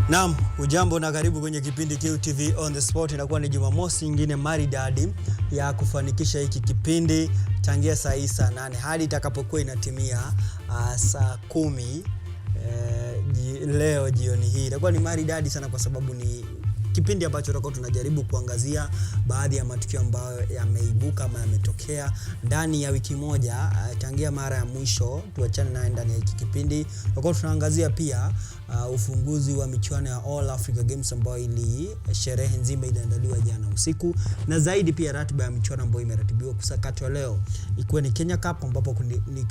Naam, ujambo na karibu kwenye kipindi KUTV on the spot. Inakuwa ni Jumamosi nyingine maridadi ya kufanikisha hiki kipindi tangia saa 8 hadi itakapokuwa inatimia saa 10 leo jioni hii. Itakuwa ni maridadi sana kwa sababu ni kipindi ambacho tutakuwa tunajaribu kuangazia baadhi ya matukio ambayo yameibuka ama yametokea ndani ya wiki moja tangia mara ya mwisho tuachane naye ndani ya hiki kipindi. Tutakuwa tunaangazia pia ufunguzi wa michuano ya All Africa Games ambayo sherehe nzima iliandaliwa jana usiku, na zaidi pia ratiba ya michuano ambayo imeratibiwa kusakatwa leo ikiwa ni Kenya Cup, ambapo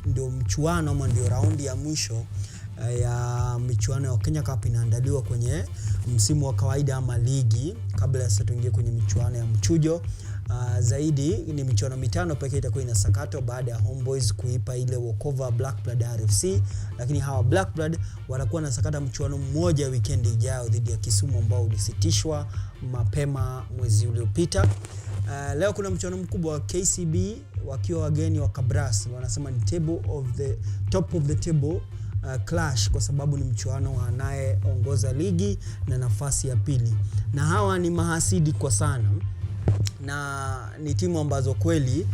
ndio mchuano ama ndio raundi ya mwisho ya michuano ya Kenya Cup inaandaliwa kwenye msimu wa kawaida ama ligi kabla ya sasa tuingie kwenye michuano ya mchujo. Zaidi ni michuano mitano pekee itakuwa inasakatwa baada ya Homeboys kuipa ile walkover Black Blood RFC, lakini hawa Black Blood watakuwa nasakata mchuano mmoja weekend ijayo dhidi ya Kisumu ambao ulisitishwa mapema mwezi uliopita. Leo kuna mchuano mkubwa wa KCB wakiwa wageni wa Kabras, wanasema ni top of the table clash kwa sababu ni mchuano anayeongoza ligi na nafasi ya pili, na hawa ni mahasidi kwa sana, na ni timu ambazo kweli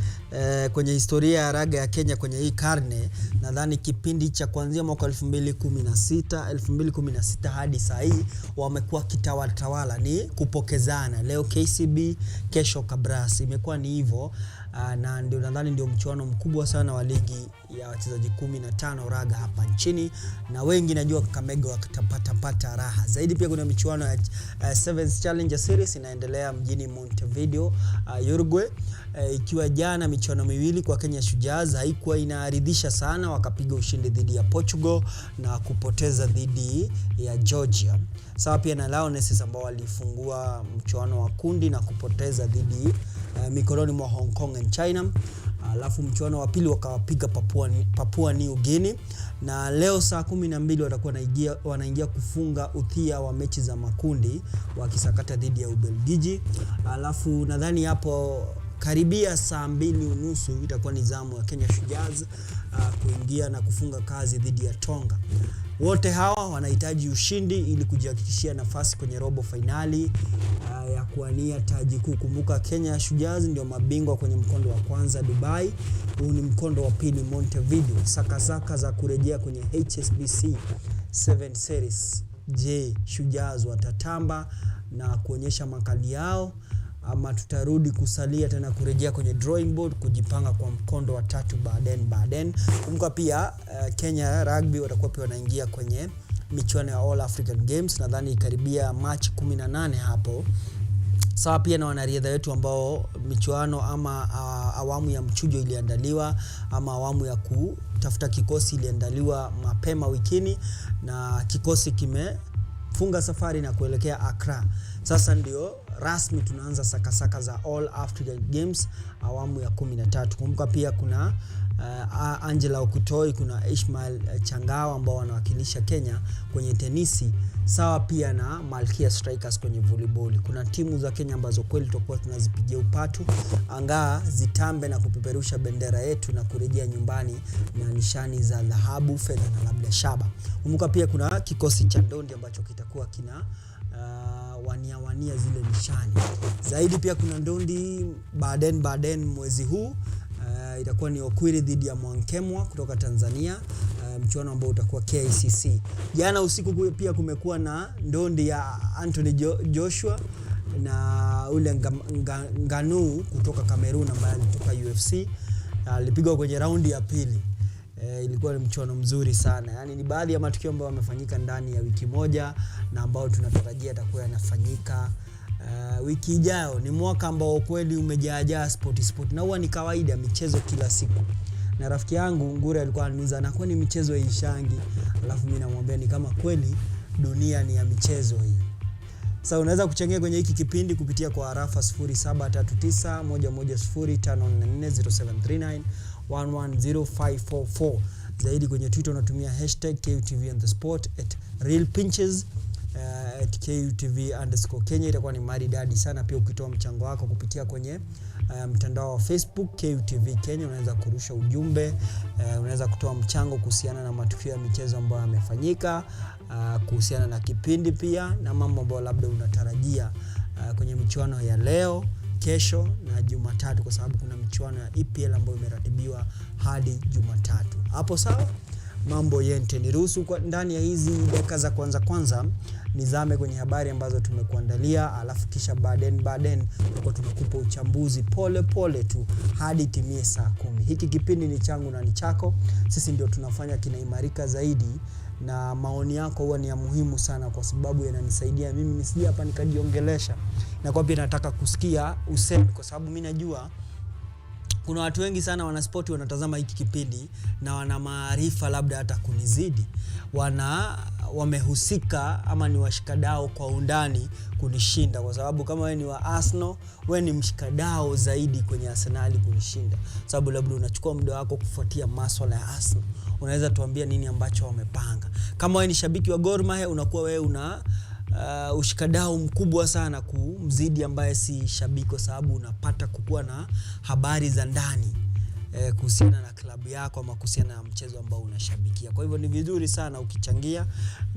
kwenye historia ya raga ya Kenya kwenye hii karne, nadhani kipindi cha kuanzia mwaka 2016 hadi saa hii wamekuwa kitawala ni kupokezana. Leo KCB, kesho Kabras, imekuwa ni hivyo. Na ndio nadhani ndio mchuano mkubwa sana wa ligi ya wachezaji 15 raga hapa nchini, na wengi najua Kakamega watapata raha zaidi. Pia kuna michuano ya 7th Challenger Series inaendelea mjini Montevideo, Uruguay, ikiwa jana michuano miwili kwa Kenya Shujaz haikuwa inaridhisha sana, wakapiga ushindi dhidi ya Portugal na kupoteza dhidi ya Georgia. Sawa pia na Lionesses ambao walifungua mchuano wa kundi na kupoteza dhidi mikononi mwa Hong Kong and China. Alafu mchuano wa pili wakawapiga Papua New Guinea, na leo saa 12 watakuwa wanaingia kufunga uthia wa mechi za makundi wakisakata dhidi ya Ubelgiji. Alafu nadhani hapo karibia saa 2:30 itakuwa ni zamu ya Kenya Shujaz kuingia na kufunga kazi dhidi ya Tonga. Wote hawa wanahitaji ushindi ili kujihakikishia nafasi kwenye robo finali ya kuania taji kuu. Kumbuka Kenya Shujaz ndio mabingwa kwenye mkondo wa kwanza Dubai, huu ni mkondo wa pili Montevideo. Sakasaka za kurejea kwenye HSBC 7 Series. Je, Shujaz watatamba na kuonyesha makali yao ama tutarudi kusalia tena kurejea kwenye drawing board kujipanga kwa mkondo wa tatu baadaye? Kumbuka pia Kenya Rugby watakuwa pia wanaingia kwenye michuano ya All African Games, nadhani karibia March 18 hapo. Sawa pia na wanariadha wetu ambao michuano ama awamu ya mchujo iliandaliwa ama awamu ya kutafuta kikosi iliandaliwa mapema wikini, na kikosi kimefunga safari na kuelekea Accra. Sasa ndio rasmi tunaanza sakasaka za All African Games awamu ya 13. Kumbuka pia kuna Angela Okutoi, kuna Ishmael Changawa ambao wanawakilisha Kenya kwenye tenisi, sawa pia na Malkia Strikers kwenye volleyball. Kuna timu za Kenya ambazo kweli tutakuwa tunazipigia upatu angaa zitambe na kupeperusha bendera yetu na kurejea nyumbani na nishani za dhahabu, fedha na labda shaba. Kumbuka pia kuna kikosi cha ndondi ambacho kitakuwa kina wania zile nishani. Zaidi pia kuna ndondi Baden mwezi huu, itakuwa ni Okwiri dhidi ya Mwankemwa kutoka Tanzania, mchuano ambao utakuwa KICC. Jana usiku pia kumekuwa na ndondi ya Anthony Joshua na ule Nganu kutoka Cameroon ambaye alitoka UFC, alipigwa kwenye raundi ya pili. Ilikuwa ni mchuano mzuri sana. Yani ni baadhi ya matukio ambayo yamefanyika ndani ya wiki moja na ambao tunatarajia yatakuwa yanafanyika wiki ijayo. Ni mwaka ambao kweli umejaa sport, na huwa ni kawaida michezo kila siku. Na rafiki yangu Ngure alikuwa ananiuliza na kwani michezo haishangi, alafu mimi namwambia ni kama kweli dunia ni ya michezo hii. Sasa unaweza kuchangia kwenye hiki kipindi kupitia kwa arafa 0739110544 0739110544. Zaidi kwenye Twitter unatumia #KUTV on the spot @realpinches @KUTV_Kenya. Itakuwa ni maridadi sana pia ukitoa mchango wako kupitia kwenye mtandao wa Facebook KUTV Kenya. Unaweza kurusha ujumbe, unaweza kutoa mchango kuhusiana na matukio ya michezo ambayo yamefanyika, kuhusiana na kipindi pia na mambo ambayo labda unatarajia kwenye michuano ya leo, kesho na Jumatatu, kwa sababu kuna michuano ya EPL ambayo imeratibiwa hadi Jumatatu. Hapo sawa? Mambo yente. Niruhusu kwa ndani ya hizi dakika za kwanza nizame kwenye habari ambazo tumekuandalia, alafu kisha baadaye tuko tunakupa uchambuzi pole tu hadi timie saa 10. Hiki kipindi ni changu na ni chako. Sisi ndio tunafanya kinaimarika zaidi, na maoni yako huwa ni ya muhimu sana, kwa sababu yananisaidia mimi nisije hapa nikajiongelesha, na kwa pia nataka kusikia usemi, kwa sababu mimi najua kuna watu wengi sana wanaspoti wanatazama hiki kipindi na wana maarifa labda hata kunizidi, wamehusika ama ni washikadao kwa undani kunishinda, kwa sababu kama wewe ni wa Arsenal, wewe ni mshikadao zaidi kwenye Arsenal kunishinda, sababu labda unachukua muda wako kufuatia masuala ya Arsenal. Unaweza tuambia nini ambacho wamepanga? Kama wewe ni shabiki wa Gor Mahia, unakuwa wewe una ushikadao mkubwa sana kumzidi ambaye si shabiki, kwa sababu unapata kukua na habari za ndani kuhusiana na klabu yako ama kuhusiana na mchezo ambao unashabikia. Kwa hivyo ni vizuri sana ukichangia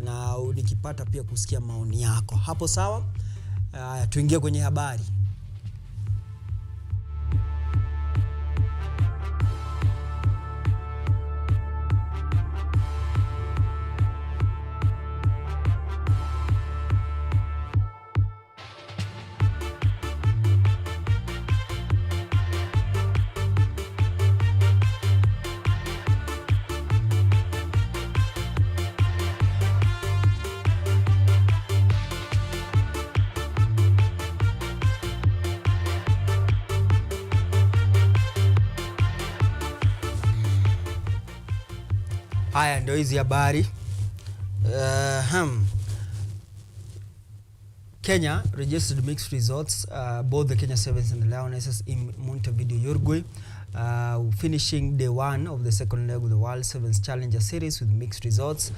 na nikipata pia kusikia maoni yako. Hapo sawa? Tuingie kwenye habari. Haya ndio hizi habari. Kenya registered mixed results, both the Kenya Sevens and the Lionesses in Montevideo, Uruguay, finishing day 1 of the second leg of the World Sevens Challenger Series with mixed results.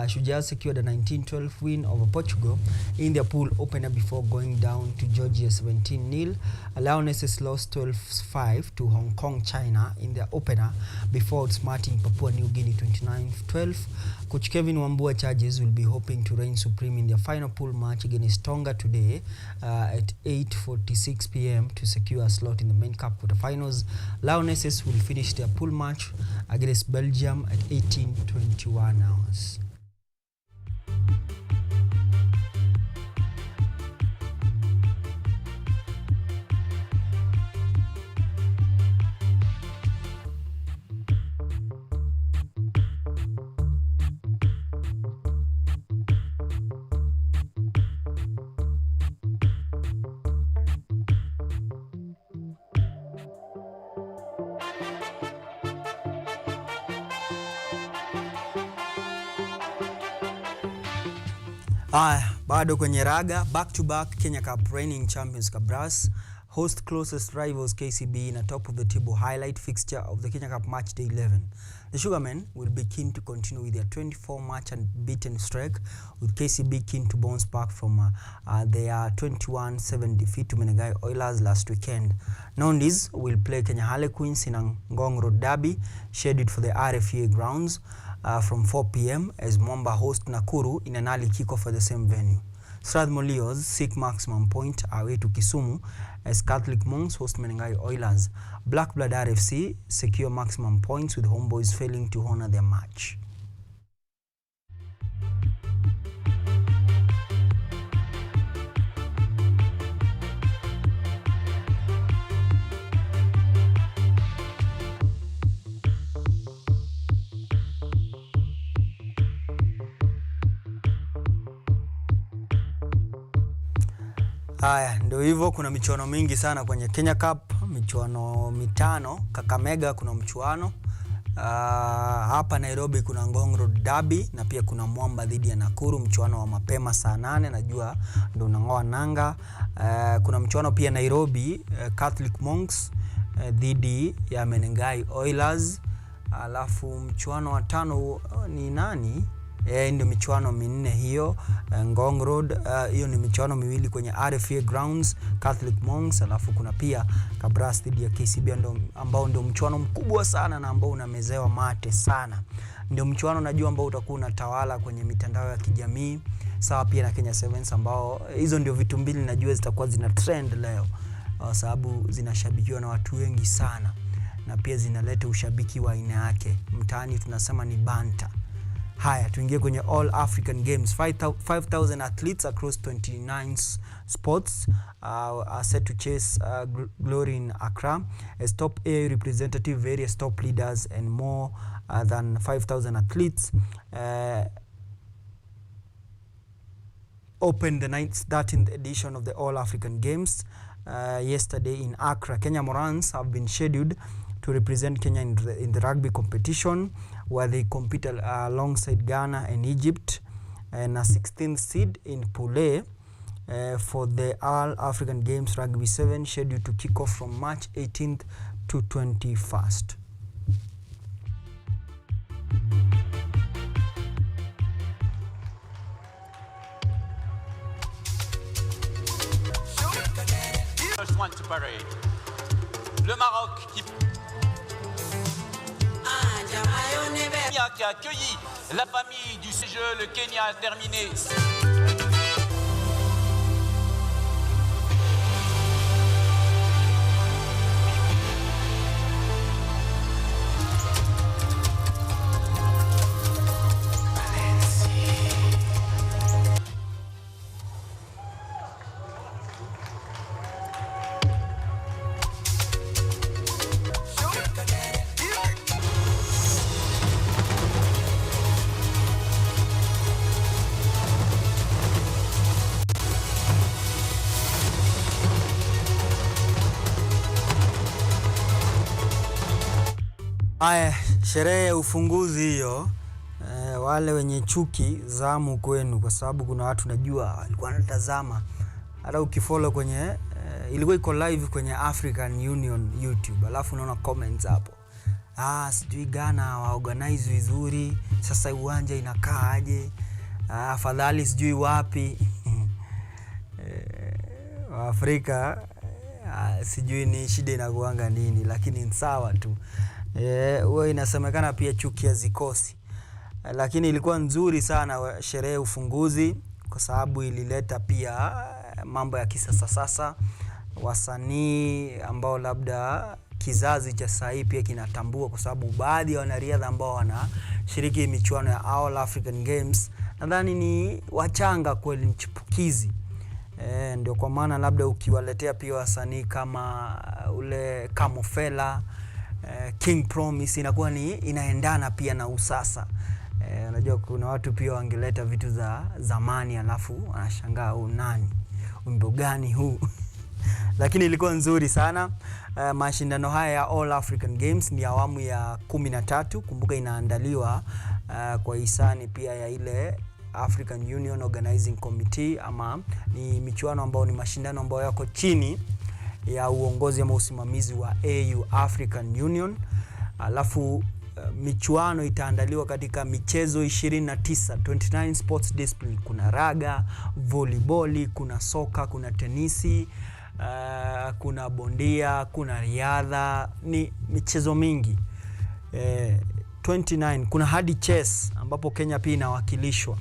Shujaa secured a 19-12 win over Portugal in their pool opener before going down to Georgia 17-0. Lionesses lost 12-5 to Hong Kong, China in their opener before outsmarting Papua New Guinea 29-12. Coach Kevin Wambua charges will be hoping to reign supreme in their final pool match against Tonga today at 8:46 p.m. to secure a slot in the main cup quarterfinals. Lionesses will finish their pool match against Belgium at 18:21 hours. Bado kwenye raga, back to back Kenya Cup reigning champions Kabras host closest rivals KCB in a top of the table highlight fixture of the Kenya Cup match day 11. The Sugarmen will be keen to continue with their 24 match unbeaten streak, with KCB keen to bounce back from their 21-7 defeat to Menengai Oilers last weekend. Nondis will play Kenya Harlequins in a Ngong Road derby scheduled for the RFA grounds from 4 p.m. as Mwamba host Nakuru in an early kickoff at the same venue. Strathmore Leos seek maximum point away to Kisumu as Catholic Monks host Menengai Oilers. Black Blood RFC secure maximum points with Homeboys failing to honor their match. Haya, ndio hivyo, kuna michuano mingi sana kwenye Kenya Cup, michuano mitano. Kakamega kuna mchuano. Hapa Nairobi kuna Ngong Road Derby na pia kuna Mwamba dhidi ya Nakuru, mchuano wa mapema saa 8, najua ndio unangoa nanga. Kuna mchuano pia Nairobi, Catholic Monks dhidi ya Menengai Oilers. Alafu mchuano wa 5 ni nani? Ndio michuano minne hiyo. Ngong Road, hiyo ni michuano miwili kwenye RFA Grounds, Catholic Monks, alafu kuna pia Kabras dhidi ya KCB ambao ndio mchuano mkubwa sana na ambao unamezewa mate sana. Ndio mchuano najua ambao utakuwa unatawala kwenye mitandao ya kijamii. Sawa pia na Kenya Sevens ambao hizo ndio vitu mbili najua zitakuwa zina trend leo. Kwa sababu zinashabikiwa na watu wengi sana na pia zinaleta ushabiki wa aina yake. Mtaani tunasema ni banter. Haya, tuingie kwenye All African Games. 5,000 athletes across 29 sports are set to chase glory in Accra. As top A representative, various top leaders and more than 5,000 athletes opened the 13th edition of the All African Games yesterday in Accra. Kenya Morans have been scheduled to represent Kenya in the rugby competition, where they compete alongside Ghana and Egypt, and a 16th seed in Pool A for the All African Games Rugby 7, scheduled to kick off from March 18th to 21st. One to parade. Le Maroc qui a accueilli la famille du jeu. Le Kenya a terminé. Haya, sherehe ya ufunguzi hiyo, wale wenye chuki zamu kwenu, kwa sababu kuna watu najua walikuwa wanatazama. Hata ukifollow kwenye ilikuwa iko live kwenye African Union YouTube, alafu unaona comments hapo. Sijui Ghana wa organize vizuri, sasa uwanja inakaa aje? Afadhali sijui wapi. Afrika sijui ni shida inakuanga nini, lakini ni sawa tu. Huwa inasemekana pia chuki hazikosi. Lakini ilikuwa nzuri sana sherehe ufunguzi, kwa sababu ilileta pia mambo ya kisasa sasa. Wasanii ambao labda kizazi cha sasa hivi pia kinatambua, kwa sababu baadhi ya wanariadha ambao wanashiriki michuano ya All African Games nadhani ni wachanga kweli, mchipukizi. Ndio kwa maana labda ukiwaletea pia wasanii kama ule Kamofela, King Promise, inakuwa ni inaendana pia na usasa. Unajua kuna watu pia wangeleta vitu za zamani alafu wanashangaa nani, wimbo gani huu? Lakini ilikuwa nzuri sana. Mashindano haya ya All African Games ni awamu ya 13. Kumbuka inaandaliwa kwa hisani pia ya ile African Union Organizing Committee, ama ni michuano ambao ni mashindano ambao yako chini ya uongozi ama usimamizi wa AU African Union. Alafu michuano itaandaliwa katika michezo 29 sports discipline. Kuna raga, volleyball, kuna soka, kuna tenisi, kuna bondia, kuna riadha, ni michezo mingi. 29 kuna hadi chess ambapo Kenya pia inawakilishwa.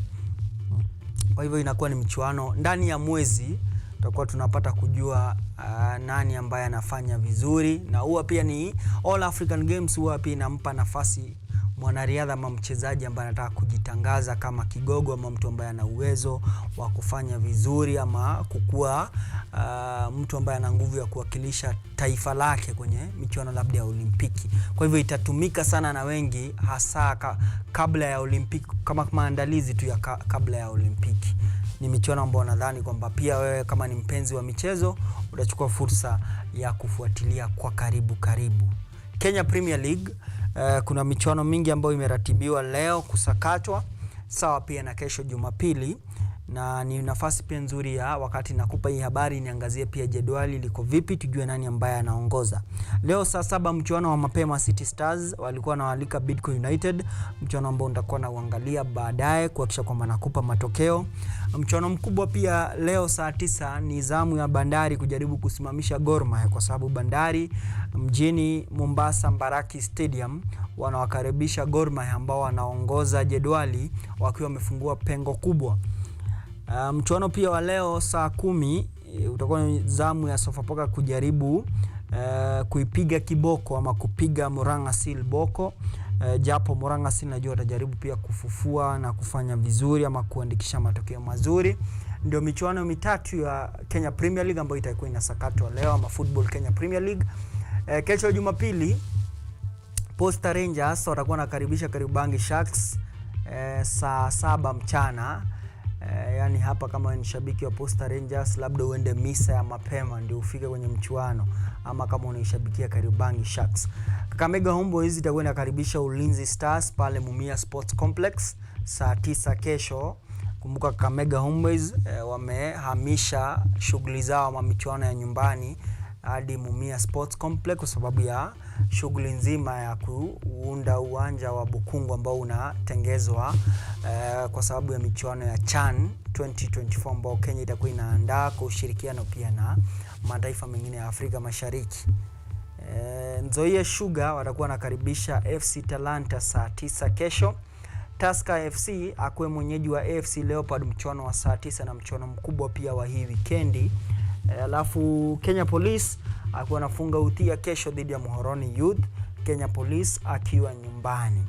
Kwa hivyo inakuwa ni michuano ndani ya mwezi, tutakuwa tunapata kujua nani ambaye anafanya vizuri. Na huwa pia ni All African Games, huwa pia inampa nafasi mwanariadha ama mchezaji ambaye anataka kujitangaza kama kigogo ama mtu ambaye ana uwezo wa kufanya vizuri ama kukua mtu ambaye ana nguvu ya kuwakilisha taifa lake kwenye michuano labda ya Olimpiki. Kwa hivyo itatumika sana na wengi, hasa kabla ya Olimpiki, kama maandalizi tu ya kabla ya Olimpiki. Ni michuano ambayo nadhani kwamba pia wewe kama ni mpenzi wa michezo utachukua fursa ya kufuatilia kwa karibu. Kenya Premier League, kuna michuano mingi ambayo imeratibiwa leo kusakatwa, sawa pia na kesho Jumapili. na ni nafasi pia nzuri ya wakati nakupa hii habari niangazie pia jedwali liko vipi, tujue nani ambaye anaongoza. Leo saa 7 mchuano wa mapema City Stars walikuwa wanawalika Bidco United, mchuano ambao nitakuwa na uangalia baadaye kuhakikisha kwamba nakupa matokeo. Mchuano mkubwa pia leo saa 9 ni zamu ya Bandari kujaribu kusimamisha Gor Mahia, kwa sababu Bandari mjini Mombasa Mbaraki Stadium wanawakaribisha Gor Mahia ambao wanaongoza jedwali wakiwa wamefungua pengo kubwa. Mchuano pia wa leo saa 10 utakuwa ni zamu ya Sofapaka kujaribu kuipiga kiboko ama kupiga Murang'a Seal boko. Japo Murang'a Seal najua watajaribu pia kufufua na kufanya vizuri ama kuandikisha matokeo mazuri. Ndio michuano mitatu ya Kenya Premier League ambayo itakuwa inasakatwa leo, ama Football Kenya Premier League. Kesho Jumapili Posta Rangers watakuwa nakaribisha Kariobangi Sharks saa 7 mchana. Yani hapa kama ni shabiki wa Posta Rangers labda uende misa ya mapema ndio ufike kwenye mchuano, ama kama unaishabikia Kariobangi Sharks. Kakamega Homeboyz itakuwa inakaribisha Ulinzi Stars pale Mumia Sports Complex saa 9 kesho. Kumbuka Kakamega Homeboyz wamehamisha shughuli zao ama michuano ya nyumbani hadi Mumia Sports Complex kwa sababu ya shughuli nzima ya kuunda uwanja wa Bukungu ambao unatengezwa kwa sababu ya michuano ya CHAN 2024 ambao Kenya itakuwa inaandaa kwa ushirikiano pia na mataifa mengine ya Afrika Mashariki. Nzoia Sugar watakuwa nakaribisha FC Talanta saa 9 kesho. Tusker FC akwe mwenyeji wa AFC Leopard, mchuano wa saa 9 na mchuano mkubwa pia wa hii weekendi. Alafu Kenya Police akiwa anafunga utia kesho dhidi ya Muhoroni Youth, Kenya Police akiwa nyumbani.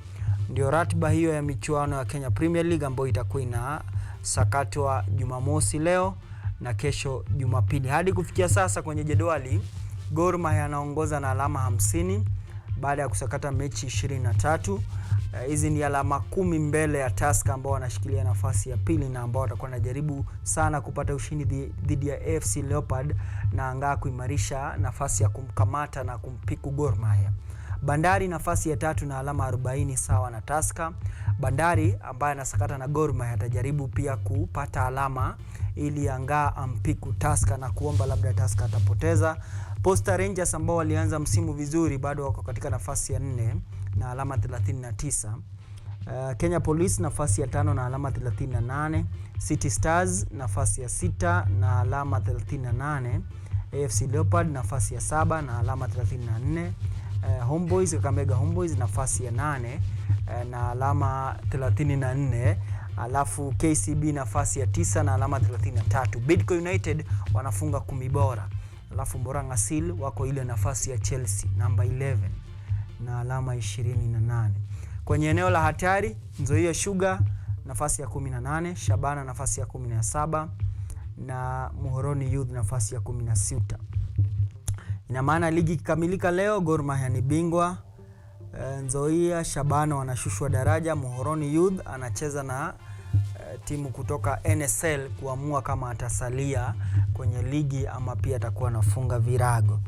Ndio ratiba hiyo ya michuano ya Kenya Premier League ambayo itakuwa ina sakatwa Jumamosi leo na kesho Jumapili. Hadi kufikia sasa kwenye jedwali Gor Mahia anaongoza na alama 50 baada ya kusakata mechi 23. Hizi ni alama 10 mbele ya Tusker ambao wanashikilia nafasi ya pili na ambao watakuwa wanajaribu sana kupata ushindi dhidi ya AFC Leopard na angaa kuimarisha nafasi ya kumkamata na kumpiku Gor Mahia. Bandari nafasi ya 3 na alama 40 sawa na Tusker. Bandari ambaye anasakata na Gor Mahia atajaribu pia kupata alama ili angaa ampiku Tusker na kuomba labda Tusker atapoteza. Posta Rangers ambao walianza msimu vizuri bado wako katika nafasi ya 4 na alama 39. Kenya Police nafasi ya 5 na alama 38. City Stars nafasi ya 6 na alama 38. AFC Leopard nafasi ya 7 na alama 34. Homeboyz, Kakamega Homeboyz nafasi ya 8 na alama 34. Alafu KCB nafasi ya 9 na alama 33. Bidco United wanafunga 10 bora. Alafu Murang'a Seal wako ile nafasi ya Chelsea namba 11 na alama 28. Kwenye eneo la hatari Nzoia Sugar nafasi ya 18, Shabana nafasi ya 17 na Muhoroni Youth nafasi ya 16. Ina maana ligi kikamilika leo Gor Mahia ni bingwa. Nzoia, Shabana wanashushwa daraja, Muhoroni Youth anacheza na timu kutoka NSL kuamua kama atasalia kwenye ligi ama pia atakuwa anafunga virago.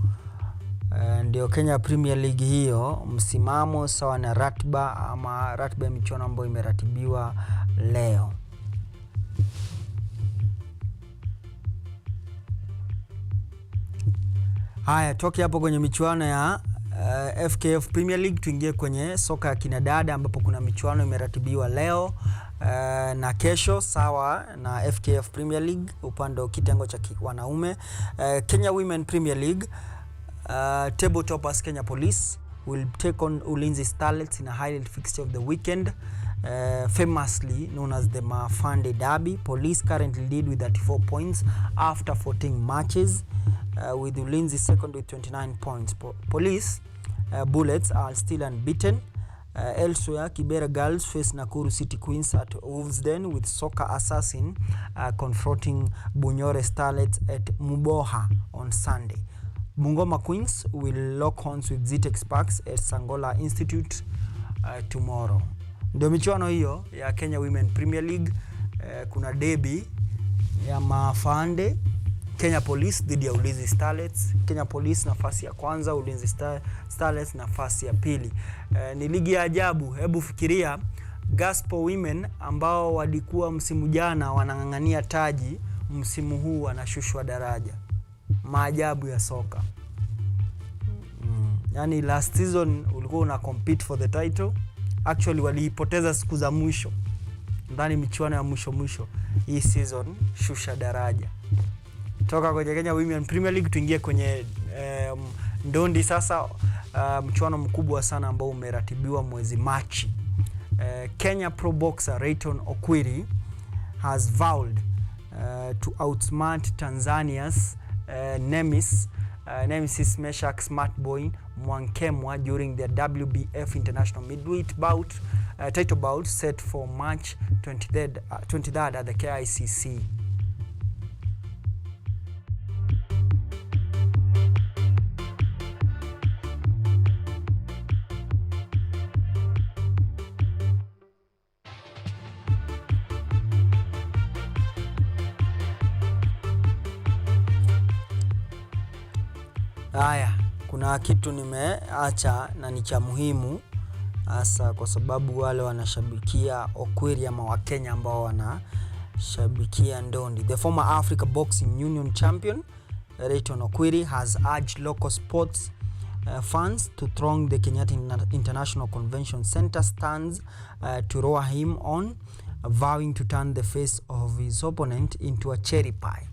Ndio Kenya Premier League hiyo, msimamo sawa na ratiba ama ratiba ya michuano ambayo imeratibiwa leo. Haya, toki hapo kwenye michuano ya FKF Premier League tuingie kwenye soka ya kinadada ambapo kuna michuano imeratibiwa leo na kesho sawa na FKF Premier League upande wa kitengo cha wanaume. Kenya Women Premier League, table toppers Kenya Police will take on Ulinzi Starlets in a highlight fixture of the weekend, famously known as the Mafande Derby. Police currently lead with 34 points after 14 matches, with Ulinzi second with 29 points. Police Bullets are still unbeaten. Elsewhere, Kibera Girls face Nakuru City Queens at Wolvesden, with Soccer Assassin confronting Bunyore Starlets at Muboha on Sunday. Bungoma Queens will lock horns with Zitex Sparks at Sangola Institute tomorrow. Ndio michuano hiyo ya Kenya Women Premier League. Kuna derby ya Mafande, Kenya Police dhidi ya Ulinzi Starlets. Kenya Police nafasi ya kwanza, Ulinzi Starlets nafasi ya pili. Ni ligi ya ajabu. Hebu fikiria Gospel Women ambao walikuwa msimu jana wanang'ang'ania taji, msimu huu wanashushwa daraja. Maajabu ya soka. Yani last season ulikuwa una compete for the title. Actually waliipoteza siku za mwisho. Ndani michuano ya mwisho. Hii season shusha daraja. Toka kwenye Kenya Women Premier League tuingie kwenye ndondi sasa. Mchuano mkubwa sana ambao umeratibiwa mwezi Machi. Kenya pro boxer Rayton Okwiri has vowed to outsmart Tanzania's Nemesis Meshak Smartboy Mwankemwa during the WBF International Midweight bout, title bout set for March 23rd at the KICC. Haya, kuna kitu nimeacha na ni cha muhimu hasa kwa sababu wale wanashabikia Okwiri ama Wakenya ambao wanashabikia ndondi. The former Africa Boxing Union champion Rayton Okwiri has urged local sports fans to throng the Kenyatta International Convention Center stands to roar him on, vowing to turn the face of his opponent into a cherry pie.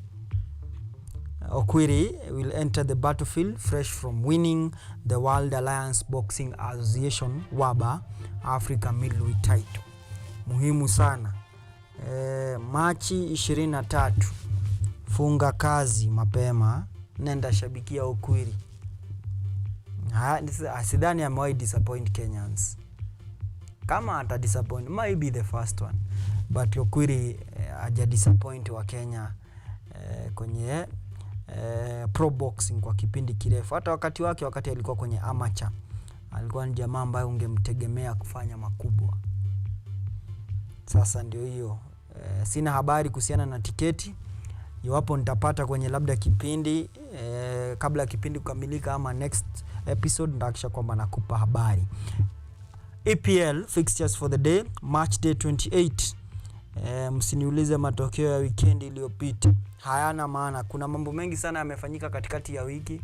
Okwiri will enter the battlefield fresh from winning the World Alliance Boxing Association WABA Africa Middleweight title. Muhimu sana. Machi 23. Funga kazi mapema, nenda shabikia Okwiri. Sidhani amewahi disappoint Kenyans. Kama ata disappoint, might be the first one. But Okwiri haja disappoint wa Kenya kwenye pro boxing kwa kipindi kirefu. Hata wakati alikuwa kwenye amateur, alikuwa ni jamaa ambaye ungemtegemea kufanya makubwa. Sasa ndio hiyo. Sina habari kuhusiana na tiketi. Iwapo nitapata kwenye labda kipindi kabla kipindi kukamilika ama next episode, ndahakisha kwamba nakupa habari. EPL fixtures for the day, match day 28. Msiniulize matokeo ya weekend iliyopita. Hayana maana. Kuna mambo mengi sana yamefanyika katikati ya wiki.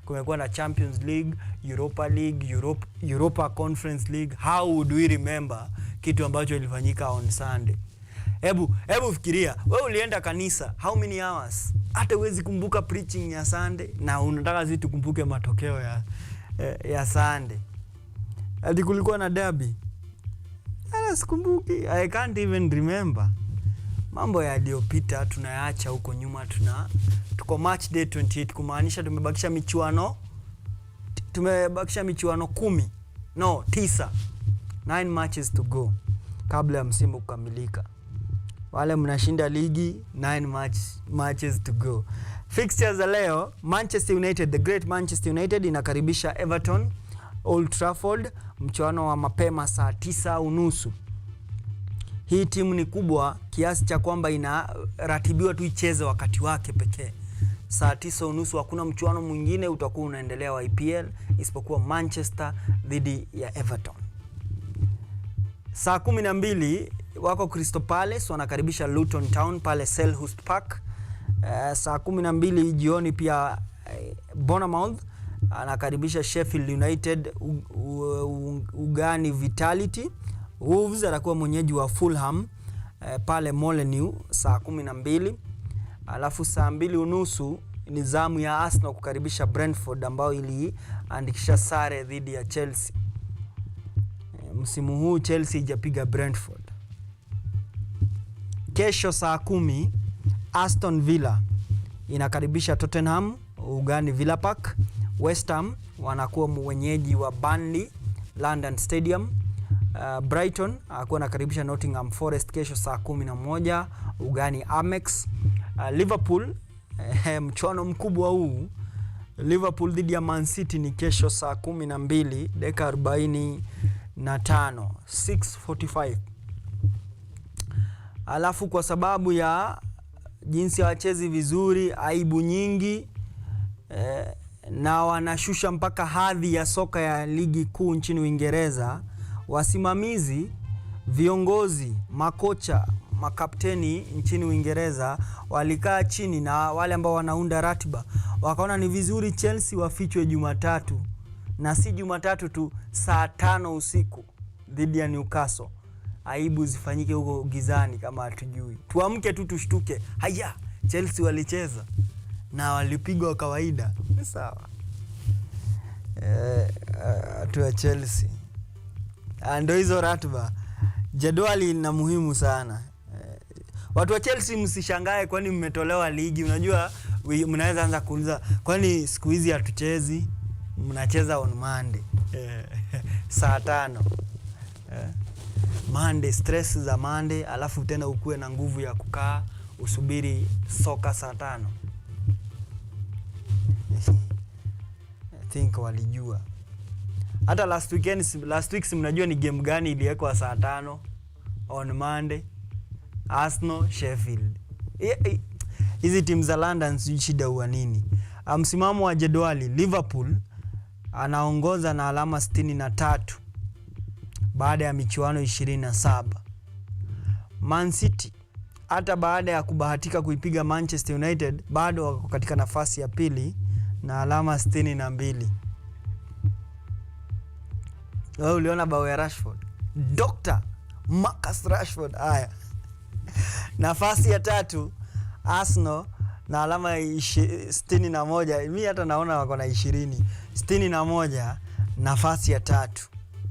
Kumekuwa na Champions League, Europa League, Europa Conference League. How would we remember kitu ambacho ilifanyika on Sunday? Hebu fikiria, wewe ulienda kanisa how many hours? Hata huwezi kumbuka preaching ya Sunday na unataka sisi tukumbuke matokeo ya Sunday. Hadi kulikuwa na derby. Sikumbuki. I can't even remember. Mambo yaliyopita tunayaacha huko nyuma. Tuko match day 28, kumaanisha tumebakisha michuano 9 matches to go kabla ya msimu kukamilika. Wale mnashinda ligi 9 matches to go. Fixtures za leo, Manchester United, the great Manchester United inakaribisha Everton Old Trafford, mchuano wa mapema saa 9:30. Hii timu ni kubwa kiasi cha kwamba inaratibiwa tu icheze wakati wake pekee. Saa 9:30 hakuna mchuano mwingine utakuwa unaendelea wa EPL isipokuwa Manchester dhidi ya Everton. Saa 12 wako Crystal Palace wanakaribisha Luton Town pale Selhurst Park. Saa 12 jioni pia Bournemouth anakaribisha Sheffield United ugani Vitality. Wolves atakuwa mwenyeji wa Fulham pale Molineux saa 12. Alafu saa 2:30 ni zamu ya Arsenal kukaribisha Brentford ambao iliandikisha sare dhidi ya Chelsea. Msimu huu Chelsea hajapiga Brentford. Kesho saa 10 Aston Villa inakaribisha Tottenham ugani Villa Park. West Ham wanakuwa mwenyeji wa Burnley London Stadium. Brighton akuwa nakaribisha Nottingham Forest kesho saa 11 ugani Amex. Liverpool mchuano mkubwa huu, Liverpool dhidi ya Man City ni kesho saa 12 dakika 45 6:45. Alafu kwa sababu ya jinsi wachezi vizuri, aibu nyingi na wanashusha mpaka hadhi ya soka ya ligi kuu nchini Uingereza, wasimamizi viongozi, makocha, makapteni nchini Uingereza walikaa chini na wale ambao wanaunda ratiba, wakaona ni vizuri Chelsea wafichwe Jumatatu, na si Jumatatu tu, saa 5 usiku dhidi ya Newcastle. Aibu zifanyike huko gizani kama hatujui. Tuamke tu tushtuke. Haya, Chelsea walicheza na walipigwa kawaida. Ni sawa. Tu ya Chelsea. Ndio hizo ratiba. Jedwali na muhimu sana. Watu wa Chelsea msishangae kwani mmetolewa ligi. Unajua mnaweza anza kuuliza kwani siku hizi hatuchezi? Mnacheza on Monday. Saa 5. Monday, stress za Monday, alafu tena ukue na nguvu ya kukaa usubiri soka saa 5. I think walijua. Hata last week mnajua ni game gani iliwekwa saa 5 on Monday? Arsenal, Sheffield. Hizi timu za London shida huwa nini? Msimamo wa jedwali, Liverpool anaongoza na alama 63 baada ya michuano 27. Man City hata baada ya kubahatika kuipiga Manchester United bado wako katika nafasi ya pili na alama 62. Wewe uliona bao ya Rashford? Dr. Marcus Rashford. Haya. Nafasi ya 3 Arsenal na alama 61. Mimi hata naona wako na 20. 61 nafasi ya 3.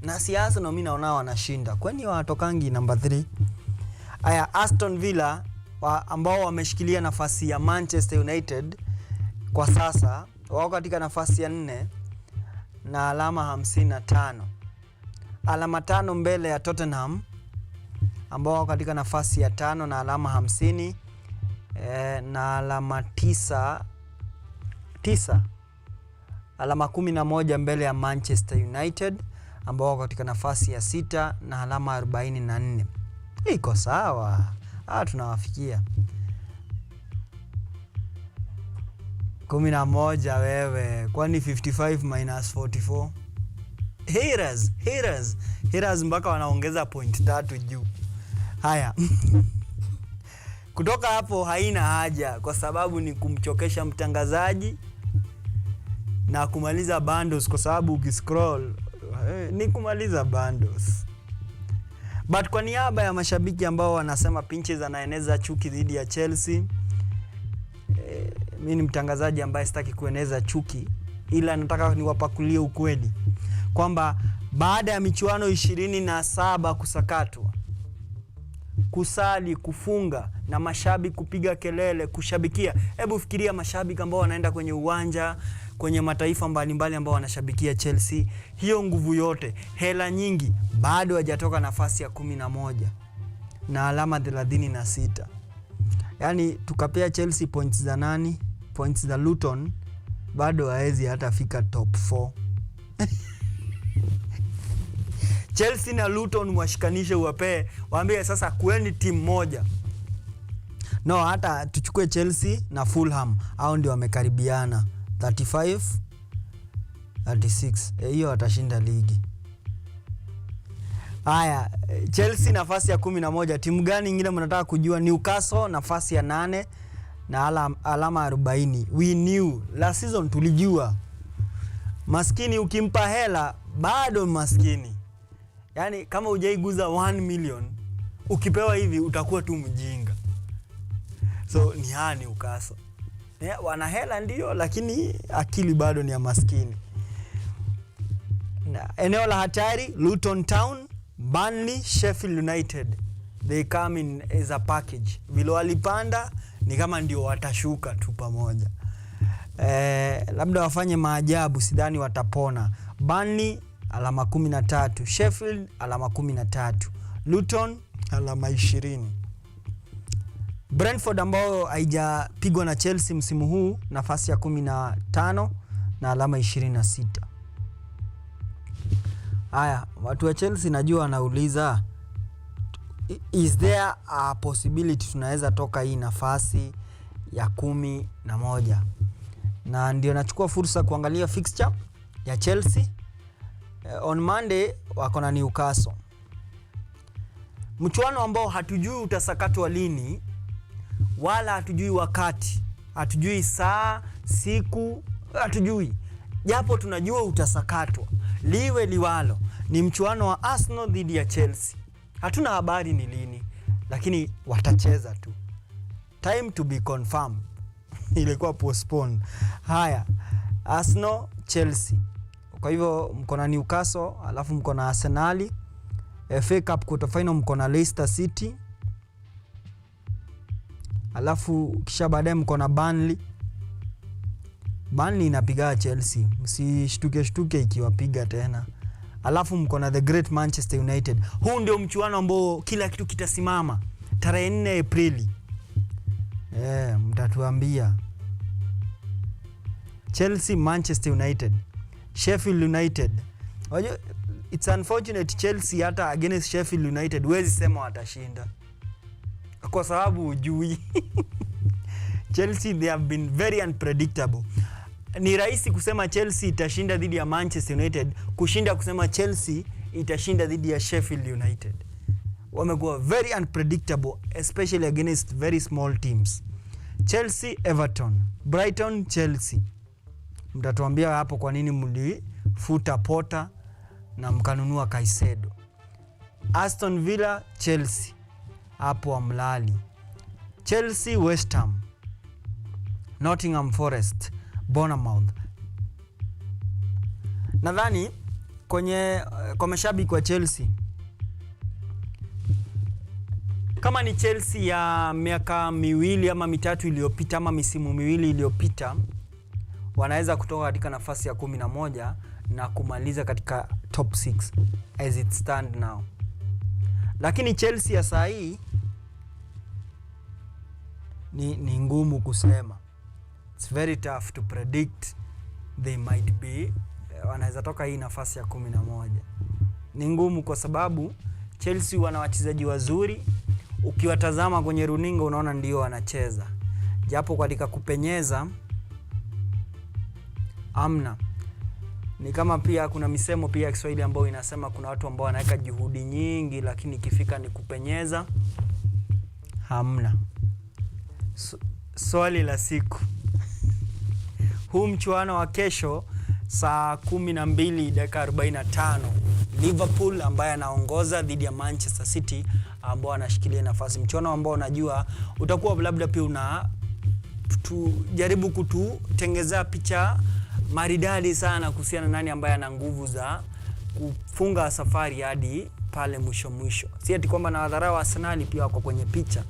Na si Arsenal mimi naona wanashinda. Kwani watokangi namba 3? Aya, Aston Villa ambao wameshikilia nafasi ya Manchester United kwa sasa wako katika nafasi ya 4 na alama 55. Alama 5 mbele ya Tottenham ambao wako katika nafasi ya 5 na alama 50, na alama 9 alama 11 mbele ya Manchester United ambao wako katika nafasi ya 6 na alama 44. Iko sawa. Tunawafikia. 11 wewe. Kwani 55 minus 44? Haters mpaka wanaongeza point 3 juu. Haya. Kutoka hapo haina haja kwa sababu ni kumchokesha mtangazaji na kumaliza bundles, kwa sababu ukiscroll ni kumaliza bundles. But kwa niaba ya mashabiki ambao wanasema Pinchez anaeneza chuki dhidi ya Chelsea, mimi ni mtangazaji ambaye sitaki kueneza chuki, ila nataka niwapakulie ukweli kwamba baada ya michuano 27 kusakatwa, kusali, kufunga na mashabiki kupiga kelele, kushabikia. Hebu fikiria mashabiki ambao wanaenda kwenye uwanja, kwenye mataifa mbalimbali ambao wanashabikia Chelsea. Hiyo nguvu yote, hela nyingi, bado hajatoka nafasi ya 11 na alama 36. Yaani tukapea Chelsea points za nani? Points za Luton, bado haezi hata fika top 4. Chelsea na Luton washikanishe, uwapee, waambie sasa kueni timu moja. No, hata tuchukue Chelsea na Fulham, hao ndio wamekaribiana 35 36. Hiyo watashinda ligi. Haya, Chelsea nafasi ya 11. Timu gani nyingine mnataka kujua? Newcastle nafasi ya 8 na alama 40. We knew last season, tulijua. Maskini ukimpa hela bado maskini. Yaani kama hujaiguza 1 million, ukipewa hivi utakuwa tu mjinga. So ni Newcastle. Wana hela ndio, lakini akili bado ni ya maskini. Na eneo la hatari, Luton Town, Burnley, Sheffield United. They come in as a package. Vile walipanda ni kama ndio watashuka tu pamoja. Labda wafanye maajabu, sidhani watapona. Burnley alama 13, Sheffield alama 13, Luton alama 20. Brentford ambao haijapigwa na Chelsea msimu huu nafasi ya 15 na alama 26. Haya, watu wa Chelsea najua wanauliza, is there a possibility tunaweza toka hii nafasi ya 11? Na ndio nachukua fursa kuangalia fixture ya Chelsea. On Monday wako na Newcastle. Mchuano ambao hatujui utasakatwa lini, wala hatujui wakati, hatujui saa, siku, hatujui. Japo tunajua utasakatwa. Liwe liwalo, ni mchuano wa Arsenal dhidi ya Chelsea. Hatuna habari ni lini, lakini watacheza tu. Time to be confirmed. Ilikuwa postponed. Haya, Arsenal, Chelsea. Kwa hivyo mko na Newcastle, alafu mko na Arsenal. FA Cup quarter final mko na Leicester City. Alafu kisha baadaye mko na Burnley. Burnley inapiga Chelsea. Msishtuke ikiwapiga tena. Alafu mko na the great Manchester United. Huu ndio mchuano ambao kila kitu kitasimama. Tarehe 4 Aprili. Mtatuambia. Chelsea, Manchester United, Sheffield United. It's unfortunate Chelsea hata against Sheffield United huwezi sema watashinda. Kwa sababu hujui. Chelsea, they have been very unpredictable. Ni rahisi kusema Chelsea itashinda dhidi ya Manchester United kushinda kusema Chelsea itashinda dhidi ya Sheffield United. Wamekuwa very unpredictable, especially against very small teams. Chelsea, Everton, Brighton, Chelsea. Mtatuambia hapo kwa nini mlifuta Potter na mkanunua Caicedo. Aston Villa, Chelsea. Hapo amlali. Chelsea, West Ham, Nottingham Forest, Bournemouth. Nadhani kwa mashabiki wa Chelsea, kama ni Chelsea ya miaka miwili ama mitatu iliyopita ama misimu miwili iliyopita, wanaweza kutoka katika nafasi ya 11 na kumaliza katika top 6 as it stand now. Lakini Chelsea ya saa hii ni ngumu kusema. It's very tough to predict. They might be wanaweza toka hii nafasi ya 11. Ni ngumu kwa sababu Chelsea wana wachezaji wazuri. Ukiwatazama kwenye runinga unaona ndio wanacheza. Japo katika kupenyeza amna. Ni kama pia kuna misemo pia ya Kiswahili ambayo inasema kuna watu ambao wanaweka juhudi nyingi lakini ikifika ni kupenyeza hamna. Swali la siku. Huu mchuano wa kesho saa 12:45 Liverpool ambaye anaongoza dhidi ya Manchester City ambao anashikilia nafasi. Mchuano ambao unajua utakuwa labda pia tujaribu kututengezea picha maridadi sana kuhusiana nani ambaye ana nguvu za kufunga safari hadi pale mwisho. Si eti kwamba na wadharau Arsenal pia wako kwenye picha,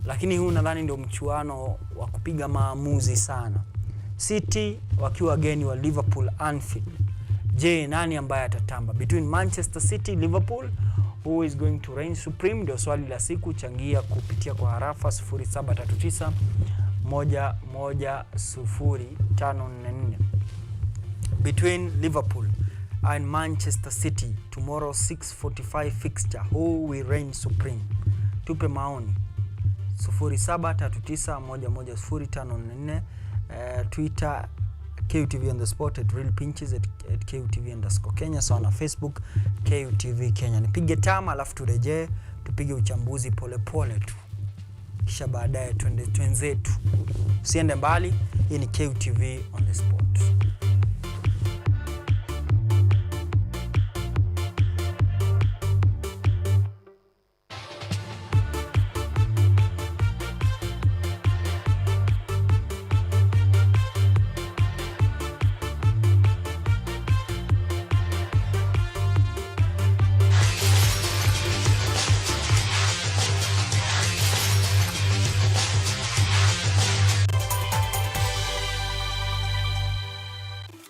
lakini huu nadhani ndio mchuano wa kupiga maamuzi sana. City wakiwa wageni wa Liverpool Anfield. Je, nani ambaye atatamba between Manchester City, Liverpool? Who is going to reign supreme? Ndio swali la siku. Changia kupitia kwa harafa 0739 11054. Between Liverpool and Manchester City tomorrow 6:45 fixture, who will reign supreme? Tupe maoni 0739 11054. Twitter KUTV on the spot at real Pinchez at KUTV_Kenya. So on Facebook KUTV Kenya. Nipige tama alafu turejee tupige uchambuzi pole tu. Kisha baadaye twenzetu. Usiende mbali. Hii ni KUTV on the spot.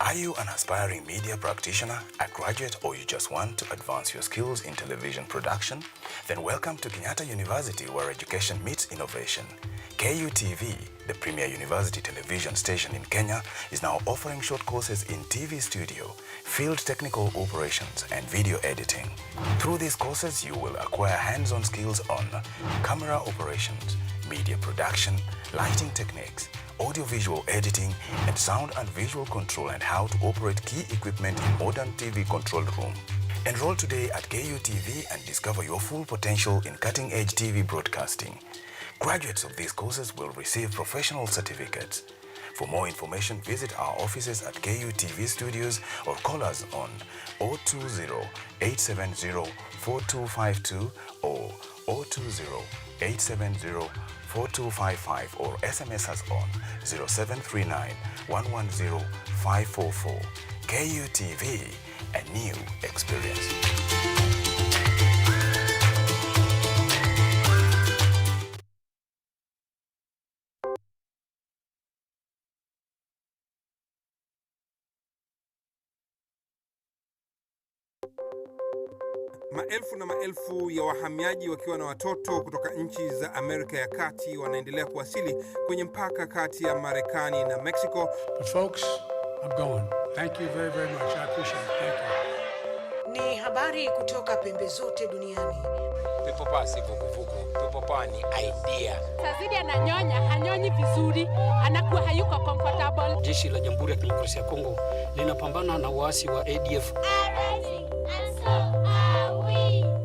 Are you an aspiring media practitioner, a graduate, or you just want to advance your skills in television production? Then welcome to Kenyatta University, where education meets innovation. KUTV, the premier university television station in Kenya, is now offering short courses in TV studio, field technical operations, and video editing. Through these courses, you will acquire hands-on skills on camera operations, media production, lighting techniques, audio-visual editing, and sound and visual control, and how to operate key equipment in modern TV control room. Enroll today at KUTV and discover your full potential in cutting-edge TV broadcasting. Graduates of these courses will receive professional certificates. For more information, visit our offices at KUTV studios or call us on 020-870-4252 or 020-870-4255 or SMS us on 0739-110-544. KUTV, a new experience. Maelfu na maelfu ya wahamiaji wakiwa na watoto kutoka nchi za Amerika ya Kati wanaendelea kuwasili kwenye mpaka kati ya Marekani na Mexico. But folks, I'm going. Thank you very, very much. I appreciate it. Thank you. Ni habari kutoka pembe zote duniani. Pepo pasi vuguvugu. Pepo pa ni idea. Sazidi ananyonya, hanyonyi vizuri, anakuwa hayuko comfortable. Jeshi la Jamhuri ya Kidemokrasia ya Kongo linapambana na waasi wa ADF.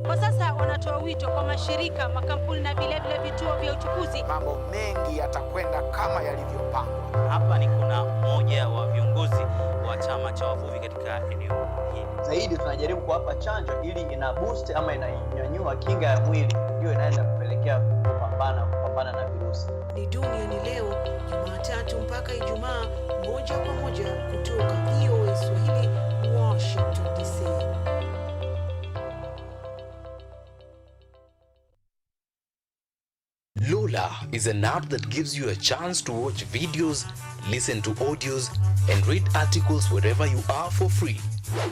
Kwa sasa wanatoa wito kwa mashirika, makampuni na vile vituo vya uchukuzi. Mambo mengi yatakwenda kama yalivyopangwa. Hapa ni kuna mmoja wa viongozi wa chama cha wavuvi katika eneo hili. Zaidi tunajaribu kuwapa chanjo ili ina boost ama inanyanyua kinga ya mwili. Hiyo inaenda kupelekea kupambana na virusi. Ni duniani leo, Jumatatu mpaka Ijumaa, moja kwa moja kutoka VOA Swahili, Washington DC. Lola is an app that gives you a chance to watch videos, listen to audios, and read articles wherever you are for free.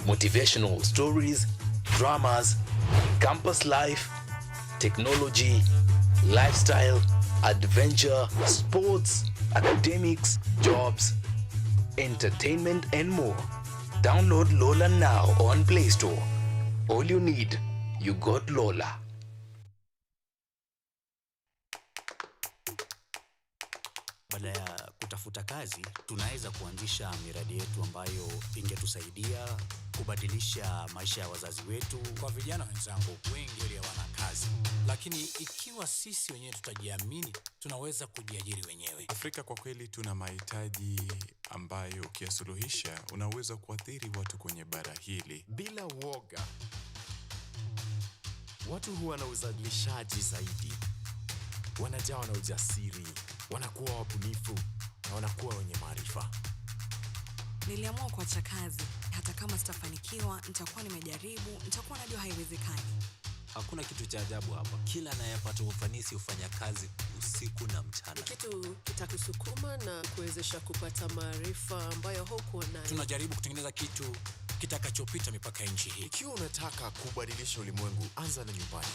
Motivational stories, dramas, campus life, technology, lifestyle, adventure, sports, academics, jobs, entertainment, and more. Download Lola now on Play Store. All you need, you got Lola. Baada ya kutafuta kazi, tunaweza kuanzisha miradi yetu ambayo ingetusaidia kubadilisha maisha ya wazazi wetu. Kwa vijana wenzangu, wengi wale wana kazi, lakini ikiwa sisi wenyewe tutajiamini, tunaweza kujiajiri wenyewe. Afrika kwa kweli tuna mahitaji ambayo ukiyasuluhisha unaweza kuathiri watu kwenye bara hili. Bila woga, watu huwa na uzalishaji zaidi, wanajawa na ujasiri, wanakuwa wabunifu na wanakuwa wenye maarifa. Niliamua kuacha kazi. Hata kama sitafanikiwa, nitakuwa nimejaribu, nitakuwa najua haiwezekani. Hakuna kitu cha ajabu hapa. Kila anayepata ufanisi hufanya kazi usiku na mchana. Kitu kitakusukuma na kuwezesha kupata maarifa ambayo hukuwa nayo. Tunajaribu kutengeneza kitu kitakachopita mipaka ya nchi hii. Ikiwa unataka kubadilisha ulimwengu, anza na nyumbani.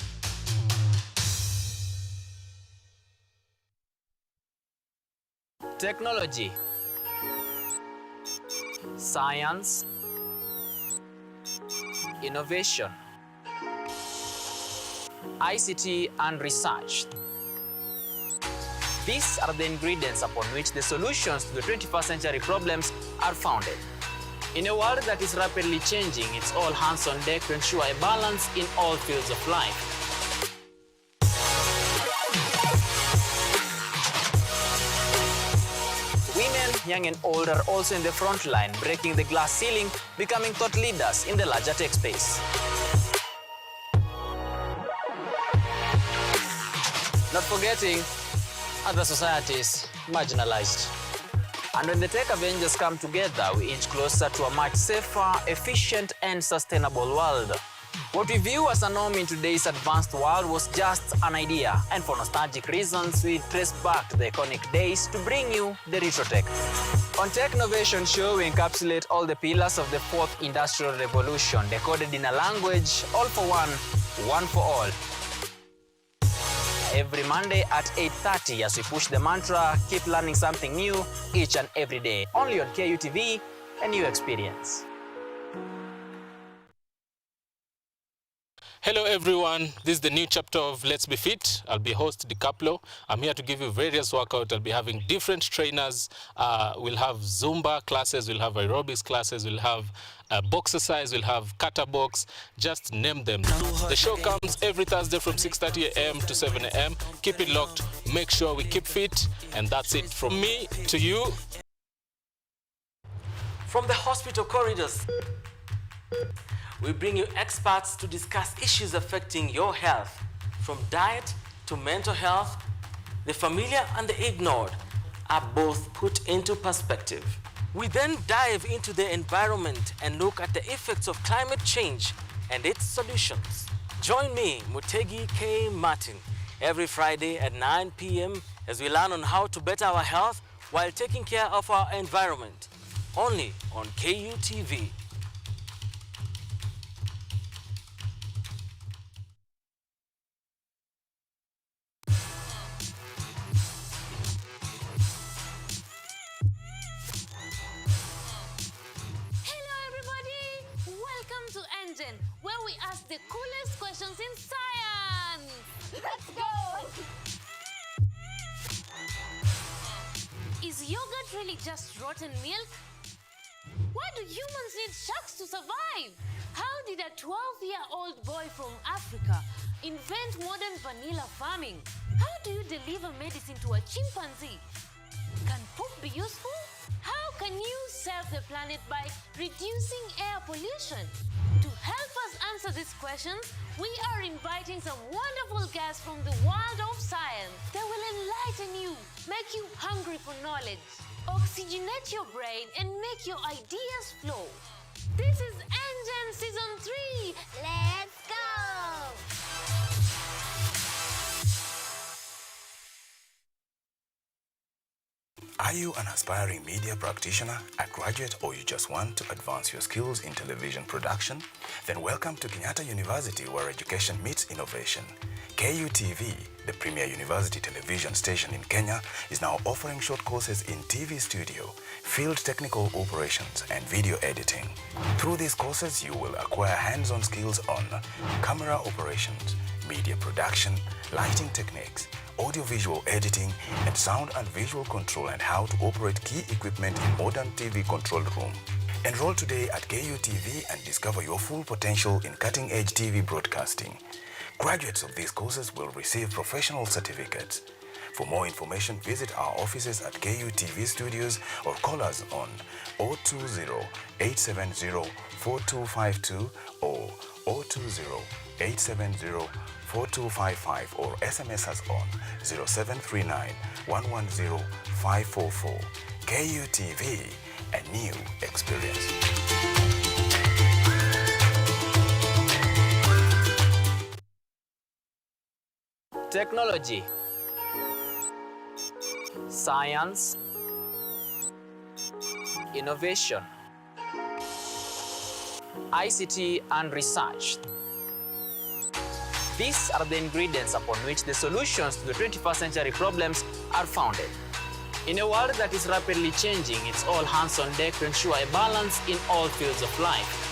Technology, science, innovation, ICT and research. These are the ingredients upon which the solutions to the 21st century problems are founded. In a world that is rapidly changing, it's all hands on deck to ensure a balance in all fields of life. Young and old are also in the front line, breaking the glass ceiling, becoming thought leaders in the larger tech space. Not forgetting other societies marginalized. And when the tech Avengers come together, we inch closer to a much safer, efficient, and sustainable world. What we view as a norm in today's advanced world was just an idea, and for nostalgic reasons, we trace back to the iconic days to bring you the retro tech. On Technovation Show, we encapsulate all the pillars of the fourth industrial revolution, decoded in a language, all for one for all. Every Monday at 8:30 as we push the mantra, keep learning something new each and every day. Only on KUTV, a new experience. Hello everyone, this is the new chapter of Let's Be Fit. I'll be host DiCaplo. I'm here to give you various workouts. I'll be having different trainers. We'll have Zumba classes, we'll have aerobics classes, we'll have box exercise, we'll have kata box, just name them. The show comes every Thursday from 6:30 a.m. to 7 a.m. Keep it locked, make sure we keep fit, and that's it from me to you. From the hospital corridors, we bring you experts to discuss issues affecting your health, from diet to mental health. The familiar and the ignored are both put into perspective. We then dive into the environment and look at the effects of climate change and its solutions. Join me, Mutegi K. Martin, every Friday at 9 p.m. as we learn on how to better our health while taking care of our environment. Only on KUTV. Where we ask the coolest questions in science. Let's go! Is yogurt really just rotten milk? Why do humans need sharks to survive? How did a 12-year-old boy from Africa invent modern vanilla farming? How do you deliver medicine to a chimpanzee? Can poop be useful? How can you save the planet by reducing air pollution? To help us answer these questions, we are inviting some wonderful guests from the world of science. They will enlighten you, make you hungry for knowledge, oxygenate your brain, and make your ideas flow. This is Engine Season 3. Let's go! Are you an aspiring media practitioner, a graduate, or you just want to advance your skills in television production? Then welcome to Kenyatta University, where education meets innovation. KUTV, the premier university television station in Kenya, is now offering short courses in TV studio, field technical operations, and video editing. Through these courses, you will acquire hands-on skills on camera operations, media production, lighting techniques, audio-visual editing, and sound and visual control, and how to operate key equipment in modern TV control room. Enroll today at KUTV and discover your full potential in cutting-edge TV broadcasting. Graduates of these courses will receive professional certificates. For more information, visit our offices at KUTV Studios or call us on 020-870-4252 or 020-870-4255 or SMS us on 0739-110-544. KUTV, a new experience. Technology, science, innovation, ICT and research. These are the ingredients upon which the solutions to the 21st century problems are founded. In a world that is rapidly changing, it's all hands on deck to ensure a balance in all fields of life.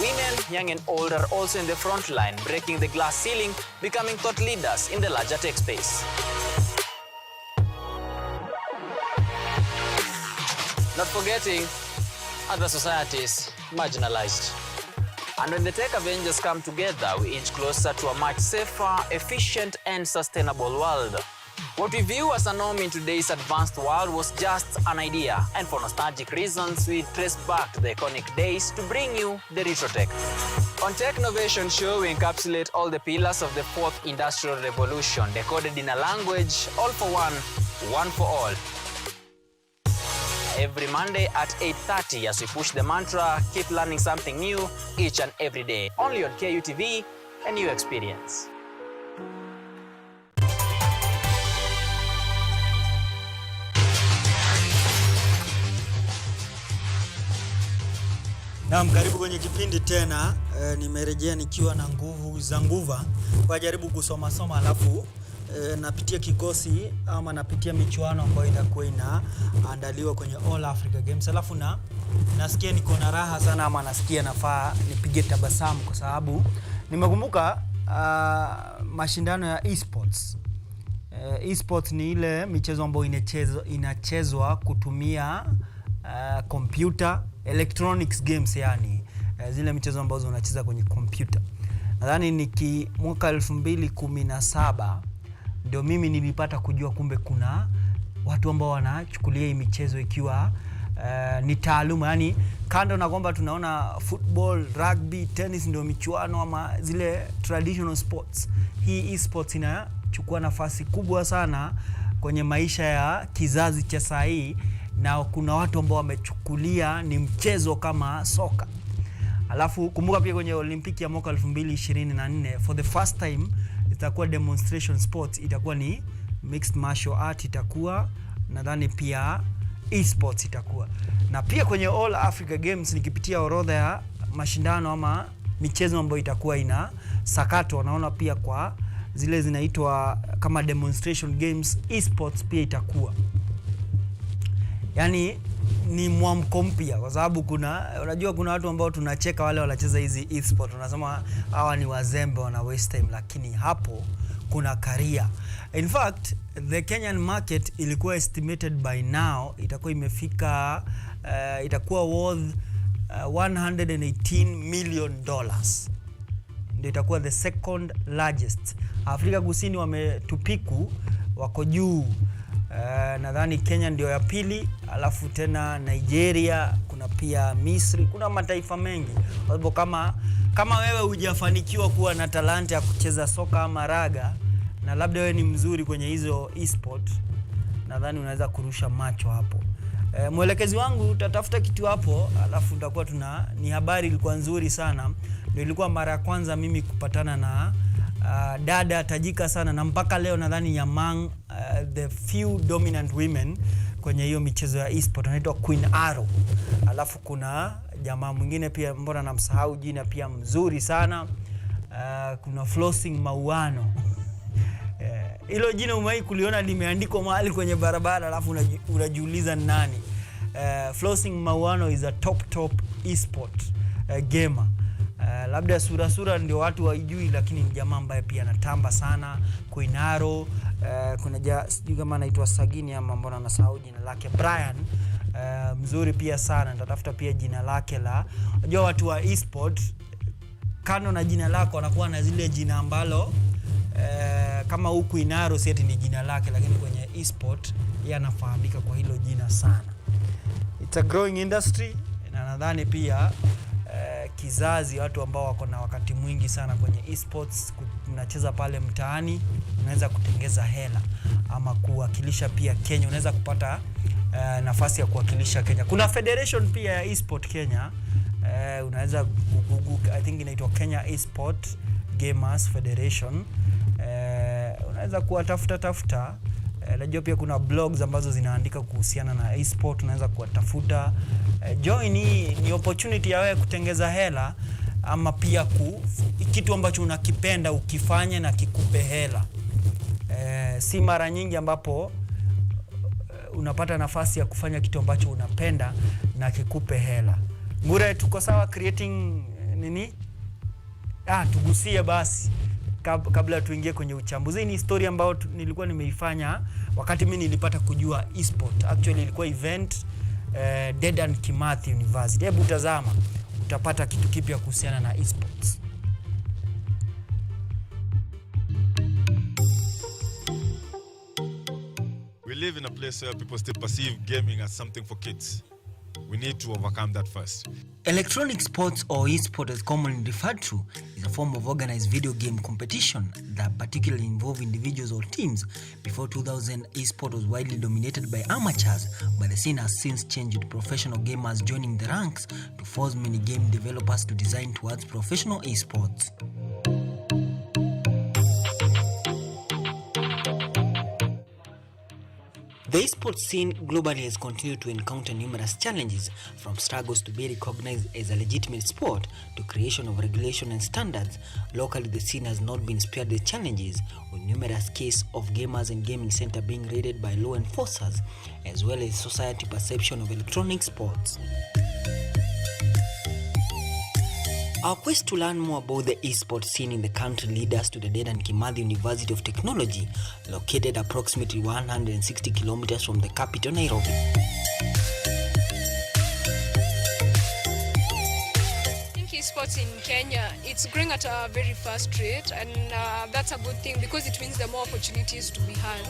Women, young and old, are also in the front line, breaking the glass ceiling, becoming thought leaders in the larger tech space. Not forgetting other societies marginalized. And when the tech Avengers come together, we inch closer to a much safer, efficient, and sustainable world. What we view as a norm in today's advanced world was just an idea, and for nostalgic reasons, we trace back to the iconic days to bring you the retro tech. On Tech Innovation Show, we encapsulate all the pillars of the fourth industrial revolution, decoded in a language, all for one for all. Every Monday at 8:30 as we push the mantra, keep learning something new each and every day. Only on KUTV, a new experience. Naam, karibu kwenye kipindi tena. Nimerejea nikiwa na nguvu za nguva kwa jaribu kusoma alafu napitia kikosi ama napitia michuano ambayo itakuwa inaandaliwa kwenye All Africa Games. Alafu nasikia niko na raha sana, ama nasikia nafaa nipige tabasamu kwa sababu nimekumbuka mashindano ya esports. Esports ni ile michezo ambayo inachezwa kutumia computer, electronics games, yani zile michezo ambazo unacheza kwenye computer. Nadhani mwaka 2017 ndio mimi nilipata kujua kumbe kuna watu ambao wanachukulia hii michezo ikiwa ni taaluma. Yani kando na kwamba tunaona football, rugby, tennis ndio michuano ama zile traditional sports, hii esports inachukua nafasi kubwa sana kwenye maisha ya kizazi cha saa hii, na kuna watu ambao wamechukulia ni mchezo kama soka. Alafu kumbuka pia kwenye Olimpiki ya mwaka 2024 for the first time itakuwa demonstration sports, itakuwa ni mixed martial art, itakuwa nadhani pia esports itakuwa. Na pia kwenye All Africa Games nikipitia orodha ya mashindano ama michezo ambayo itakuwa ina sakato, naona pia kwa zile zinaitwa kama demonstration games, esports pia itakuwa. Yani ni mwamko mpya kwa sababu unajua kuna watu ambao tunacheka wale wanacheza hizi esports, tunasema hawa ni wazembe, wana waste time, lakini hapo kuna career. In fact, the Kenyan market ilikuwa estimated by now itakuwa imefika itakuwa worth $118 million. Ndio itakuwa the second largest. Afrika Kusini wametupiku, wako juu. Nadhani Kenya ndio ya pili, alafu tena Nigeria, kuna pia Misri, kuna mataifa mengi. Kwa hivyo kama wewe hujafanikiwa kuwa na talanta ya kucheza soka ama raga, na labda wewe ni mzuri kwenye hizo esport, nadhani unaweza kurusha macho hapo. Mwelekezi wangu utatafuta kitu hapo, alafu tutakuwa ni habari ilikuwa nzuri sana. Ndio ilikuwa mara ya kwanza mimi kupatana na dada tajika sana, na mpaka leo nadhani among the few dominant women kwenye hiyo michezo ya esport, anaitwa Queen Arrow. Alafu kuna jamaa mwingine pia, mbona namsahau jina, pia mzuri sana, kuna Flossing Mauano. Hilo jina umewahi kuliona limeandikwa mahali kwenye barabara, alafu unajiuliza nani? Flossing Mauano is a top esport gamer. Labda sura ndio watu waijui, lakini ni jamaa ambaye pia anatamba sana. Queen Arrow, kuna sijui kama anaitwa Sagini ama mbona nasahau jina lake, Brian, mzuri pia sana. Nitatafuta pia jina lake unajua watu wa esport kando na jina lako wanakuwa na zile jina ambalo kama huku Inaro seti ni jina lake, lakini kwenye esport yeye anafahamika kwa hilo jina sana. It's a growing industry, na nadhani pia kizazi, watu ambao wako na wakati mwingi sana kwenye esports, mnacheza pale mtaani, unaweza kutengeza hela ama kuwakilisha pia Kenya, unaweza kupata nafasi ya kuwakilisha Kenya. Kuna federation pia ya esport Kenya, unaweza Google, I think inaitwa Kenya Esport Gamers Federation. Unaweza kuwatafuta. Najua pia kuna blogs ambazo zinaandika kuhusiana na esport, unaweza kuwatafuta. Join, ni opportunity ya wewe kutengeza hela, ama pia kitu ambacho unakipenda ukifanye na kikupe hela. Si mara nyingi ambapo unapata nafasi ya kufanya kitu ambacho unapenda na kikupe hela. Ngure, tuko sawa creating nini? Tugusie basi kabla tuingie kwenye uchambuzi. Hii ni story ambayo nilikuwa nimeifanya wakati mimi nilipata kujua esport. Actually ilikuwa event Dedan Kimathi University. Hebu tazama, utapata kitu kipya kuhusiana na esports. We live in a place where people still perceive gaming as something for kids. We need to overcome that first. Electronic sports, or e-sport as commonly referred to, is a form of organized video game competition that particularly involve individuals or teams. Before 2000, e-sport was widely dominated by amateurs, but the scene has since changed, with professional gamers joining the ranks to force many game developers to design towards professional e-sports. The esports scene globally has continued to encounter numerous challenges, from struggles to be recognized as a legitimate sport to creation of regulation and standards. Locally, the scene has not been spared the challenges, with numerous cases of gamers and gaming center being raided by law enforcers, as well as society perception of electronic sports. Our quest to learn more about the esports scene in the country leads us to the Dedan Kimathi University of Technology, located approximately 160 kilometers from the capital, Nairobi. I think esports in Kenya, it's growing at a very fast rate, and that's a good thing because it means there are more opportunities to be had.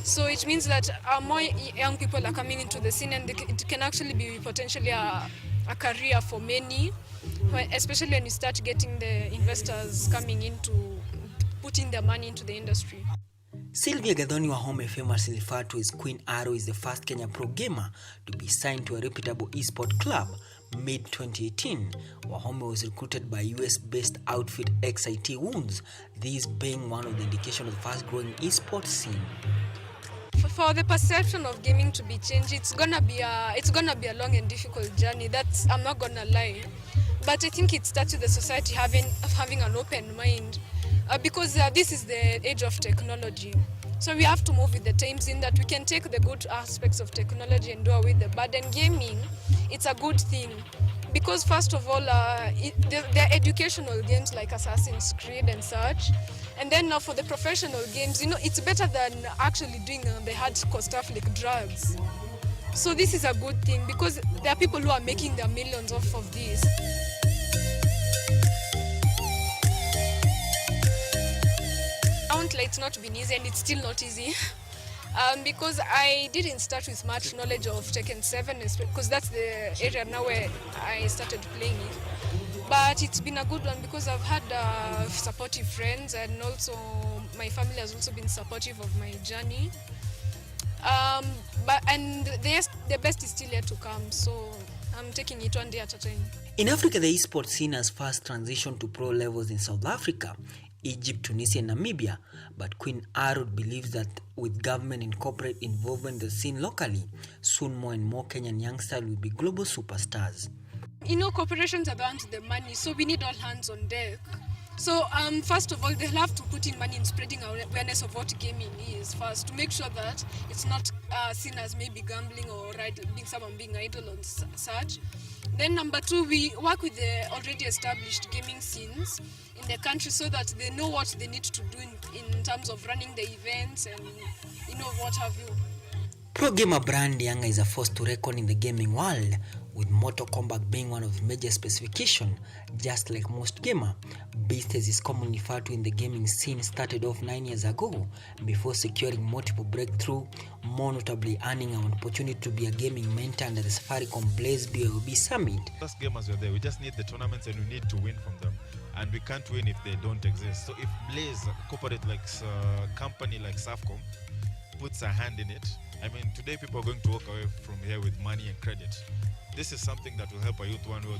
So it means that more young people are coming into the scene, and it can actually be potentially a career for many, especially when you start getting the investors coming into putting their money into the industry. Sylvia Gathoni Wahome, famously referred to as Queen Arrow, is the first Kenya pro gamer to be signed to a reputable esport club mid-2018. Wahome was recruited by US-based outfit XIT Wounds, this being one of the indications of the fast-growing esport scene. For the perception of gaming to be changed, it's gonna be a long and difficult journey. That's, I'm not gonna lie, but I think it starts with the society having an open mind, because this is the age of technology. So we have to move with the times, in that we can take the good aspects of technology and do away with the bad. And gaming, it's a good thing, because first of all, there are educational games like Assassin's Creed and such. And then now for the professional games, it's better than actually doing the hardcore stuff like drugs. So this is a good thing, because there are people who are making their millions off of this. I won't lie, it's not been easy, and it's still not easy. Because I didn't start with much knowledge of Tekken 7, because that's the area now where I started playing it. But it's been a good one because I've had supportive friends, and also my family has also been supportive of my journey. And the best is still yet to come, so I'm taking it one day at a time. In Africa, the esports scene has fast transitioned to pro levels in South Africa, Egypt, Tunisia, and Namibia, but Queen Arrow believes that with government and corporate involvement in the scene locally, soon more and more Kenyan youngsters will be global superstars. Corporations are down to the money, so we need all hands on deck. So first of all, they'll have to put in money in spreading awareness of what gaming is first, to make sure that it's not seen as maybe gambling or someone being idle and such. Then number two, we work with the already established gaming scenes in the country, so that they know what they need to do in terms of running the events and what have you. Pro gamer brand Yanga is a force to reckon in the gaming world, with Mortal Kombat being one of the major specifications. Just like most gamer, Beast, as is commonly referred to in the gaming scene, started off 9 years ago before securing multiple breakthroughs, more notably earning an opportunity to be a gaming mentor under the Safaricom Blaze BOB Summit. Us gamers are there, we just need the tournaments and we need to win from them. And we can't win if they don't exist. So if Blaze, a corporate like company like Safcom, puts a hand in it, I mean, today people are going to walk away from here with money and credit. This is something that will help our youth one way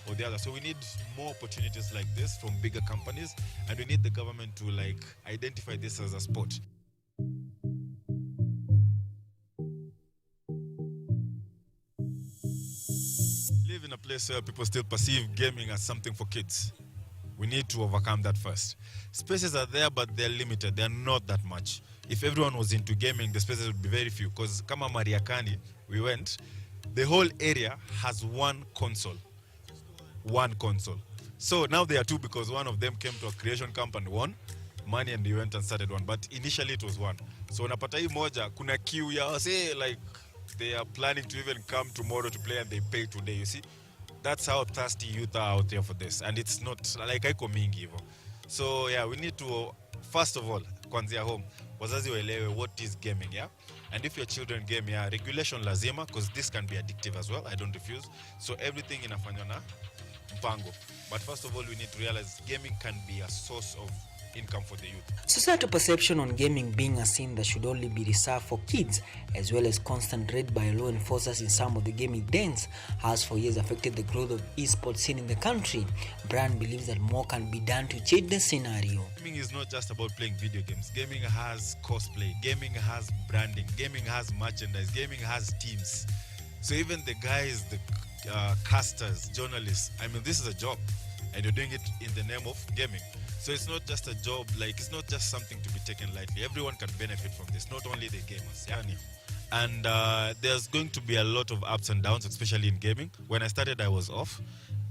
or the other. So we need more opportunities like this from bigger companies, and we need the government to identify this as a sport. We live in a place where people still perceive gaming as something for kids. We need to overcome that first. Spaces are there, but they're limited. They're not that much. If everyone was into gaming, the spaces would be very few. Because kama Mariakani, we went, the whole area has one console. One console. So now there are two, because one of them came to a creation camp and won money, and they went and started one. But initially it was one. So unapata hii moja, kuna queue ya say like they are planning to even come tomorrow to play and they pay today, you see? That's how thirsty youth are out there for this. And it's not like haiko mingi hivyo. So yeah, we need to, first of all, kwanzia home, wazazi waelewe what is gaming, yeah? And if your children game, yeah, regulation lazima, because this can be addictive as well. I don't refuse. So everything inafanywa na mpango. But first of all, we need to realize gaming can be a source of income for the youth. Societal perception on gaming being a sin that should only be reserved for kids, as well as constant raid by law enforcers in some of the gaming dens, has for years affected the growth of esports scene in the country. Brian believes that more can be done to change the scenario. Gaming is not just about playing video games. Gaming has cosplay, gaming has branding, gaming has merchandise, gaming has teams. So even the guys, the casters, journalists, I mean, this is a job, and you're doing it in the name of gaming. So it's not just a job, like it's not just something to be taken lightly. Everyone can benefit from this, not only the gamers. Yeah. And there's going to be a lot of ups and downs, especially in gaming. When I started, I was off.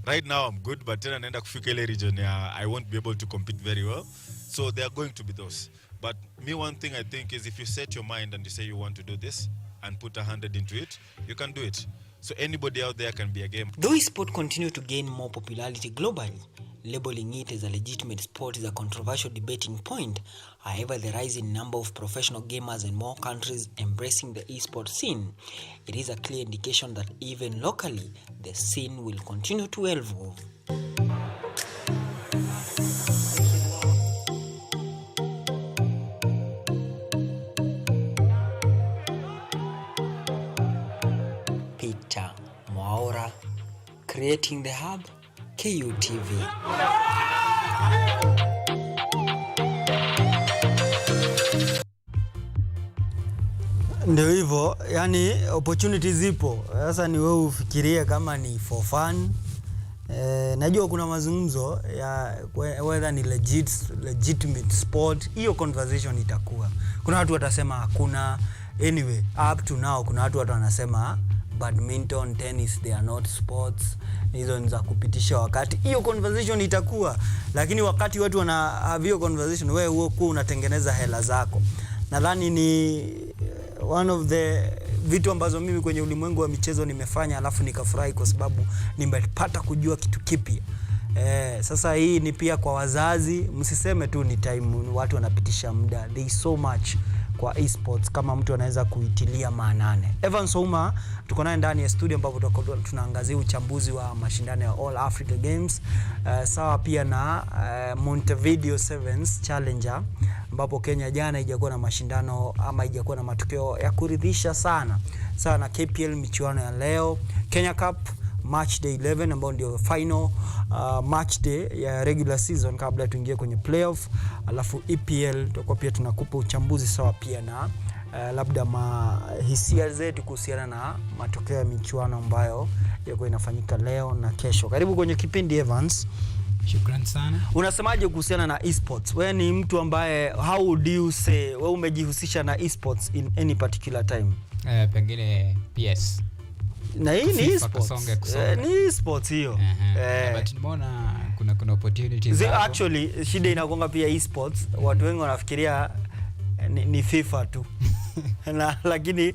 Right now, I'm good, but then naenda kufika ile region, I won't be able to compete very well. So there are going to be those. But me, one thing I think is if you set your mind and you say you want to do this and put 100 into it, you can do it. So anybody out there can be a gamer. Though sport continue to gain more popularity globally, labeling it as a legitimate sport is a controversial debating point. However, the rising number of professional gamers in more countries embracing the esports scene, it is a clear indication that even locally, the scene will continue to evolve. Peter Mwaura, creating the hub, KUTV. Ndio hivyo, yani opportunities zipo. Sasa ni wewe ufikirie kama ni for fun. Najua kuna mazungumzo ya whether ni legitimate sport. Hiyo conversation itakuwa. Kuna watu watasema hakuna. Anyway, up to now kuna watu wanasema badminton, tennis, they are not sports. Hizo ni za kupitisha wakati. Hiyo conversation itakuwa. Lakini wakati watu wana have hiyo conversation, wewe huko unatengeneza hela zako. Nadhani ni one of the vitu ambazo mimi kwenye ulimwengu wa michezo nimefanya, alafu nikafurahi kwa sababu nimepata kujua kitu kipya. Sasa hii ni pia kwa wazazi, msiseme tu ni time watu wanapitisha muda. There is so much kwa esports kama mtu anaweza kuitilia maanane. Auma, tuko naye ndani ya studio ambapo tunaangazia uchambuzi wa mashindano ya All Africa Games, sawa pia na Montevideo Sevens Challenger, ambapo Kenya jana haijakuwa na mashindano ama haijakuwa na matokeo ya kuridhisha sana. Sawa na KPL michuano ya leo, Kenya Cup match day 11 ambao ndio final match day ya regular season kabla tuingie kwenye playoff. Alafu EPL tutakuwa pia tunakupa uchambuzi sawa pia na labda hisia zetu kuhusiana na matokeo ya michuano ambayo yako inafanyika leo na kesho. Karibu kwenye kipindi Evans. Shukrani sana. Unasemaje kuhusiana na esports? Wewe ni mtu ambaye, how do you say, wewe umejihusisha na esports in any particular time? Pengine PS. Na hii ni esports. Ni esports hiyo. But nimeona kuna opportunities. Actually shida inakonga pia esports. Watu wengi wanafikiria ni FIFA tu. Na lakini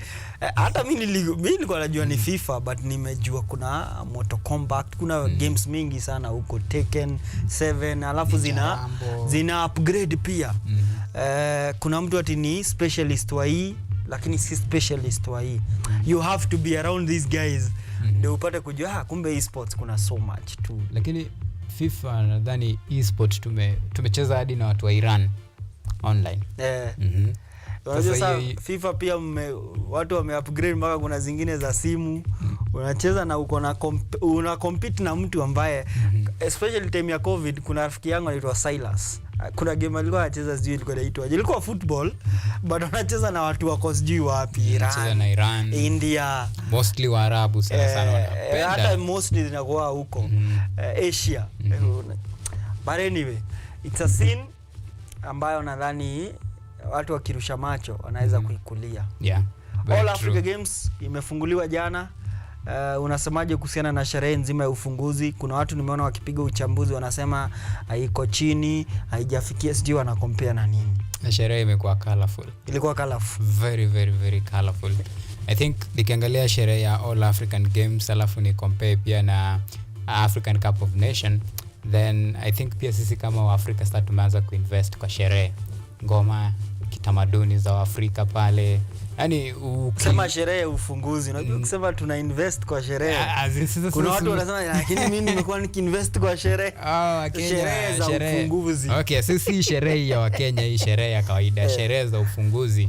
hata mimi nilikuwa najua ni FIFA, but nimejua kuna Mortal Kombat, kuna games mingi sana huko, Tekken 7, alafu zina upgrade pia. Kuna mtu ati ni specialist wa hii, lakini si specialist wa hii. You have to be around these guys ndio upate kujua kumbe esports kuna so much tu. Lakini FIFA nadhani esports tumecheza hadi na watu wa Iran online. Unajua FIFA pia watu wame-upgrade mpaka kuna zingine za simu. Unacheza na uko na una compete na mtu ambaye especially time ya COVID, kuna rafiki yangu anaitwa Silas. Kuna game alikuwa anacheza sijui ilikuwa inaitwa. Ilikuwa football, but anacheza na watu wako sijui wapi, Iran, India, mostly Waarabu sana wanapenda. Hata mostly zinakuwa huko Asia. But anyway, it's a scene ambayo nadhani watu wakirusha macho wanaweza kuikulia. Yeah. All Africa Games imefunguliwa jana. Unasemaje kuhusiana na sherehe nzima ya ufunguzi? Kuna watu nimeona wakipiga uchambuzi wanasema haiko chini, haijafikia, sijui wana compare na nini. Sherehe imekuwa colorful. Ilikuwa colorful. Very very very colorful. I think nikiangalia sherehe ya All African Games alafu ni compare pia na African Cup of Nation, then I think pia sisi kama wa Africa start tumeanza kuinvest kwa sherehe. Ngoma kitamaduni za Afrika pale. Yaani kusema sherehe ufunguzi, unajua kusema tuna invest kwa sherehe. Kuna watu wanasema lakini mimi nimekuwa nikiinvest kwa sherehe. Sherehe za ufunguzi. Okay, sisi sherehe ya Wakenya hii sherehe ya kawaida, sherehe za ufunguzi.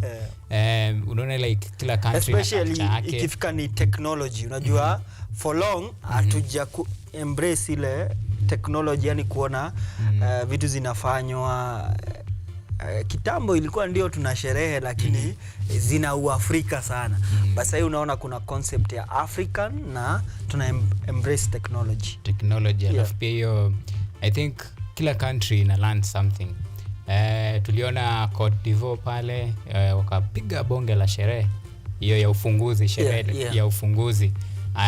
Unaona like kila country especially ikifika ni technology, unajua for long hatuja embrace ile technology, yani kuona vitu zinafanywa. Kitambo ilikuwa ndio tuna sherehe lakini zina uafrika sana. Basi hii unaona kuna concept ya African na tuna embrace technology. Alafu pia hiyo I think kila country ina learn something. Tuliona Cote d'Ivoire pale wakapiga bonge la sherehe hiyo ya ufunguzi, sherehe ya ufunguzi.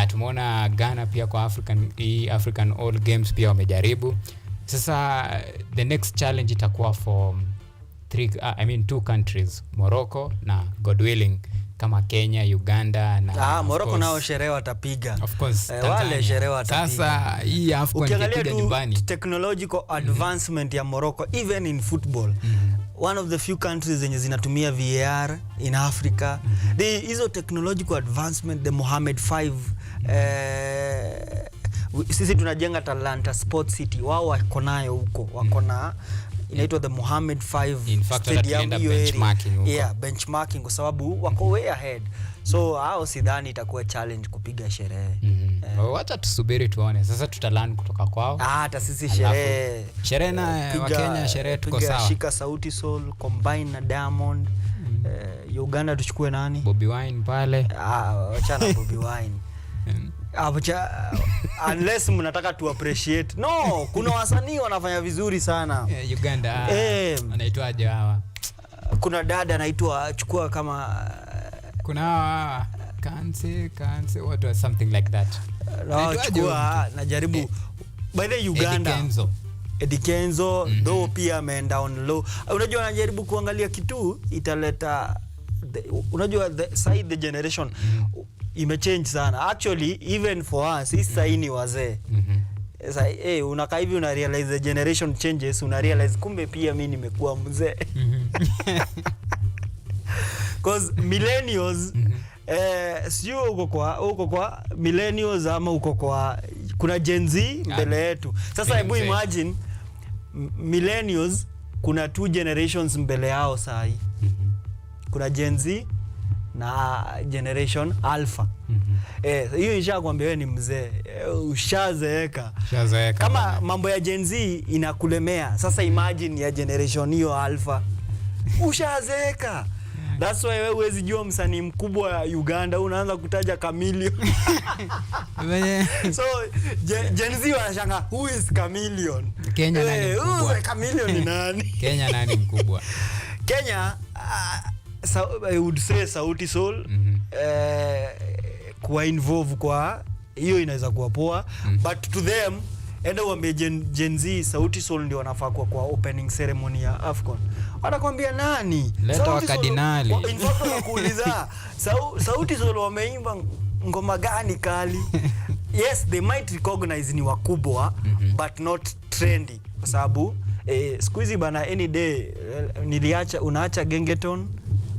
Tumeona Ghana pia kwa African All Games pia wamejaribu. Sasa the next challenge itakuwa for 2 countries, Morocco na God willing kama Kenya, Uganda na Morocco nao sherehe watapiga. Of course, wale sherehe watapiga. Sasa hii AFCON itakuja nyumbani. Technological advancement ya Morocco even in football. One of the few countries zenye zinatumia VAR in Africa. Hizo technological advancement, the Mohammed 5 sisi tunajenga Talanta Sports City, wao wako nayo huko, wako na inaitwa the Mohammed 5 stadium benchmarking. Benchmarking kwa sababu wako way ahead. So hao sidhani itakuwa challenge kupiga sherehe. Wacha tusubiri tuone. Sasa tutalearn kutoka kwao. Hata sisi sherehe na Wakenya sherehe tuko sawa. Shika Sauti Sol combine na Diamond. Uganda tuchukue nani? Bobby Wine pale. Wachana Bobby Wine. Unless mnataka tu appreciate. No, kuna wasanii wanafanya vizuri sana. Uganda. Anaitwaje hawa? Kuna dada anaitwa chukua kama kuna Kanse what or something like that. Chukua najaribu by the Uganda. Eddie Kenzo though pia ameenda on low. Unajua anajaribu kuangalia kitu italeta unajua the generation imechange sana. Actually even for us hii sasa ni wazee. Sasa unakaa hivi una realize the generation changes, una realize kumbe pia mimi nimekuwa mzee. Cause millennials sio uko kwa millennials ama uko kwa kuna Gen Z mbele yetu. Sasa hebu imagine millennials kuna 2 generations mbele yao saa hii. Kuna Gen Z na generation alpha. Hiyo nishakwambia wewe ni mzee. Ushazeeka. Kama mambo ya Gen Z inakulemea. Sasa imagine ya generation hiyo alpha. Ushazeeka. That's why wewe huwezi jua msanii mkubwa wa Uganda unaanza kutaja Chameleon. So Gen Z wanashanga who is Chameleon? Kenya nani mkubwa? Chameleon ni nani? Kenya nani mkubwa? Kenya I would say Sauti Sol. Kuwa involve kwa hiyo inaweza kuwa poa. But to them enda uambie Gen Z Sauti Sol ndio wanafaa kwa opening ceremony ya AFCON. Watakwambia nani? Leta wakadinali. In fact wanakuuliza Sauti Sol wameimba ngoma gani kali? Yes, they might recognize ni wakubwa but not trendy. Kwa sababu siku hizi bana any day unaacha gengeton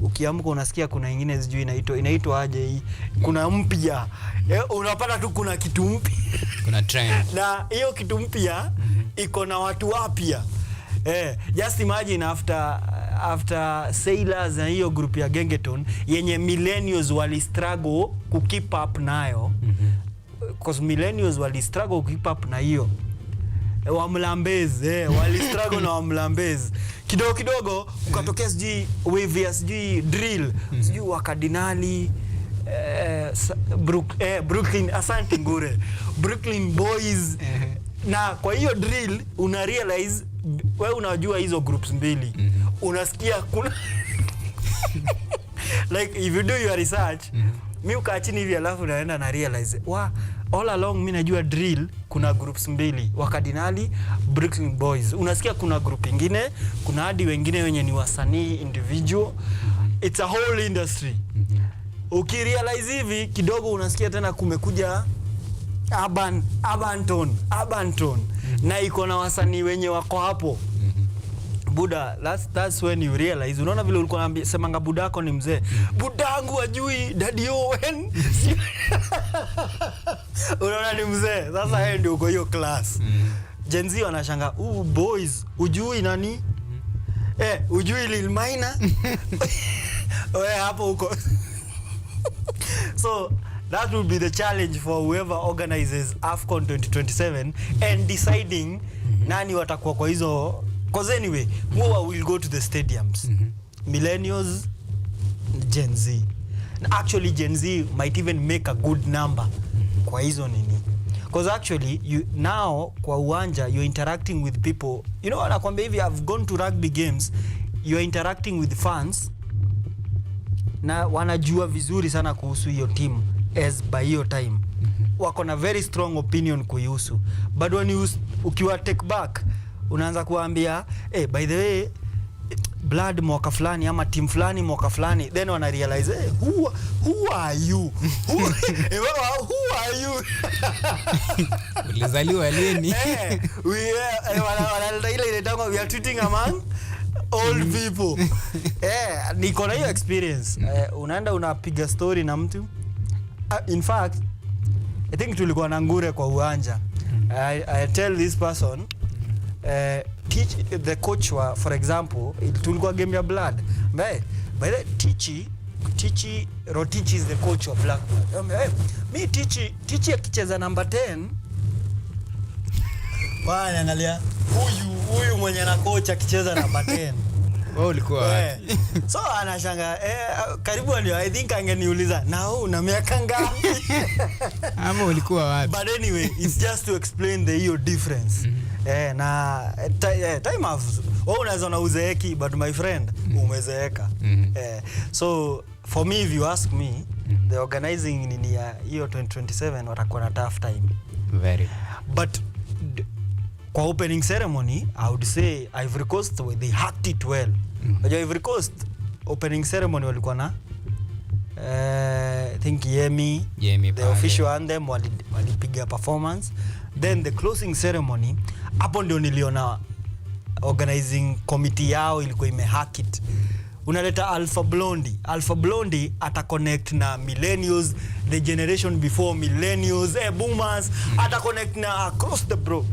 ukiamka unasikia kuna nyingine sijui inaitwa aje hii. Kuna mpya. Unapata tu kuna kitu mpya. Kuna trend. Na hiyo kitu mpya iko na watu wapya. Just imagine after Sailors na hiyo group ya Gengeton yenye millennials wali struggle ku keep up nayo. Because millennials wali struggle ku keep up na hiyo. Wamlambezi wali struggle na wamlambezi kidogo ukatokea sijui wave ya sijui drill sijui wakadinali Brooklyn asante ngure Brooklyn Boys na kwa hiyo drill una realize wewe unajua hizo groups mbili unasikia kuna like if you do your research mimi ukaa chini hivi alafu naenda na realize all along mimi najua drill kuna groups mbili wakadinali Brooklyn Boys. Unasikia kuna group nyingine, kuna hadi wengine wenye ni wasanii individual. It's a whole industry. Ukirealize hivi kidogo unasikia tena kumekuja urban tone na iko na wasanii wenye wako hapo. Buda, that's when you realize, unaona vile ulikuwa unasemanga budako ni mzee. Budangu ajui Daddy Owen. Unaona ni mzee. Sasa yeye ndio uko hiyo class. Gen Z wanashanga, boys, ujui nani? Ujui Lil Maina? Wewe hapo uko. So that will be the challenge for whoever organizes AFCON 2027 and deciding nani watakuwa kwa hizo. Because anyway, who will go to the stadiums? Millennials, Gen Z. Actually, Gen Z might even make a good number kwa hizo nini. Because actually, you now kwa uwanja you're interacting with people. You know, nakwambia hivi, I've gone to rugby games, you're interacting with fans na wanajua vizuri sana kuhusu hiyo team as by hiyo time. Wako na very strong opinion kuhusu. But when ukiwa take back, unaanza kuambia, by the way, blood mwaka fulani ama team fulani mwaka fulani, then wana realize, who are you? Who are you? Ulizaliwa lini? We are treating among old people. Niko na hiyo experience. Unaenda unapiga story na mtu. In fact, I think tulikuwa na ngure kwa uwanja. I tell this person, teach the coach wa, for example, tulikuwa game ya blood. By the Tichi Rotichi is the coach of Black Blood. Mi Tichi akicheza number 10. Bwana angalia huyu mwenye na coach akicheza number 10. Wewe ulikuwa wapi? So anashanga karibu ndio I think angeniuliza na una miaka ngapi? Ama ulikuwa wapi? But anyway, it's just to explain the hiyo difference. Na time of unaweza na uzeeki, but my friend umezeeka. So for me, if you ask me, the organizing nini ya hiyo 2027 watakuwa na tough time. Very. But kwa opening ceremony, I would say Ivory Coast, they hacked it well. Ivory Coast opening ceremony walikuwa na I think Yemi the official anthem walipiga performance. Then the closing ceremony, hapo ndio niliona organizing committee yao ilikuwa imehack it. Unaleta Alpha Blondy ata connect na millennials, the generation before millennials, boomers, ata connect na across the board.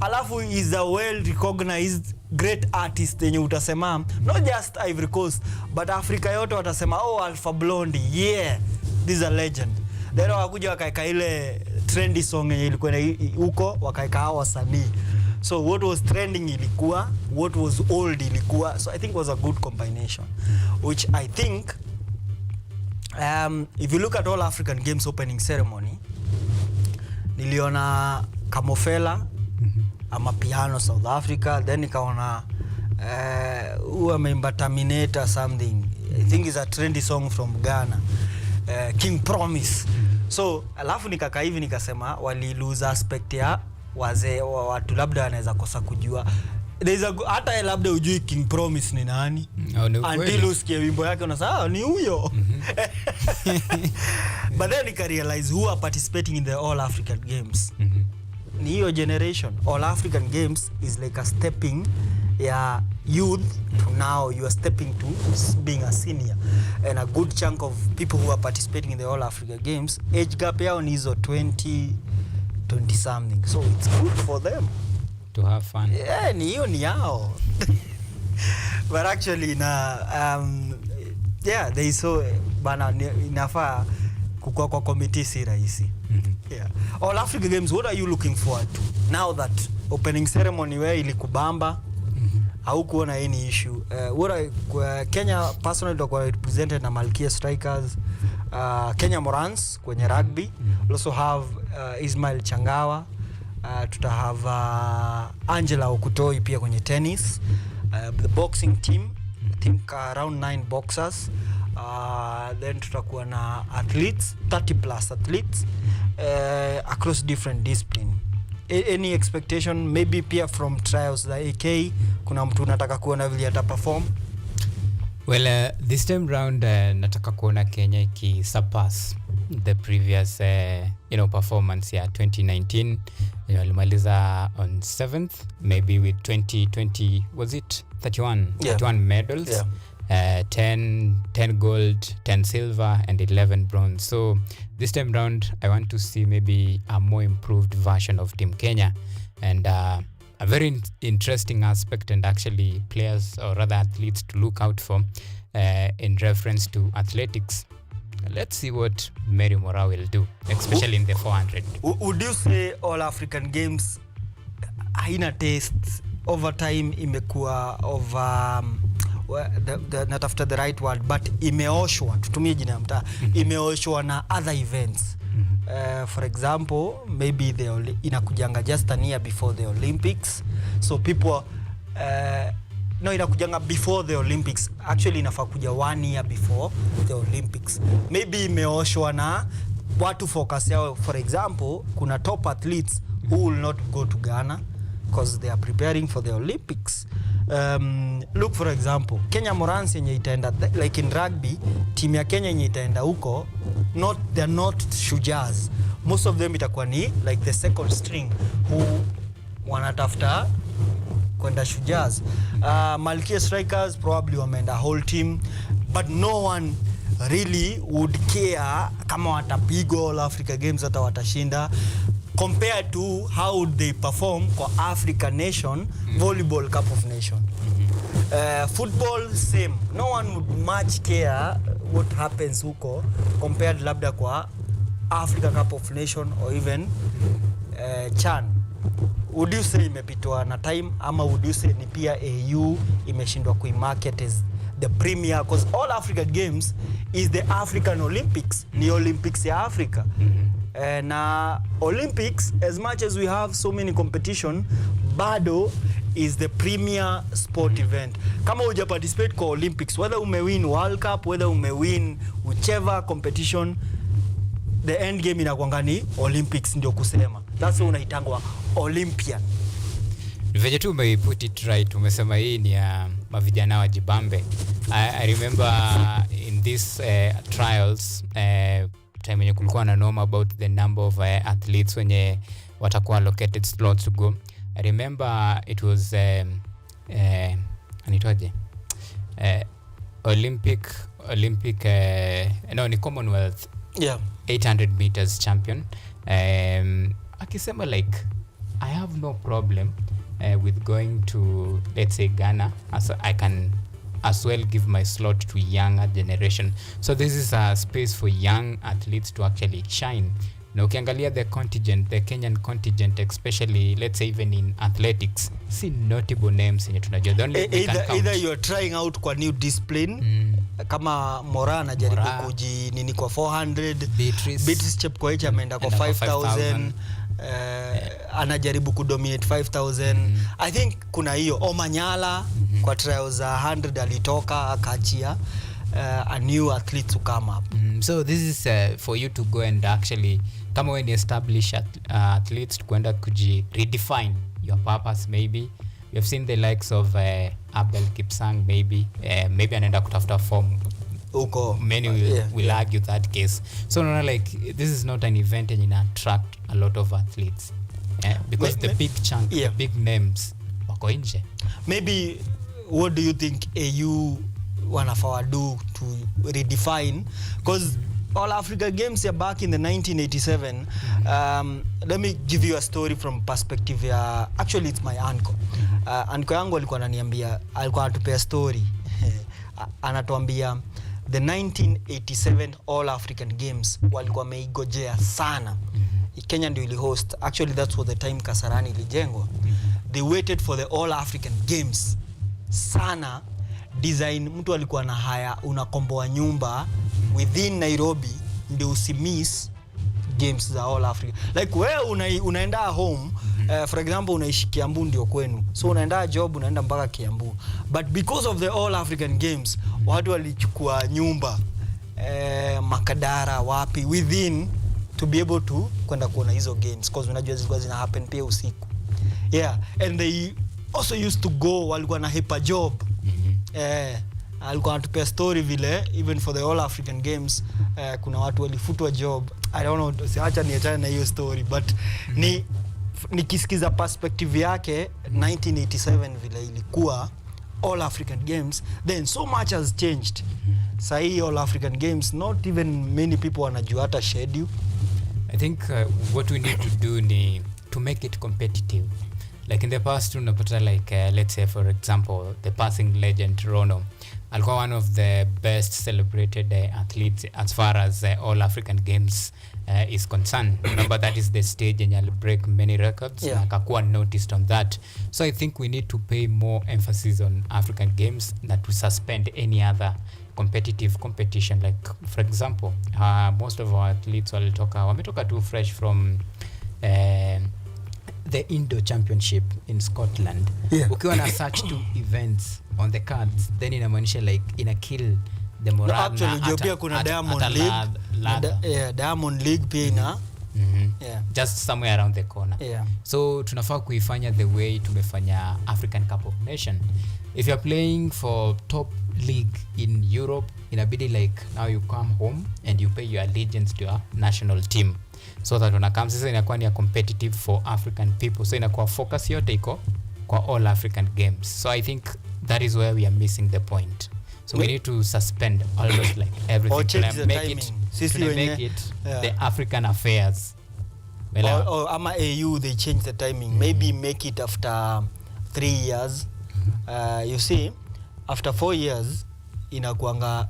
Alafu is a well recognized great artist yenye utasema not just Ivory Coast but Africa yote watasema Alpha Blondy, yeah, this is a legend. Then wakuja wakaeka ile trendy song yenye ilikuwa huko, wakaeka hao wasanii. So what was trending ilikuwa, what was old ilikuwa. So I think it was a good combination, which I think if you look at all African Games opening ceremony, niliona Kamofela ama piano South Africa, then nikaona ameimba Terminator something, I think is a trendy song from Ghana, King Promise. So alafu nikaka hivi nikasema wali lose aspect ya wazee watu labda wanaweza kosa kujua. Hata labda ujui King Promise ni nani, until usikie wimbo yake unasema ni huyo. But then nika realize who are participating in the All African Games. Ni hiyo generation. All African Games is like a stepping ya youth to now you are stepping to being a senior, and a good chunk of people who are participating in the All Africa Games age gap yao ni hizo 20 something, so it's good for them to have fun. Yeah, ni hiyo ni yao. But actually yeah, they so bana inafaa kukua kwa committee si rahisi. Yeah. All Africa Games, what are you looking forward to now that opening ceremony where ilikubamba? Au kuona any issue? Kenya personally tutakuwa represented na Malkia Strikers, Kenya Morans kwenye rugby. We'll also have Ismail Changawa, tuta have Angela Okutoi pia kwenye tennis. The boxing team, I think around 9 boxers. Then tutakuwa na athletes, 30 plus athletes across different discipline. Any expectation maybe pia from trials the AK, kuna mtu nataka kuona vile ata perform? Well, this time round nataka kuona Kenya iki surpass the previous performance ya 2019. Walimaliza on 7th, maybe with 2020 was it 31 medals. 10 gold, 10 silver, and 11 bronze. So this time round, I want to see maybe a more improved version of Team Kenya, and a very interesting aspect, and actually players or rather athletes to look out for in reference to athletics. Let's see what Mary Mora will do, especially in the 400. Would you say all African games haina taste? Over time imekuwa not after the right word, but imeoshwa, tutumie jina mtaa, imeoshwa na other events. For example, maybe inakujanga just a year before the Olympics. So people, no, inakujanga before the Olympics. Actually inafaa kuja 1 year before the Olympics. Maybe imeoshwa na watu focus yao. For example, kuna top athletes who will not go to Ghana because they are preparing for the Olympics. Look, for example, Kenya Morans yenye itaenda, like in rugby, team ya Kenya yenye itaenda huko, they're not Shujaas. Most of them itakuwa ni like the second string who wanatafuta kwenda Shujaas. Malkia Strikers probably wameenda whole team, but no one really would care kama watapigwa All Africa Games hata watashinda, compared to how would they perform kwa Africa Nation Volleyball Cup of Nation. Football same, no one would much care what happens huko compared labda kwa Africa Cup of Nation or even CHAN. Would you say imepitwa na time, ama would you say ni pia AU imeshindwa kuimarket as the premier? Because All Africa Games is the African Olympics, ni Olympics ya Africa. Na Olympics, as much as we have so many competition, bado is the premier sport event. Kama uja participate kwa Olympics, whether umewin World Cup, whether umewin whichever competition, the end game inakuanga ni Olympics ndio kusema. That's why unaitangwa Olympian. Vile tu put it right, umesema hii ni mavijana wa Jibambe. I remember in these trials, time wenye kulikuwa na norm about the number of athletes wenye watakuwa allocated slots to go. I remember it was anitwaje Olympic no, ni Commonwealth 800 meters champion, akisema like I have no problem with going to, let's say, Ghana, as I can as well give my slot to younger generation. So this is a space for young athletes to actually shine. Na ukiangalia the contingent, the Kenyan contingent, especially let's say even in athletics, see notable names yenye tunajua. Either you are trying out kwa new discipline, kama Mora anajaribu kujinini kwa 400, Beatrice Chepkoech ameenda kwa 5000, anajaribu kudominate 5000. I think kuna hiyo Omanyala kwa trials za 100 alitoka akaachia a new athlete to come up. So this is for you to go and actually kama when you establish athletes to kwenda redefine your purpose. Maybe we have seen the likes of Abel Kipsang, maybe anaenda kutafuta form uko. Many will argue that case. So no, like this is not an event and it attract a lot of athletes because the big chunk, the big names wako nje. Maybe what do you think AU wanafaa do to redefine? Because All Africa Games are back in the 1987. Let me give you a story from perspective ya, actually it's my uncle. Uncle yangu alikuwa ananiambia, alikuwa anatupea story. Anatuambia the 1987 All African Games walikuwa wameigojea sana. Kenya ndio ili host. Actually that's what the time Kasarani ilijengwa. They waited for the All African Games sana. Design mtu alikuwa na haya unakomboa nyumba within Nairobi ndio usimiss games za All Africa. Like wewe unaenda home, for example unaishi Kiambu ndio kwenu, so unaenda job unaenda mpaka Kiambu, but because of the All African Games watu walichukua nyumba Makadara wapi within to be able to kwenda kuona hizo games, because unajua zilikuwa zina happen pia usiku. And they also used to go, walikuwa na hepa job. Alikuwa anatupea story vile even for the All African Games kuna watu walifutwa job. I don't know, siacha niachane na hiyo story, but nikisikiza perspective yake 1987 vile ilikuwa, All African Games, then so much has changed. Sahi All African Games, not even many people wanajua hata schedule. I think what we need to do ni to make it competitive. Like in the past, unapata like let's say for example, the passing legend Rono alikuwa one of the best celebrated athletes as far as All African Games is concerned. Remember, that is the stage and you'll break many records. Yeah. Akakuwa noticed on that. So I think we need to pay more emphasis on African Games than to suspend any other competitive competition. Like for example, most of our athletes wametoka too fresh from the Indo Championship in Scotland. Yeah. Ukiwa na such two events on the cards, then inamaanisha like ina kill the morale. No, actually pia kuna Diamond League. Diamond League pia ina just somewhere around the corner. Yeah. So tunafaa kuifanya the way tumefanya African Cup of Nation. If you're playing for top league in Europe, inabidi like now you come home and you pay your allegiance to your national team. So that unakam sasa inakuwa ni competitive for African people. So inakuwa focus yote iko kwa All African Games. So I think that is where we are missing the point. So we need to suspend almost like everything to make it the African affairs. Or ama AU they change the timing. Maybe make it after 3 years. You see, after 4 years inakuanga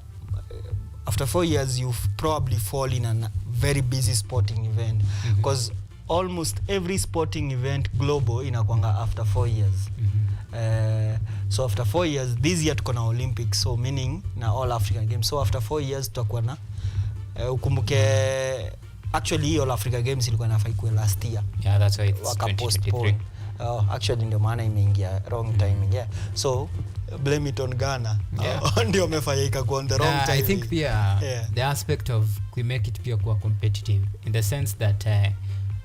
after 4 years you probably fall in a very busy sporting event because almost every sporting event global inakuanga after 4 years. So after 4 years, this year tuko na Olympics, so meaning na All African Games. So after 4 years tutakuwa na ukumbuke actually All African Games ilikuwa inafaa ikuwe last year. Yeah, that's why it's waka postpone. Actually ndio maana imeingia wrong timing. Yeah. So blame it on Ghana. Ndio wamefanya ikakuwa on the wrong timing. I think pia the aspect of we make it pia kuwa competitive in the sense that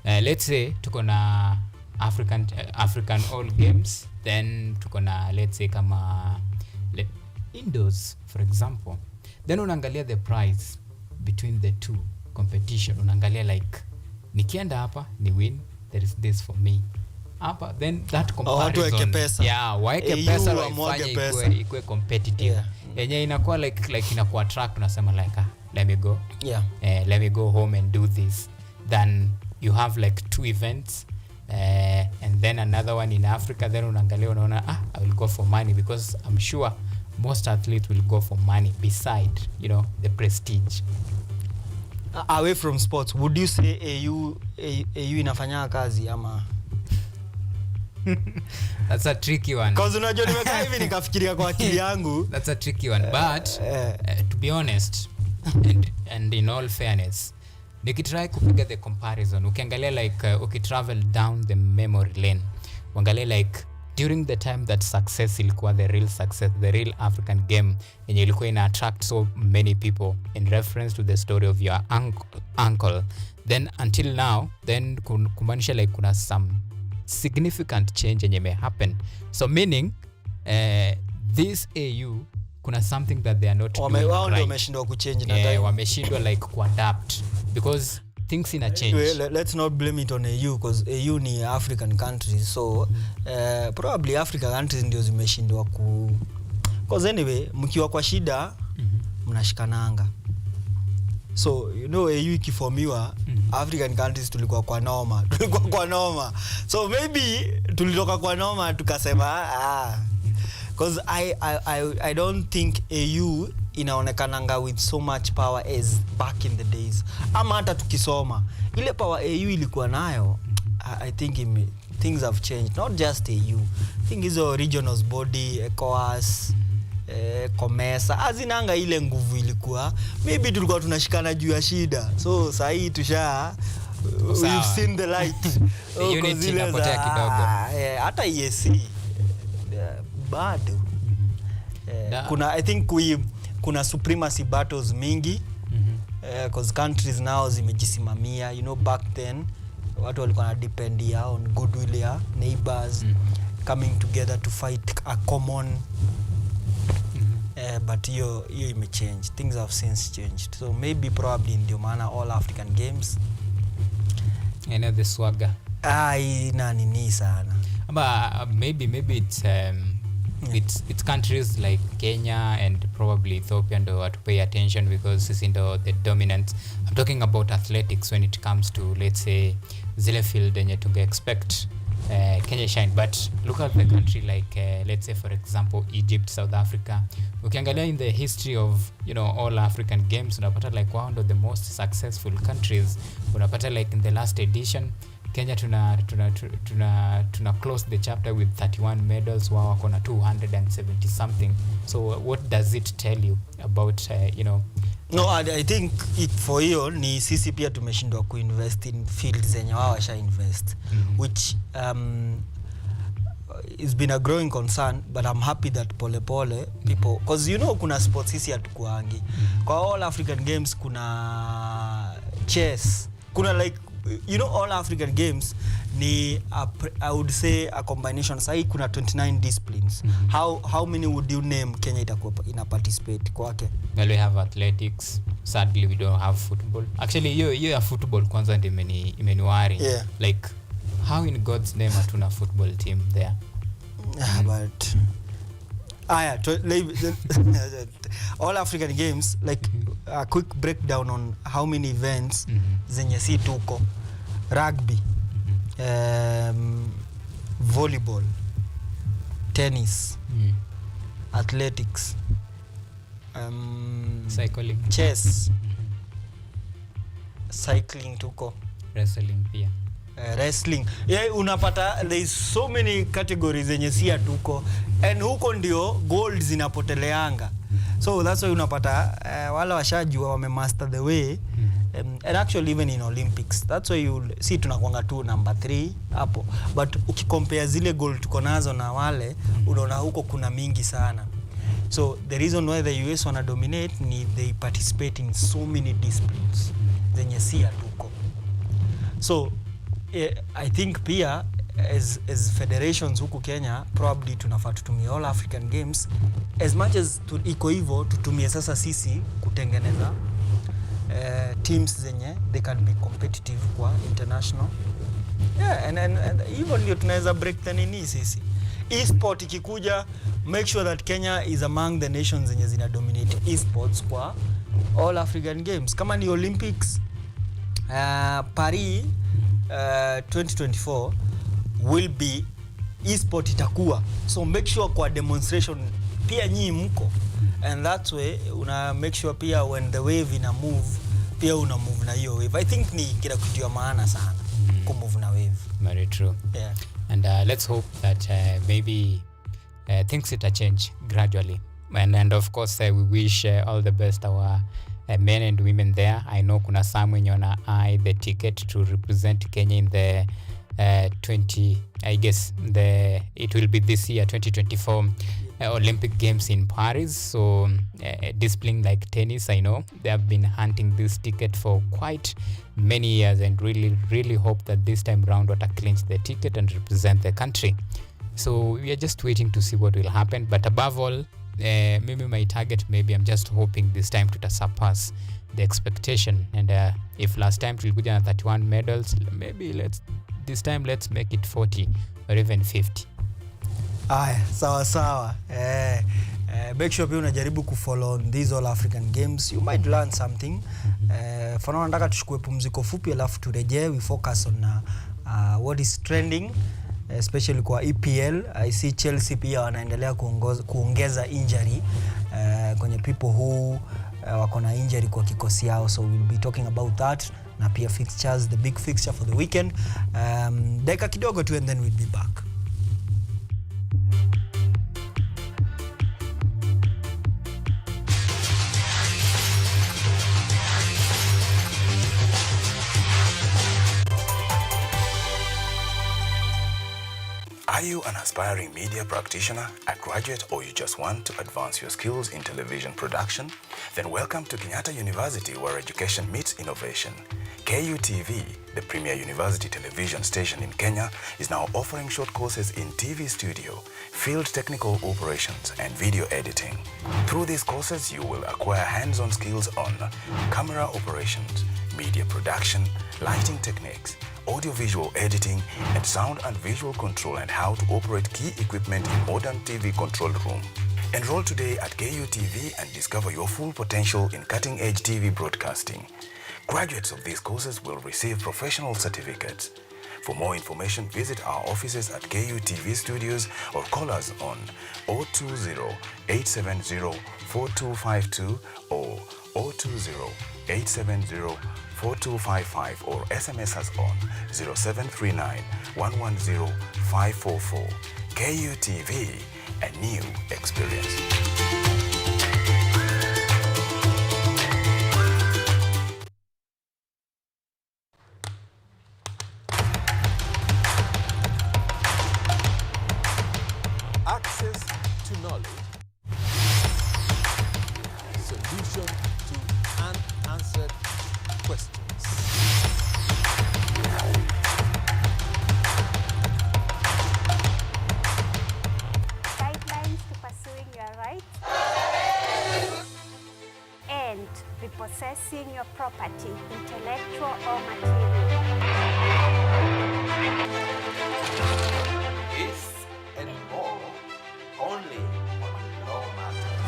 let's say tuko na African All Games, then tuko na let's say kama indoors for example, then unaangalia the price between the two competition, unaangalia like nikienda hapa ni win, there is this for me hapa, then that comparison waeke pesa waifanye ikue competitive yenye inakuwa like inakuwa track, unasema like let me go home and do this, then you have like two events and then another one in Africa, then unaangalia unaona I will go for money because I'm sure most athletes will go for money beside the prestige. Away from sports, would you say AU inafanya kazi ama? That's a tricky one. Cause unajua nimekaa hivi nikafikiria kwa akili yangu. That's a tricky one, but to be honest and in all fairness, nikitry kupiga the comparison, ukiangalia like ukitravel down the memory lane, uangalia like during the time that success ilikuwa the real success, the real African game yenye ilikuwa ina attract so many people in reference to the story of your uncle, then until now, then kumaanisha like kuna some significant change yenye may happen. So meaning this AU kuna something that they are not doing right. Wameshindwa kuchange na time. Wameshindwa like kuadapt because things in a change. Anyway, let's not blame it on AU because AU ni African countries, so probably African countries ndio zimeshindwa because anyway mkiwa kwa shida mnashikananga. So AU ikiformiwa African countries tulikuwa kwa noma. So maybe tulitoka kwa noma tukasema because I don't think AU inaonekananga with so much power as back in the days. Ama hata tukisoma ile power AU ilikuwa nayo, I think things have changed, not just AU. I think hizo regional body, ECOWAS, Comesa azinanga ile nguvu ilikuwa, maybe tulikuwa tunashikana juu ya shida. So sasa hii we've seen the light. Unit inapotea kidogo. Hata EAC bado kuna I think kuna supremacy battles mingi because countries now zimejisimamia. Back then watu walikuwa na depend on goodwill ya neighbors coming together to fight a common but hiyo imechange. Things have since changed, so maybe probably ndio maana All African Games the swagger ina nini sana, but maybe it's It's countries like Kenya and probably Ethiopia ndo watu pay attention because sisi ndo the dominant. I'm talking about athletics when it comes to, let's say, zile field yenye tunge expect Kenya shine. But look at the country like let's say for example Egypt, South Africa. Ukiangalia in the history of, you know, all African games, unapata like one of the most successful countries. Unapata like in the last edition Kenya tuna close the chapter with 31 medals, wao wako na 270 something. So what does it tell you about you know? No, I think it for hiyo ni sisi pia tumeshindwa kuinvest in fields zenye wao washa invest, which it's been a growing concern, but I'm happy that pole people, because you know kuna sports sisi hatukuangi. Kwa all African games kuna chess, kuna like, you know, all African games ni I would say a combination. Sai kuna 29 disciplines. How many would you name Kenya itakuwa ina participate kwake? Well, we have athletics. Sadly we don't have football. Actually hiyo ya football kwanza ndio imeniwari. Yeah. Like how in God's name hatuna football team there? But all African games, like a quick breakdown on how many events zenye si tuko: rugby, volleyball, tennis, athletics, cycling, chess, cycling tuko, wrestling pia. Wrestling. Yeah, unapata there is so many categories zenye si tuko, and huko ndio gold zinapoteleanga. So that's why unapata wala washajua wame master the way, and actually even in Olympics that's why you see tunakuanga tu number 3 hapo, but ukicompare zile gold tuko nazo na wale unaona huko kuna mingi sana. So the reason why the US wana dominate ni they participate in so many disciplines zenye si tuko. So I think pia as federations huku Kenya probably tunafaa tutumie all African games as much as iko hivyo, tutumie sasa sisi kutengeneza teams zenye they can be competitive kwa international. Yeah, and hivyo ndio tunaweza break the nini sisi. E-sport ikikuja, make sure that Kenya is among the nations zenye zina dominate e-sports kwa all African games. Kama ni Olympics, Paris 2024 will be e-sport itakuwa, so make sure kwa demonstration pia nyinyi mko, and that way una make sure pia when the wave ina move pia una move na hiyo wave. I think ni kila kitu ya maana sana ku move na wave. Very true. Yeah. And let's hope that maybe things will change gradually, and of course we wish all the best our men and women there. I know kuna some wenye wana eye the ticket to represent Kenya in the 20, I guess it will be this year 2024 Olympic Games in Paris. So discipline like tennis, I know they have been hunting this ticket for quite many years, and really hope that this time round wata clinch the ticket and represent the country. So we are just waiting to see what will happen, but above all, maybe my target, maybe I'm just hoping this time to surpass the expectation, and if last time tulikuja na 31 medals, maybe this time let's make it 40 or even 50. Aya, sawa. Make sure pia unajaribu kufollow on these all African games. You might learn something. For now nataka tuchukue pumziko fupi alafu turejee, we focus on what is trending, especially kwa EPL. I see Chelsea pia wanaendelea kuongeza injury kwenye people who wako na injury kwa kikosi yao, so we'll be talking about that, na pia fixtures, the big fixture for the weekend. Dakika kidogo tu and then we'll be back. Are you an aspiring media practitioner, a graduate, or you just want to advance your skills in television production? Then welcome to Kenyatta University, where education meets innovation. KUTV, the premier university television station in Kenya, is now offering short courses in TV studio, field technical operations, and video editing. Through these courses, you will acquire hands-on skills on camera operations, media production, lighting techniques, audiovisual editing, and sound and visual control, and how to operate key equipment in modern TV control room. Enroll today at KUTV and discover your full potential in cutting-edge TV broadcasting. Graduates of these courses will receive professional certificates. For more information, visit our offices at KUTV Studios or call us on 020-870-4252 or 020-870-4255 or SMS us on 0739-110-544. KUTV, a new experience. Access to knowledge. Solution to unanswered questions. Guidelines to pursuing your rights and repossessing your property, intellectual or material. This and more only on Law Matters.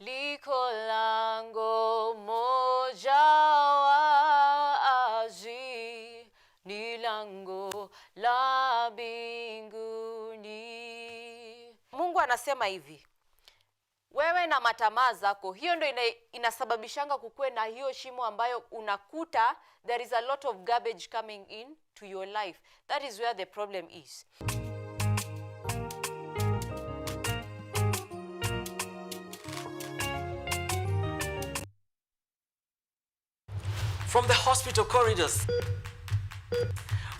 Liko lango moja wazi, ni lango la mbinguni. Mungu anasema hivi, wewe na matamaa zako, hiyo ndio inasababishanga kukue na hiyo shimo ambayo unakuta there is a lot of garbage coming in to your life. That is where the problem is. From the hospital corridors,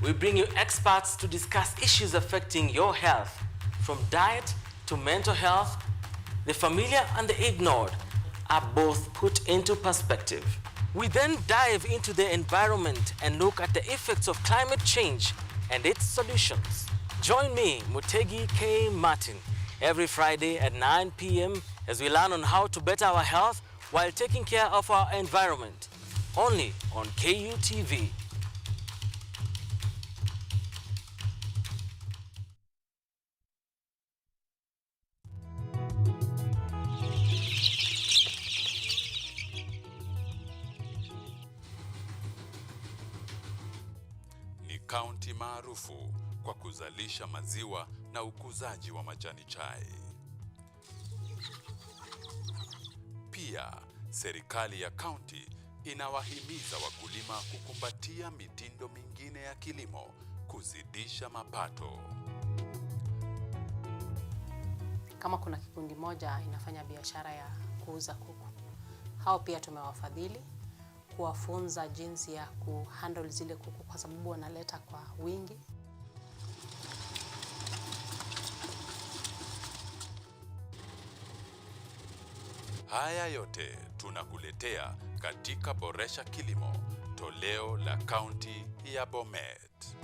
we bring you experts to discuss issues affecting your health, from diet to mental health. The familiar and the ignored are both put into perspective. We then dive into the environment and look at the effects of climate change and its solutions. Join me, Mutegi K. Martin, every Friday at 9 p.m. as we learn on how to better our health while taking care of our environment. Only on KUTV. Ni kaunti maarufu kwa kuzalisha maziwa na ukuzaji wa majani chai. Pia, serikali ya kaunti inawahimiza wakulima kukumbatia mitindo mingine ya kilimo kuzidisha mapato. Kama kuna kikundi moja inafanya biashara ya kuuza kuku, hao pia tumewafadhili kuwafunza jinsi ya kuhandle zile kuku kwa sababu wanaleta kwa wingi. Haya yote tunakuletea katika Boresha Kilimo, toleo la kaunti ya Bomet.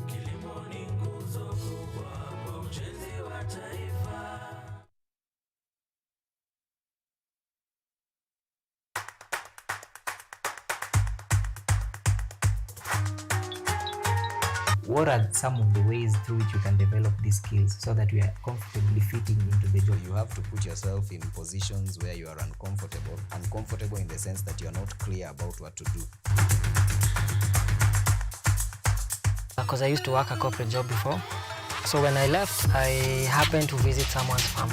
Kilimo ni nguzo kubwa kwa ujenzi wa taifa. What are some of the ways through which you can develop these skills so that you are comfortably fitting into the job? You have to put yourself in positions where you are uncomfortable. Uncomfortable in the sense that you are not clear about what to do. Because I used to work a corporate job before. So when I left, I happened to visit someone's farm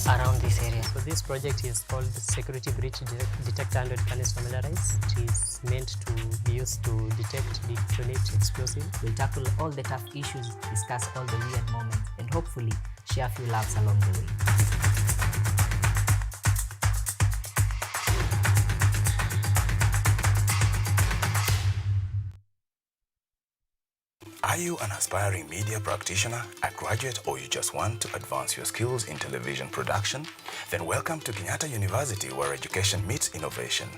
around this area. So this project is called Security Breach Detector and Furnace Familiarize. It is meant to be used to detect, detonate explosives. We'll tackle all the tough issues, discuss all the weird moments, and hopefully share a few laughs along the way. Are you an aspiring media practitioner, a graduate, or you just want to advance your skills in television production? Then welcome to Kenyatta University, where education meets innovation.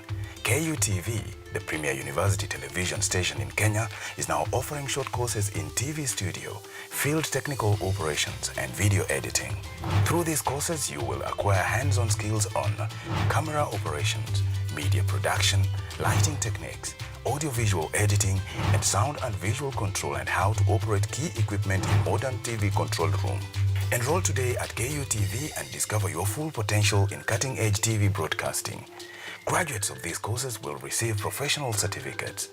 KUTV, the premier university television station in Kenya, is now offering short courses in TV studio, field technical operations, and video editing. Through these courses, you will acquire hands-on skills on camera operations, media production, lighting techniques, audio-visual editing, and sound and visual control, and how to operate key equipment in modern TV control room. Enroll today at KUTV and discover your full potential in cutting-edge TV broadcasting. Graduates of these courses will receive professional certificates.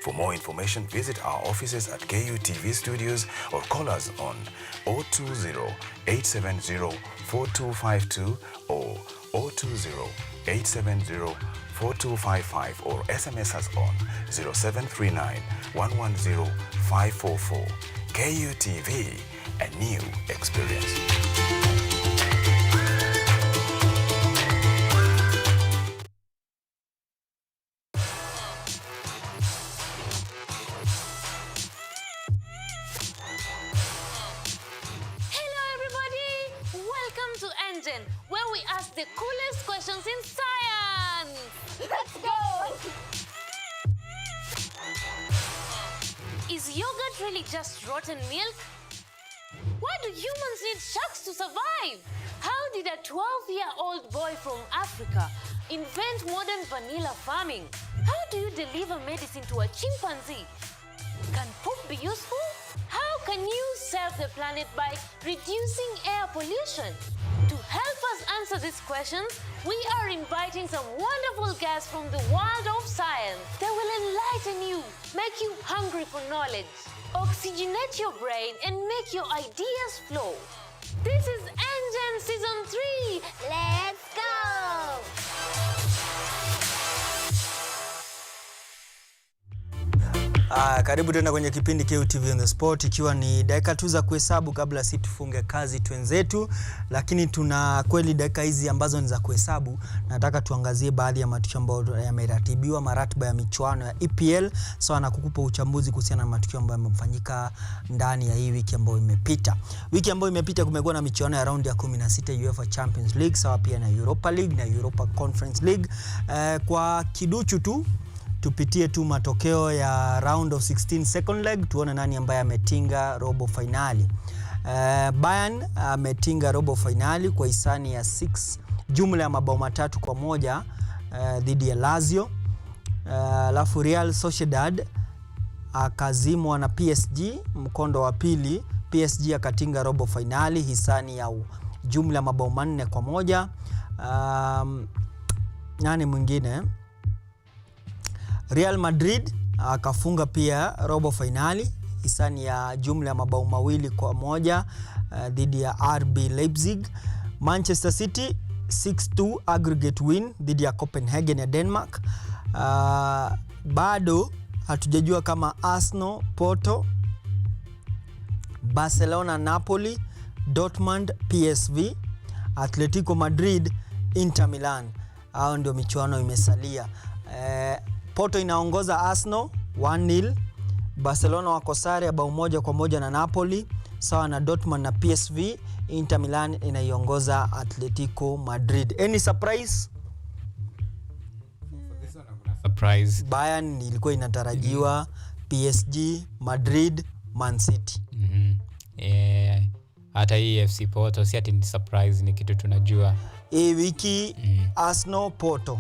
For more information, visit our offices at KUTV Studios or call us on 020-870-4252 or 020-870-4255 or SMS us on 0739-110-544. KUTV, a new experience. Where we ask the coolest questions in science. Let's go! Is yogurt really just rotten milk? Why do humans need sharks to survive? How did a 12-year-old boy from Africa invent modern vanilla farming? How do you deliver medicine to a chimpanzee? Can poop be useful? How can you save the planet by reducing air pollution? To help us answer these questions, we are inviting some wonderful guests from the world of science. They will enlighten you, make you hungry for knowledge, oxygenate your brain, and make your ideas flow. This is Engine Season 3. Let's go! Karibu tena kwenye kipindi KUTV on the spot, ikiwa ni dakika tu za kuhesabu kabla si tufunge kazi twenzetu, lakini tuna kweli dakika hizi ambazo ni za kuhesabu. Nataka tuangazie baadhi ya matukio ambayo yameratibiwa, maratiba ya michuano ya EPL, sawa na kukupa uchambuzi kuhusiana na matukio ambayo yamefanyika ndani ya hii wiki ambayo imepita. Wiki ambayo imepita kumekuwa na michuano ya round ya 16 UEFA Champions League, sawa pia na Europa League na Europa Conference League. Kwa kiduchu tu tupitie tu matokeo ya round of 16 second leg, tuone nani ambaye ametinga robo finali. Bayern ametinga robo finali kwa hisani ya 6 jumla ya mabao 3-1 dhidi ya Lazio. Alafu Real Sociedad akazimwa na PSG mkondo wa pili. PSG akatinga robo finali hisani ya jumla ya mabao 4-1. Nani mwingine? Real Madrid akafunga pia robo finali hisani ya jumla ya mabao 2-1 dhidi ya RB Leipzig. Manchester City 6-2 aggregate win dhidi ya Copenhagen ya Denmark. Bado hatujajua kama Arsenal, Porto, Barcelona, Napoli, Dortmund, PSV, Atletico Madrid, Inter Milan. Hao ndio michuano imesalia. Porto inaongoza Arsenal 1-0. Barcelona wako sare ya bao 1-1 na Napoli, sawa na Dortmund na PSV. Inter Milan inaiongoza Atletico Madrid. Any surprise? Surprise. Bayern ilikuwa inatarajiwa, PSG, Madrid, Man City. Hata hii FC Porto si ati ni surprise, ni kitu tunajua. Hii wiki Arsenal Porto.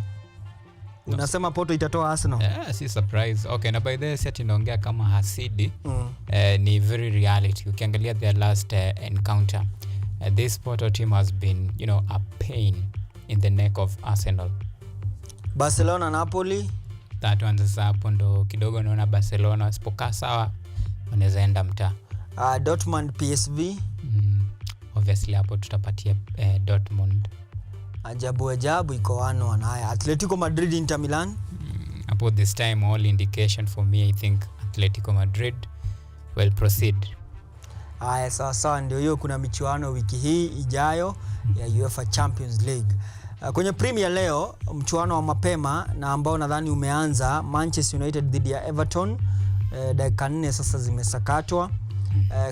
Unasema Porto itatoa Arsenal? Si surprise. Okay, na by the way set inaongea kama hasidi. Ni very reality. Ukiangalia their last encounter, this Porto team has been, a pain in the neck of Arsenal. Barcelona, Napoli. That one sasa hapo ndo kidogo naona Barcelona wasipokaa sawa wanaweza enda mtaa. Dortmund, PSV. Obviously hapo tutapatia Dortmund. Ajabu iko 1-1. Haya, Atletico Madrid, Inter Milan. About this time all indication for me, I think Atletico Madrid will proceed. Haya, sawa ndio hiyo. Kuna michuano wiki hii ijayo ya UEFA Champions League. Kwenye Premier leo mchuano wa mapema na ambao nadhani umeanza, Manchester United dhidi ya Everton. Dakika 4 sasa zimesakatwa.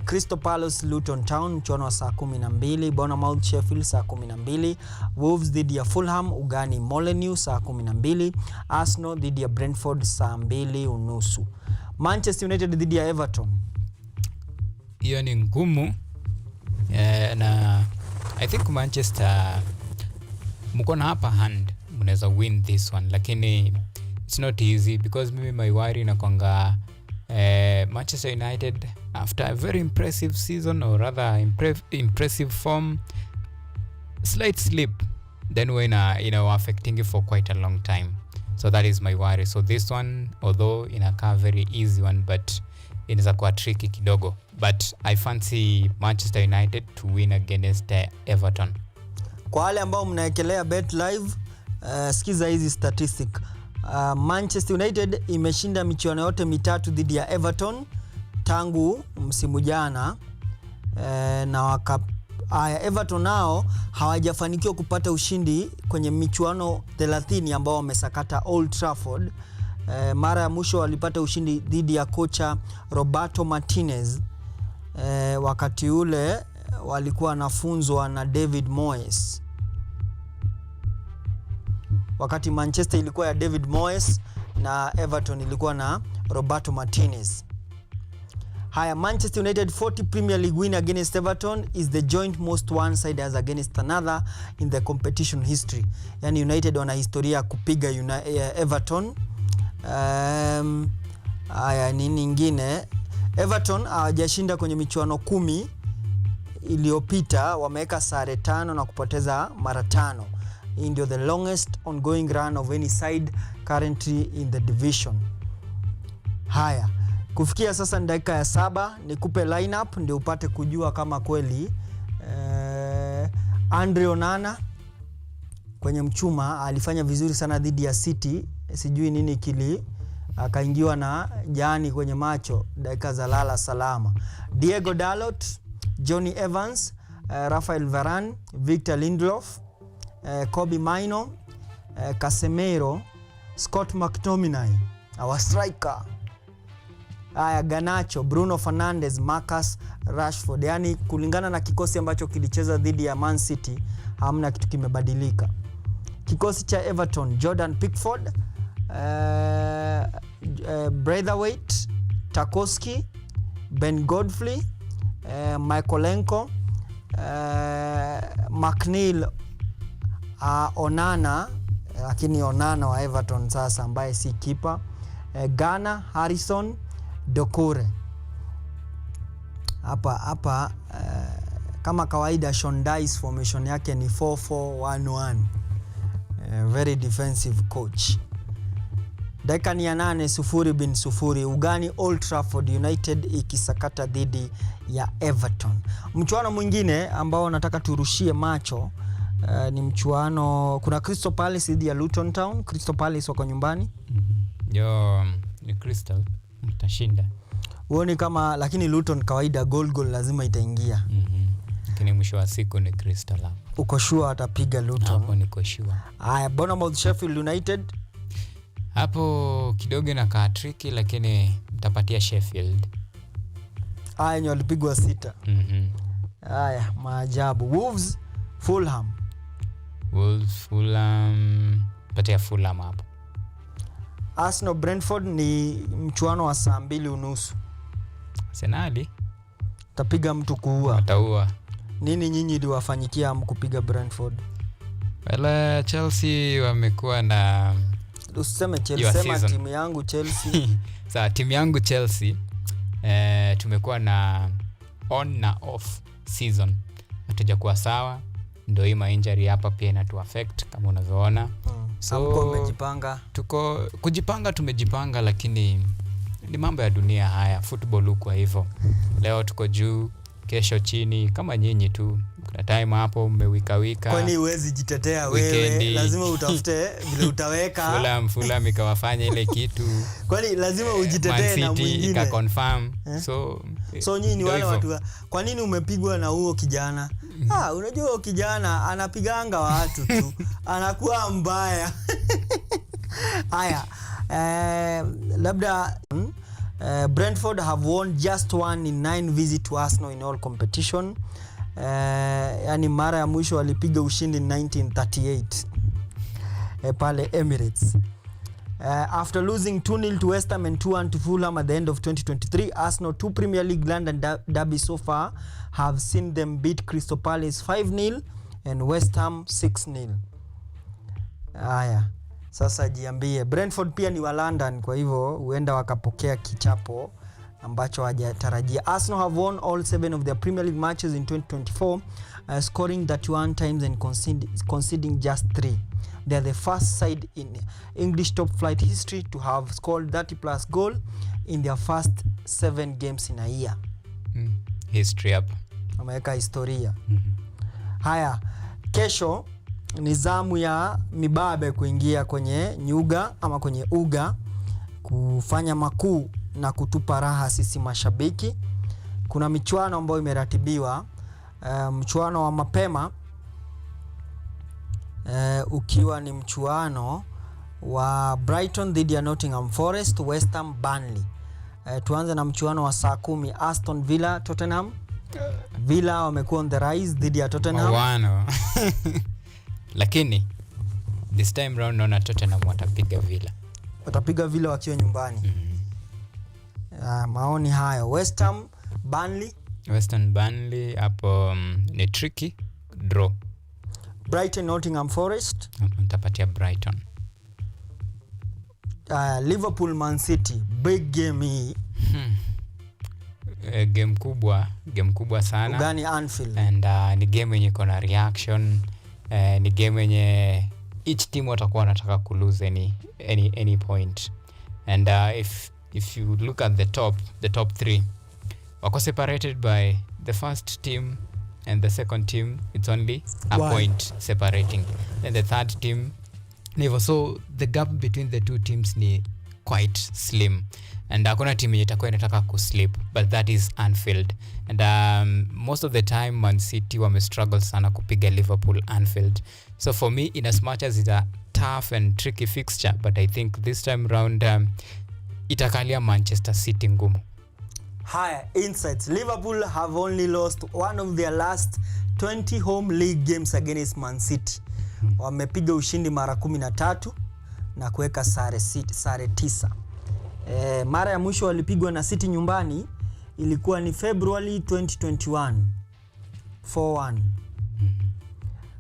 Crystal Palace Luton Town mchuano wa saa 12, Bournemouth Sheffield saa 12, Wolves dhidi ya Fulham ugani Molineux saa 12, Arsenal dhidi ya Brentford saa 2:30. Manchester United dhidi ya Everton. Hiyo ni ngumu. Na I think Manchester mko na upper hand, mnaweza win this one, lakini it's not easy because mimi my worry inakwanga Manchester United after a very impressive season, or rather impressive form, slight slip then when affecting it for quite a long time. So that is my worry. So this one, although inakaa very easy one, but inaweza kuwa tricky kidogo, but I fancy Manchester United to win against Everton. Kwa wale ambao mnaekelea bet live, sikiza hizi statistic. Manchester United imeshinda michuano yote mitatu dhidi ya Everton tangu msimu jana, na Everton nao hawajafanikiwa kupata ushindi kwenye michuano 30 ambao wamesakata Old Trafford. Mara ya mwisho walipata ushindi dhidi ya kocha Roberto Martinez, wakati ule walikuwa wanafunzwa na David Moyes. Wakati Manchester ilikuwa ya David Moyes na Everton ilikuwa na Roberto Martinez. Haya, Manchester United 40 Premier League win against Everton is the joint most one side as against another in the competition history. Yani United wana historia kupiga Everton. Haya, nini nyingine? Everton hawajashinda kwenye michuano 10 iliyopita, wameweka sare 5 na kupoteza mara 5. Hii ndio the longest ongoing run of any side currently in the division. Haya, kufikia sasa ni dakika ya 7, nikupe lineup ndio upate kujua kama kweli Andre Onana kwenye mchuma alifanya vizuri sana dhidi ya City, sijui nini akaingiwa na jani kwenye macho, dakika za lala salama. Diego Dalot, Johnny Evans, Rafael Varane, Victor Lindelof, Kobe Mainoo, Casemiro, Scott McTominay, our striker. Garnacho, Bruno Fernandes, Marcus Rashford. Yani kulingana na kikosi ambacho kilicheza dhidi ya Man City, hamna kitu kimebadilika. Kikosi cha Everton, Jordan Pickford, Braithwaite, Tarkowski, Ben Godfrey, Michaelenko, McNeil, Onana, lakini Onana wa Everton sasa ambaye si kipa, Ghana, Harrison, Dokore. Hapa kama kawaida Sean Dyche formation yake ni 4-4-1-1. Very defensive coach. Dakika ni 8-0 ugani Old Trafford, United ikisakata dhidi ya Everton. Mchuano mwingine ambao nataka turushie macho ni mchuano, kuna Crystal Palace dhidi ya Luton Town. Crystal Palace wako nyumbani. Ni Crystal mtashinda. Uone kama, lakini Luton kawaida goal lazima itaingia. Lakini mwisho wa siku ni Crystal hapo. Uko sure atapiga Luton? Hapo niko sure. Haya, Bournemouth Sheffield United. Hapo kidogo inakaa tricky, lakini mtapatia Sheffield. Haya, ni walipigwa 6. Haya, maajabu. Wolves Fulham. Patia Fulham hapo. Arsenal Brentford ni mchuano wa saa 2:30. Arsenal tapiga mtu kuua. Ataua. Nini nyinyi liwafanyikia kupiga Brentford? Wala Chelsea wamekuwa na, usiseme Chelsea, sema timu yangu Chelsea. Sawa, timu yangu Chelsea tumekuwa na on na off season. Hatujakuwa sawa. Ndio hii injury hapa pia inatu affect kama unavyoona. So umejipanga. Tumejipanga, lakini ni mambo ya dunia haya, football huko hivyo. Leo tuko juu, kesho chini, kama nyinyi tu. Kuna time hapo mmewika. Kwani huwezi jitetea wewe? Lazima utafute vile utaweka. Fulham ikawafanya ile kitu. Kwani lazima ujitetee na mwingine. Ika confirm. So nyinyi wale watu, kwa nini umepigwa na huo kijana? Unajua huo kijana anapiganga watu tu. Anakuwa mbaya. Haya, labda Brentford have won just one in 9 visits to Arsenal in all competition. Yani mara ya mwisho walipiga ushindi 1938 pale Emirates. After losing 2-0 to West Ham and 2-1 to Fulham at the end of 2023, Arsenal, 2 Premier League London derby so far, have seen them beat Crystal Palace 5-0 and West Ham 6-0. Haya, sasa jiambie. Brentford pia ni wa London, kwa hivyo huenda wakapokea kichapo ambacho hawajatarajia. Arsenal have won all 7 of their Premier League matches in 2024, scoring 31 times and conceding just 3. They are the first side in English top flight history to have scored 30+ goal in their first 7 games in a year. History up. Wameweka historia. Haya, kesho ni zamu ya mibabe kuingia kwenye nyuga ama kwenye uga kufanya makuu na kutupa raha sisi mashabiki. Kuna michuano ambayo imeratibiwa, mchuano wa mapema ukiwa ni mchuano wa Brighton dhidi ya Nottingham Forest, West Ham Burnley. Tuanze na mchuano wa saa 10, Aston Villa Tottenham. Villa wamekuwa on the rise dhidi ya Tottenham. Wano. Lakini this time round naona Tottenham watapiga Villa. Watapiga Villa wakiwa nyumbani. Maoni hayo. West Ham Burnley. West Ham Burnley hapo ni tricky draw. Brighton Nottingham Forest. Nitapatia Brighton. Liverpool Man City, big game hii. Game kubwa sana. Ugani Anfield. And ni game yenye iko na reaction. Ni game yenye each team watakuwa wanataka ku lose any point. And if you look at the top 3, wako separated by the first team and the second team. It's only a point separating. And the third team, never. So the gap between the two teams ni quite slim. And hakuna team yenye itakuwa inataka kuslip, but that is Anfield. And most of the time Man City wame struggle sana kupiga Liverpool Anfield. So for me, in as much as it's a tough and tricky fixture, but I think this time round itakalia Manchester City ngumu. Higher insights. Liverpool have only lost one of their last 20 home league games against Man City. Wamepiga ushindi mara 13 na kuweka sare 9. Mara ya mwisho walipigwa na City nyumbani ilikuwa ni February 2021, 4-1.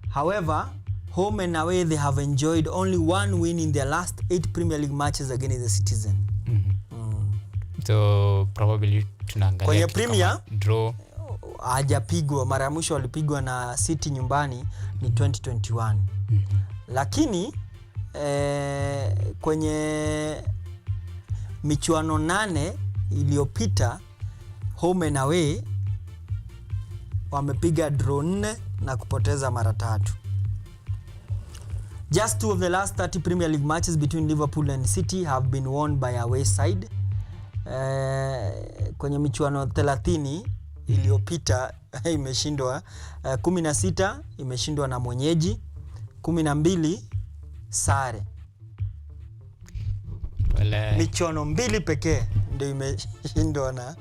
However, home and away they have enjoyed only one win in their last 8 Premier League matches against the Citizen. So probably tunaangalia kwenye Premier draw. Hajapigwa. Mara ya mwisho walipigwa na City nyumbani ni 2021. Lakini kwenye michuano 8 iliyopita home and away wamepiga draw 4 na kupoteza mara 3. Just 2 of the last 30 Premier League matches between Liverpool and City have been won by away side. Kwenye michuano 30 iliyopita imeshindwa 16 imeshindwa na mwenyeji, 12 sare. Michuano 2 pekee ndio imeshindwa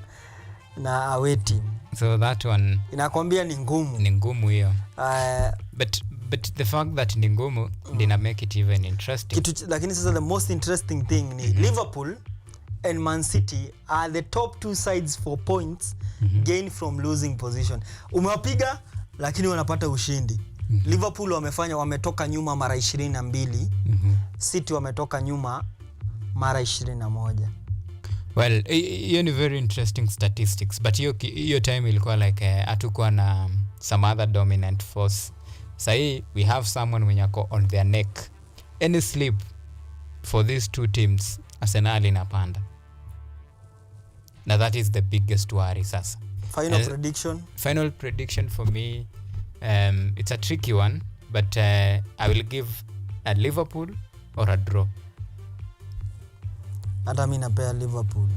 na away team. So that one inakwambia ni ngumu. Ni ngumu hiyo. But the fact that ni ngumu dina make it even interesting. Lakini sasa the most interesting thing ni Liverpool and Man City are the top 2 sides for points gained from losing position. Umewapiga lakini wanapata ushindi. Liverpool wametoka nyuma mara 22. City wametoka nyuma mara 21. Well, hiyo ni very interesting statistics, but hiyo time ilikuwa like hatukuwa na some other dominant force. Sahi we have someone mwenye ako on their neck. Any slip for these two teams, Arsenal inapanda. Now that is the biggest worry sasa. Final prediction for me, it's a tricky one, but I will give a Liverpool or a draw. Hata mimi napea Liverpool.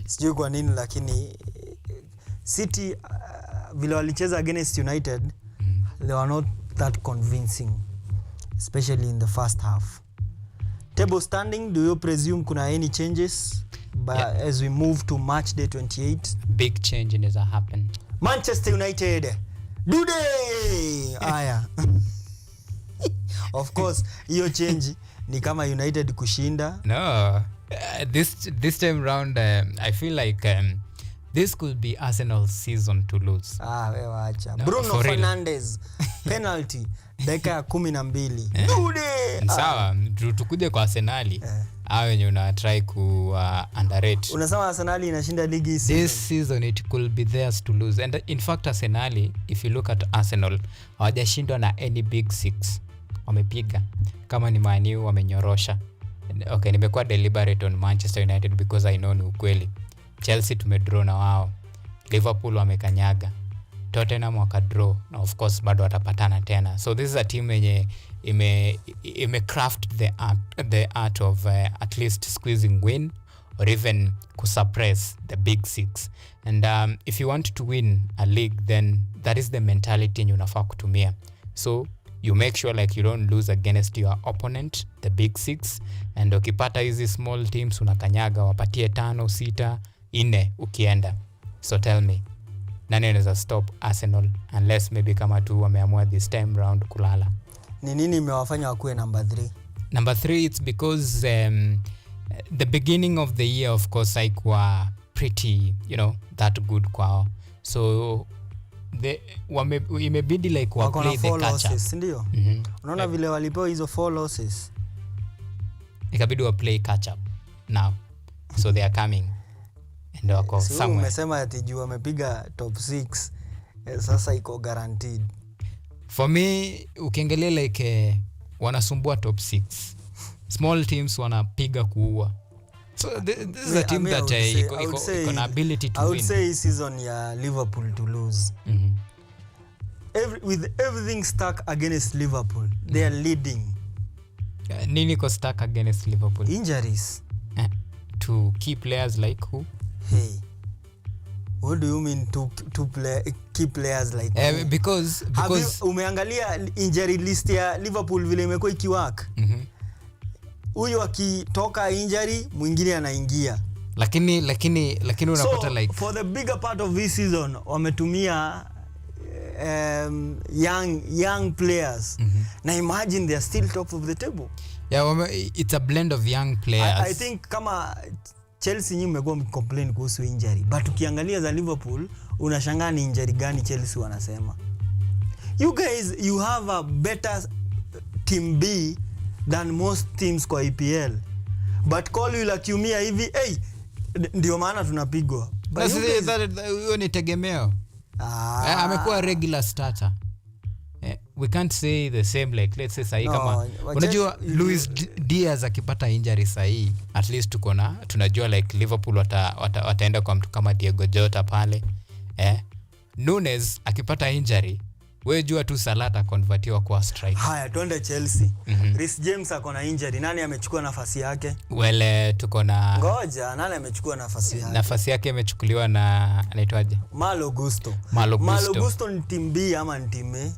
Sijui kwa nini, lakini City vile walicheza against United, they were not that convincing, especially in the first half. Table standing, do you presume kuna any changes as we move to match day 28? Big change in has happen. Manchester United. Dude! Aya. Of course, hiyo change ni kama United kushinda. No. This time round I feel like this could be Arsenal's season to lose. Wewe acha. No, Bruno Fernandes penalty dakika ya 12. Dude! Sawa, tukuje kwa Arsenal. Hao wenye una try ku underrate. Unasema Arsenal inashinda ligi this season it could be theirs to lose. And in fact Arsenal, if you look at Arsenal, hawajashindwa na any big six. Wamepiga. Kama ni Man U wamenyorosha. Okay, nimekuwa deliberate on Manchester United because I know ni ukweli. Chelsea tumedraw na wao. Liverpool wamekanyaga. Tottenham wakadraw na of course bado watapatana tena. So this is a team yenye ime craft the art of at least squeezing win or even suppress the big six. And if you want to win a league, then that is the mentality you unafaa kutumia. So you make sure like you don't lose against your opponent, the big six, and ukipata hizi small teams unakanyaga, wapatie 5, 6, 4 ukienda. So tell me, nani anaweza stop Arsenal unless maybe kama tu wameamua this time round kulala? Ni nini imewafanya wakuwe number 3? Number 3, it's because the beginning of the year of course haikuwa pretty, that good kwao. So imebidi like wa play the catch up. Ndio. Unaona vile walipewa hizo 4 losses. Ikabidi wa play catch up now. So they are coming. And wako somewhere. Umesema ati juu wamepiga top 6. Sasa iko guaranteed. For me, ukiangalia like wanasumbua top 6. Small teams wanapiga kuua. So this is a team that iko na ability to win. I would say season ya Liverpool to lose. With everything stuck against Liverpool, they are leading. Nini ko stuck against Liverpool? Injuries. To key players like who? Hey. What do you mean key players like who? Because umeangalia injury list ya Liverpool vile imekuwa ikiwork. Huyo akitoka injury mwingine anaingia. Lakini unapata like for the bigger part of this season wametumia young players. Na imagine they are still top of the table. Yeah, it's a blend of young players. I think kama Chelsea nyinyi mmekuwa mcomplain kuhusu injury, but ukiangalia za Liverpool unashangaa ni injury gani Chelsea wanasema. You guys, you have a better team B than most teams kwa EPL. But Colwill akiumia hivi, ndio maana tunapigwa. Basi hiyo ni tegemeo. Amekuwa regular starter. We can't say the same like let's say sahi kama unajua Luis Diaz akipata injury sahi at least tunajua like Liverpool wataenda kwa mtu kama Diego Jota pale. Nunes akipata injury wewe jua tu Salah convertiwa kwa striker. Haya twende Chelsea. Reece James akona injury, nani amechukua nafasi yake? Well tuko na ngoja, nani amechukua nafasi yake? Nafasi yake imechukuliwa na anaitwaje? Malo Gusto ni team B ama ni team A?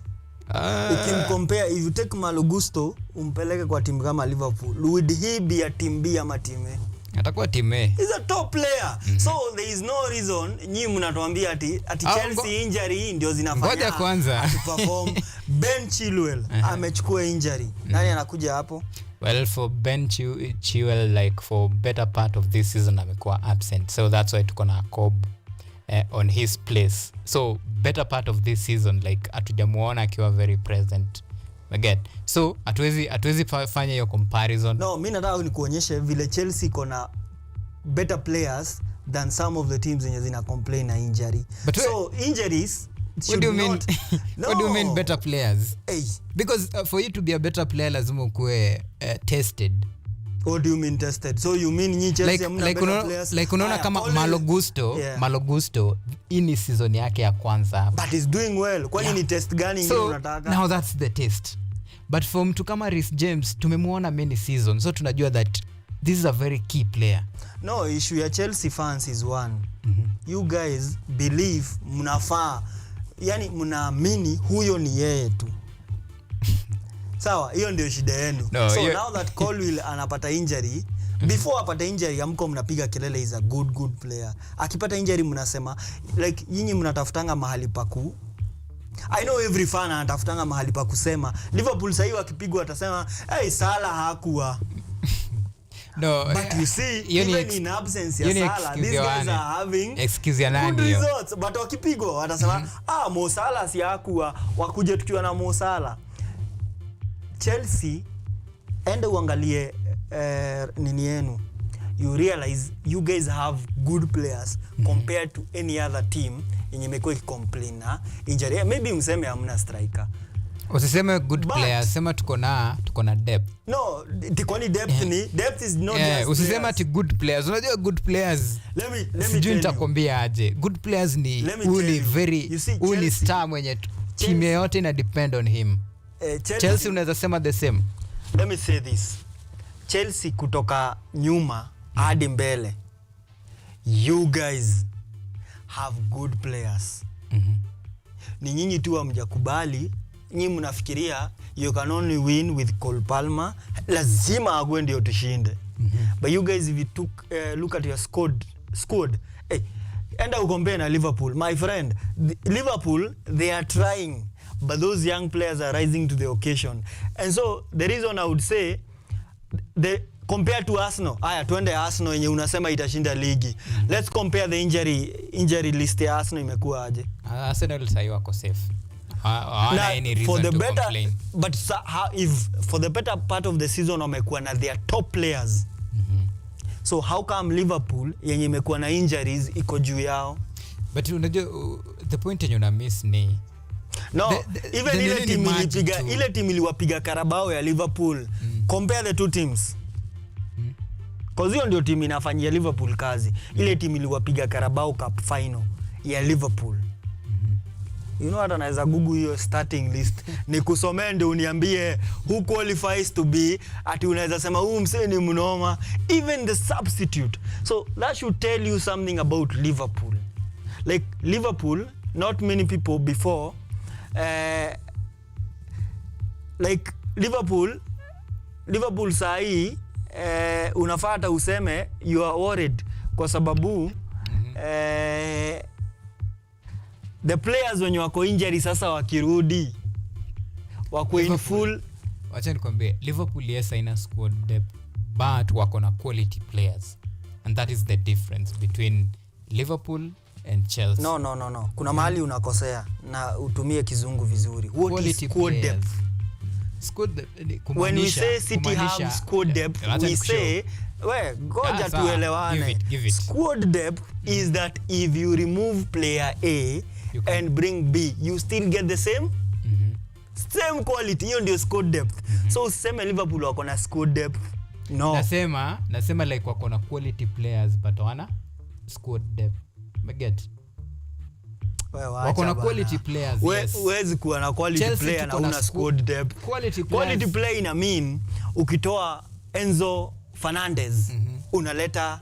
Ukimcompare, if you take Malo Gusto umpeleke kwa timu kama Liverpool, would he be a team B ama team A? Atakuwa team A. He's a top player. So there is no reason nyinyi mnatuambia ati Chelsea injury ndio zinafanya. Ngoja kwanza perform. Ben Chilwell amechukua injury. Nani anakuja hapo? Well, for Ben Chilwell like for better part of this season amekuwa absent. So that's why tuko na Cobb on his place. So better part of this season like hatujamuona akiwa very present. Again. So hatuwezi fanya hiyo comparison. No, mimi nataka nikuonyeshe vile Chelsea iko na better players than some of the teams zenye zina complain na injury. So injuries what do you mean? No. What do you mean better players? Because for you to be a better player lazima ukue tested. What do you mean tested? So you mean ni Chelsea hamna better players? Like unaona kama Malo Gusto ini season yake ya kwanza. But he's doing well. Kwani ni test gani ingine unataka? Now that's the test. But for mtu kama Reece James tumemuona many seasons. So tunajua that this is a very key player. No, issue ya Chelsea fans is one. You guys believe mnafaa. Yani mnaamini huyo ni yeye tu. Sawa, hiyo ndio shida yenu. No, so now that Colwill anapata injury, before apata injury amko mnapiga kelele is a good player. Akipata injury mnasema like nyinyi mnatafutanga mahali paku. I know every fan anatafutanga mahali pa kusema. Liverpool sasa hivi akipigwa atasema, "Hey, Salah hakuwa." No, but you see, even in absence ya Salah, these guys are having good results. But wakipigwa watasema, Mo Salah si hakuwa, wakuje tukiwa na Mo Salah. Chelsea, enda uangalie nini yenu. You realize you guys have good players compared to any other team yenye imekuwa ikicomplain na injury. Maybe mseme hamna striker. Usiseme good players, sema tuko na depth. No, tikoni depth ni depth is not just. Usisema ati good players. Unajua good players. Let me sijui nitakwambia aje. Good players ni uli very uli star mwenye team yote ina depend on him. Chelsea unaweza sema the same. Let me say this. Chelsea kutoka nyuma hadi mbele. You guys have good players. Ni nyinyi tu hamjakubali. Nyinyi mnafikiria you can only win with Cole Palmer, lazima agwe ndio tushinde. But you guys, if you look at your squad, hey, enda ukompare na Liverpool. My friend, Liverpool, they are trying, but those young players are rising to the occasion. And so the reason I would say compared to Arsenal, tuende Arsenal yenye unasema itashinda ligi. Let's compare the injury list ya Arsenal imekuwa aje. Arsenal sasa wako safe. Any reason for the to better complain. But if for the better part of the season wamekuwa na their top players, so how come Liverpool yenye imekuwa na injuries iko juu yao? But unajua the point yenye una miss ni even ile team iliwapiga Carabao ya Liverpool. Compare the two teams. Cause hiyo ndio team inafanyia Liverpool kazi. Ile team iliwapiga Carabao Cup final ya Liverpool. You know what, anaweza google hiyo starting list nikusomee ndio uniambie who qualifies to be, ati unaweza sema msee ni mnoma, even the substitute. So that should tell you something about Liverpool. Like Liverpool, not many people before like Liverpool sahi unafata useme you are worried kwa sababu the players wenye wako injury sasa wakirudi wako in full. Wacha nikwambie, Liverpool yes ina squad depth, but wako na quality players, and that is the difference between Liverpool and Chelsea. No. Kuna mahali unakosea na utumie kizungu vizuri. What is squad depth? When we say City have squad depth, we say goja tuelewane. Squad depth is that if you remove player A and bring B, you still get the same same quality. Hiyo ndio squad depth. So useme Liverpool wako na squad depth. No. Nasema like wako na quality players but wana squad depth. Get. Wako na quality players. Yes. Huwezi kuwa na quality Chelsea player na una squad depth. Quality player ina mean ukitoa Enzo Fernandez unaleta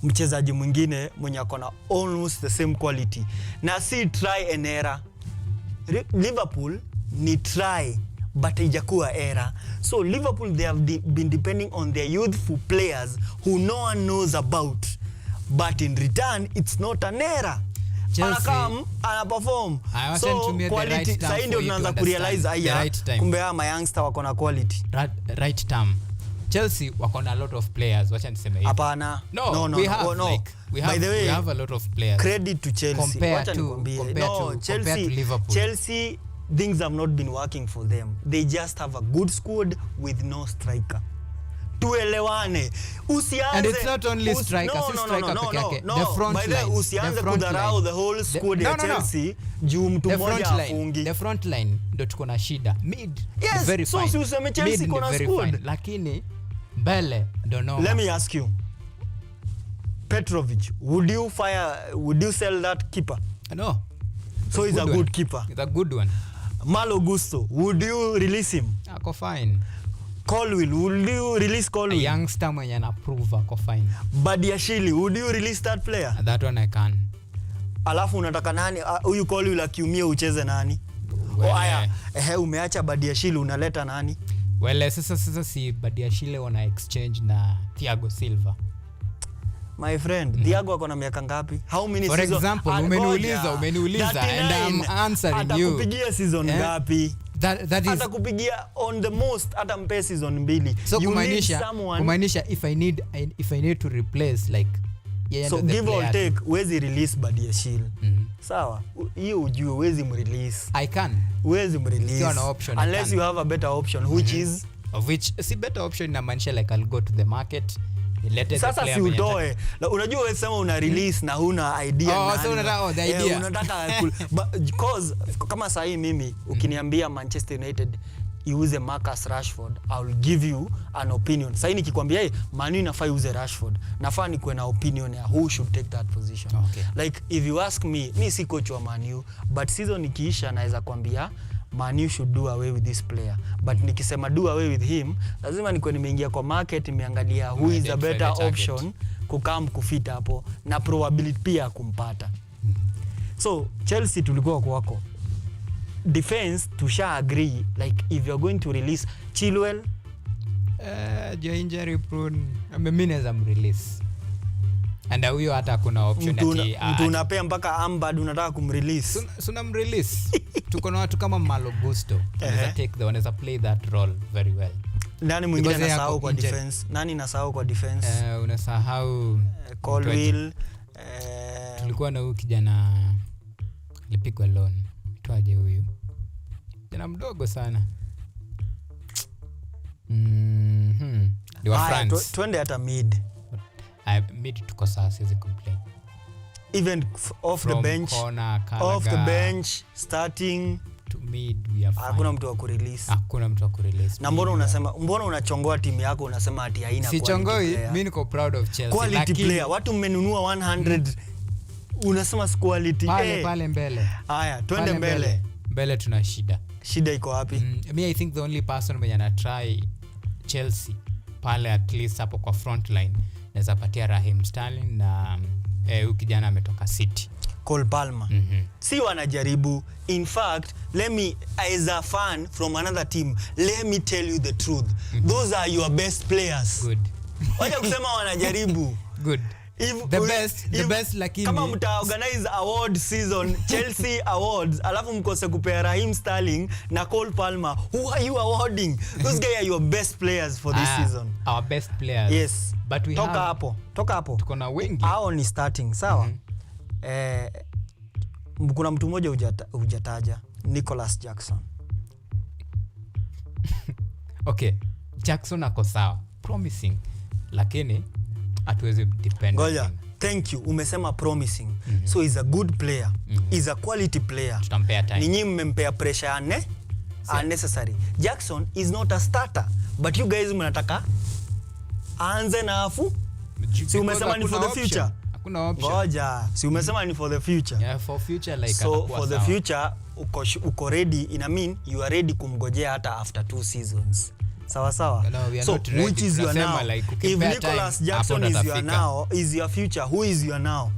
mchezaji mwingine mwenye akona almost the same quality. Na si try and error. Liverpool ni try but haijakuwa error. So Liverpool, they have been depending on their youthful players who no one knows about, but in return it's not an error. Anakam anaperform. So quality sasa ndio tunaanza kurealize kumbe ama youngster wako na quality. Right term. Chelsea wako na a lot of players. Wacha niseme hivi. Hapana. No. By the way, we have a lot of players. Credit to Chelsea. Compared to Liverpool. Chelsea, things have not been working for them. They just have a good squad with no striker. Tuelewane. Usianze. And it's not only striker, peke yake. The front line. Usianze kudharau the whole squad ya Chelsea juu mtu mmoja afungi. The front line ndio tuko na shida. Mid yes, very fine. So useme Chelsea kuna squad. Lakini mbele don't know. Let me ask you. Petrovic, would you sell that keeper? No. So he's a good keeper. He's a good one. Malo Gusto, would you release him? Ako fine. Colwill, would you release Colwill? A youngster mwenye na prove ako fine. Badiashile, would you release that player? That one I can. Alafu unataka nani? Huyu Colwill akiumia ucheze nani? Haya, umeacha Badiashile unaleta nani? Well, sasa si Badiashile wana exchange na Thiago Silva. My friend, Thiago ako na miaka ngapi? How many For season? example, umeniuliza and I'm answering you. Atakupigia season ngapi? That is atakupigia on the most hata mpe season 2. So kumaanisha if I need to replace like so give or take wezi release Badiashile. Sawa, hiyo ujue wezi mrelease. I can. Wezi mrelease. Unless you have a better option which is of which si better option inamaanisha like I'll go to the market. Sasa si utoe. Unajua wewe sema una release na huna idea so unataka the idea. Unataka because kama sahi mimi ukiniambia Manchester United iuze Marcus Rashford, I will give you an opinion. Sasa nikikwambia Man U inafaa iuze Rashford, nafaa nikuwe na opinion ya who should take that position. Okay. Like if you ask me, mi si coach wa Man U, but season ikiisha naweza kwambia Man U should do away with this player. But nikisema do away with him, lazima nikuwe nimeingia kwa market, nimeangalia who is the better option kukam kufita hapo na probability pia kumpata. So Chelsea tulikuwa kwako. Defense tusha agree like if you're going to release Chilwell your injury prone mimi naweza mrelease. And huyo hata kuna option ati mtu unapea mpaka Ambad unataka kumrelease. Suna mrelease. Tuko na watu kama Malo Gusto. Wanaweza play that role very well. Nani mwingine anasahau kwa defense? Nani nasahau kwa defense? Unasahau Colwill. Tulikuwa na huyu kijana alipigwa loan. Twaje huyu? Kijana mdogo sana. Ni wa France. Twende hata mid. Mid tuko sawa, siwezi complain. Even off the bench, off the bench, starting to mid we are fine. Hakuna mtu wa kurelease. Hakuna mtu wa kurelease. Na mbona unachongoa timu yako unasema ati haina quality? Si chongoi, mimi niko proud of Chelsea. Quality player, watu mmenunua 100 unasema quality. Pale mbele. Haya, twende mbele. Mbele tuna shida. Shida iko wapi? Me I think the only person mwenye ana try Chelsea pale at least hapo kwa front line naweza patia Raheem Sterling na huyu kijana ametoka City. Cole Palmer. Si wanajaribu. In fact, let me as a fan from another team, let me tell you the truth. Those are your best players. Good. Wacha kusema wanajaribu. Good. The best lakini kama mta organize award season Chelsea awards alafu mkose kupea Raheem Sterling na Cole Palmer, who are you awarding? Those guys are your best players for this season. Our best players. Yes. But we toka hapo. Tuko na wengi. Hao ni starting, sawa? Kuna mtu mmoja hujataja, Nicholas Jackson. Okay. Jackson ako sawa. Promising. Lakini hatuwezi depend. Ngoja, thank you. Umesema promising. So he's a good player. He's a quality player. Tutampea time. Ninyi mmempea pressure unnecessary. Jackson is not a starter, but you guys mnataka aanze na afu. Si umesema ni for the future. Hakuna option. Ngoja, si umesema ni for the future. Yeah, for future like so for the future uko ready, ina mean you are ready kumgojea hata after 2 seasons. Sawa. No, so which is your now? Like, if Nicholas Jackson is your now, is your future, who is your now?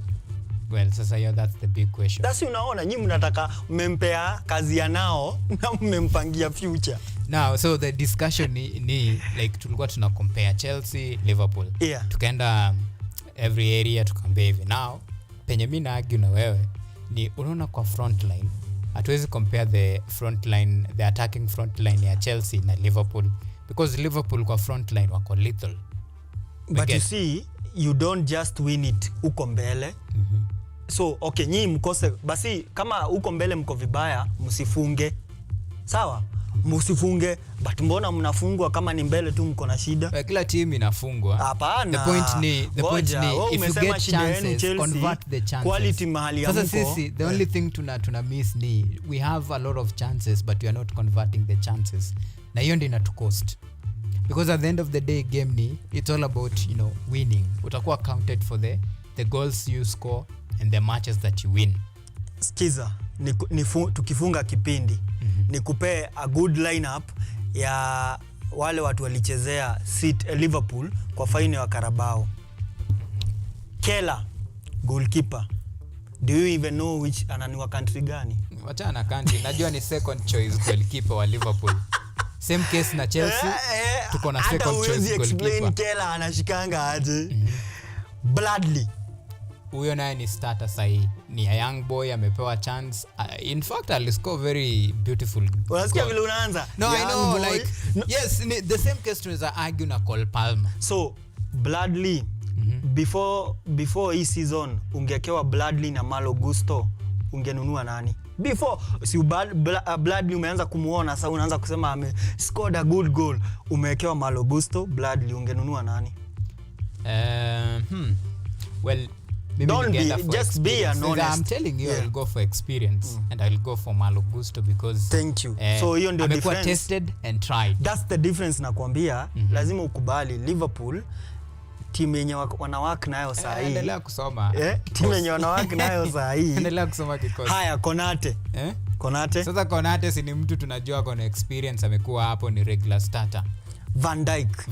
Well, sasa hiyo that's the big question. That's unaona nyinyi mnataka mmempea kazi ya nao na mmempangia future. Now so the discussion ni like tulikuwa tuna compare Chelsea, Liverpool. Yeah. Tukaenda every area tukaambia hivi. Now penye mimi na argue na wewe ni unaona kwa front line. Hatuwezi compare the attacking front line ya Chelsea na Liverpool because Liverpool kwa front line wako lethal. But you see, you don't just win it uko mbele. So okay, nyinyi mkose basi kama uko mbele mko vibaya msifunge. Sawa? Msifunge, but mbona mnafungwa kama ni mbele tu mko na shida? Kila team inafungwa. Hapana. The point ni if you get chances, convert the chances. Quality mahali ya mko. Sisi the only thing tuna miss ni we have a lot of chances but we are not converting the chances. Na hiyo ndio inatucost. Because at the end of the day game ni it's all about, winning. Utakuwa counted for the goals you score and the matches that you win. Skiza, tukifunga kipindi nikupe a good lineup ya wale watu walichezea Liverpool kwa faini wa Carabao. Keller, goalkeeper. Do you even know which ananiwa country gani? Wacha na country. Najua ni second choice goalkeeper wa Liverpool. Same case na Chelsea. Tuko na second choice goalkeeper. Explain Kela anashikanga aje. Bradley. Huyo naye ni starter sahi. Ni a young boy amepewa chance. In fact, I'll score very beautiful. Unasikia vile unaanza? No, I know like yes, the same case tunaweza argue na Cole Palmer. So, Bradley before hii season ungekewa Bradley na Malo Gusto, ungenunua nani? Before si Bradley umeanza kumuona sasa unaanza kusema ame scored a good goal, umekewa Malo Gusto, Bradley ungenunua nani? Well, don't be, just be an honest. I'm telling you, I'll go for experience and I'll go for Malo Gusto because thank you. So hiyo ndio difference. Tested and tried. That's the difference nakwambia. Lazima ukubali Liverpool timu yenye wanawake nayo saa hii. Endelea kusoma. Timu yenye wanawake nayo saa hii. Endelea kusoma kikosi. Haya, Konate. Konate. Sasa Konate si ni mtu tunajua kuna experience, amekuwa hapo ni regular starter. Van Dijk.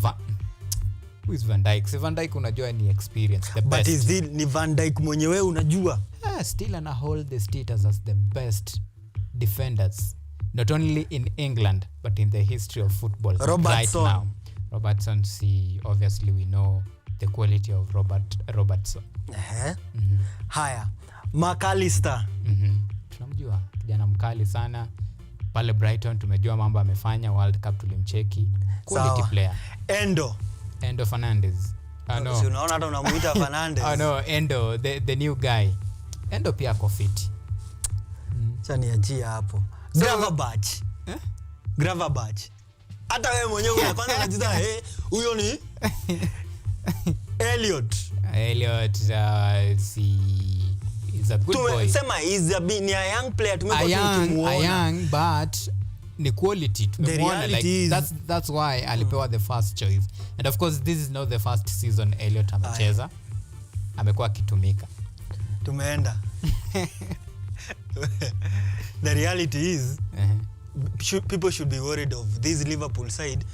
Who is Van Dijk? Si Van Dijk unajua ni experience, the best. But is it ni Van Dijk mwenyewe unajua? Still ana hold the status as the best defenders. Not only in England, but in the history of football Robertson. right now. Robertson, obviously we know the quality of Robertson. Haya, McAllister. Tunamjua kijana mkali sana. Pale Brighton tumejua mambo amefanya, World Cup tulimcheki. Quality player. Endo Fernandez. No. Si unaona hata unamuita Fernandez. No, Endo, the new guy. Endo pia ako fit. Chaniachia hapo. Gravenberch. Gravenberch. Hata wewe mwenyewe unaanza kujiza huyo ni Elliot is a good boy. Tumesema is a young player, tumekuwa tukimuona. A young but ni quality tumemuona, like that's why alipewa the first choice. And of course this is not the first season Elliot amecheza. Amekuwa akitumika. Tumeenda. The reality is people should be worried of this Liverpool side.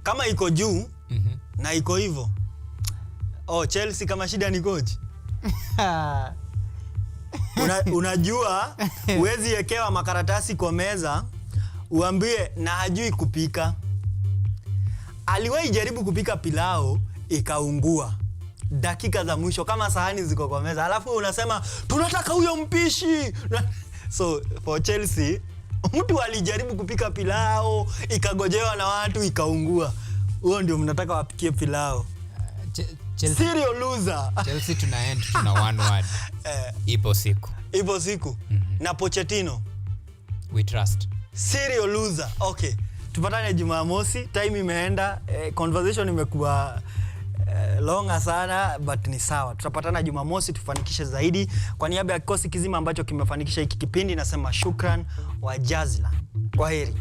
Kama iko juu na iko hivyo. Chelsea kama shida ni coach. Unajua uwezi yekewa makaratasi kwa meza uambie na hajui kupika. Aliwahi jaribu kupika pilao ikaungua dakika za mwisho kama sahani ziko kwa meza, alafu unasema tunataka huyo mpishi. So for Chelsea mtu alijaribu kupika pilao ikagojewa na watu ikaungua. Huo ndio mnataka wapikie pilao. Serial loser. Chelsea tuna one word. Ipo siku. Na Pochettino. We trust. Serial loser. Okay. Tupatane Jumamosi. Time imeenda. Conversation imekuwa longa sana but ni sawa. Tutapatana Jumamosi tufanikishe zaidi. Kwa niaba ya kikosi kizima ambacho kimefanikisha hiki kipindi nasema shukran wa jazila. Kwaheri.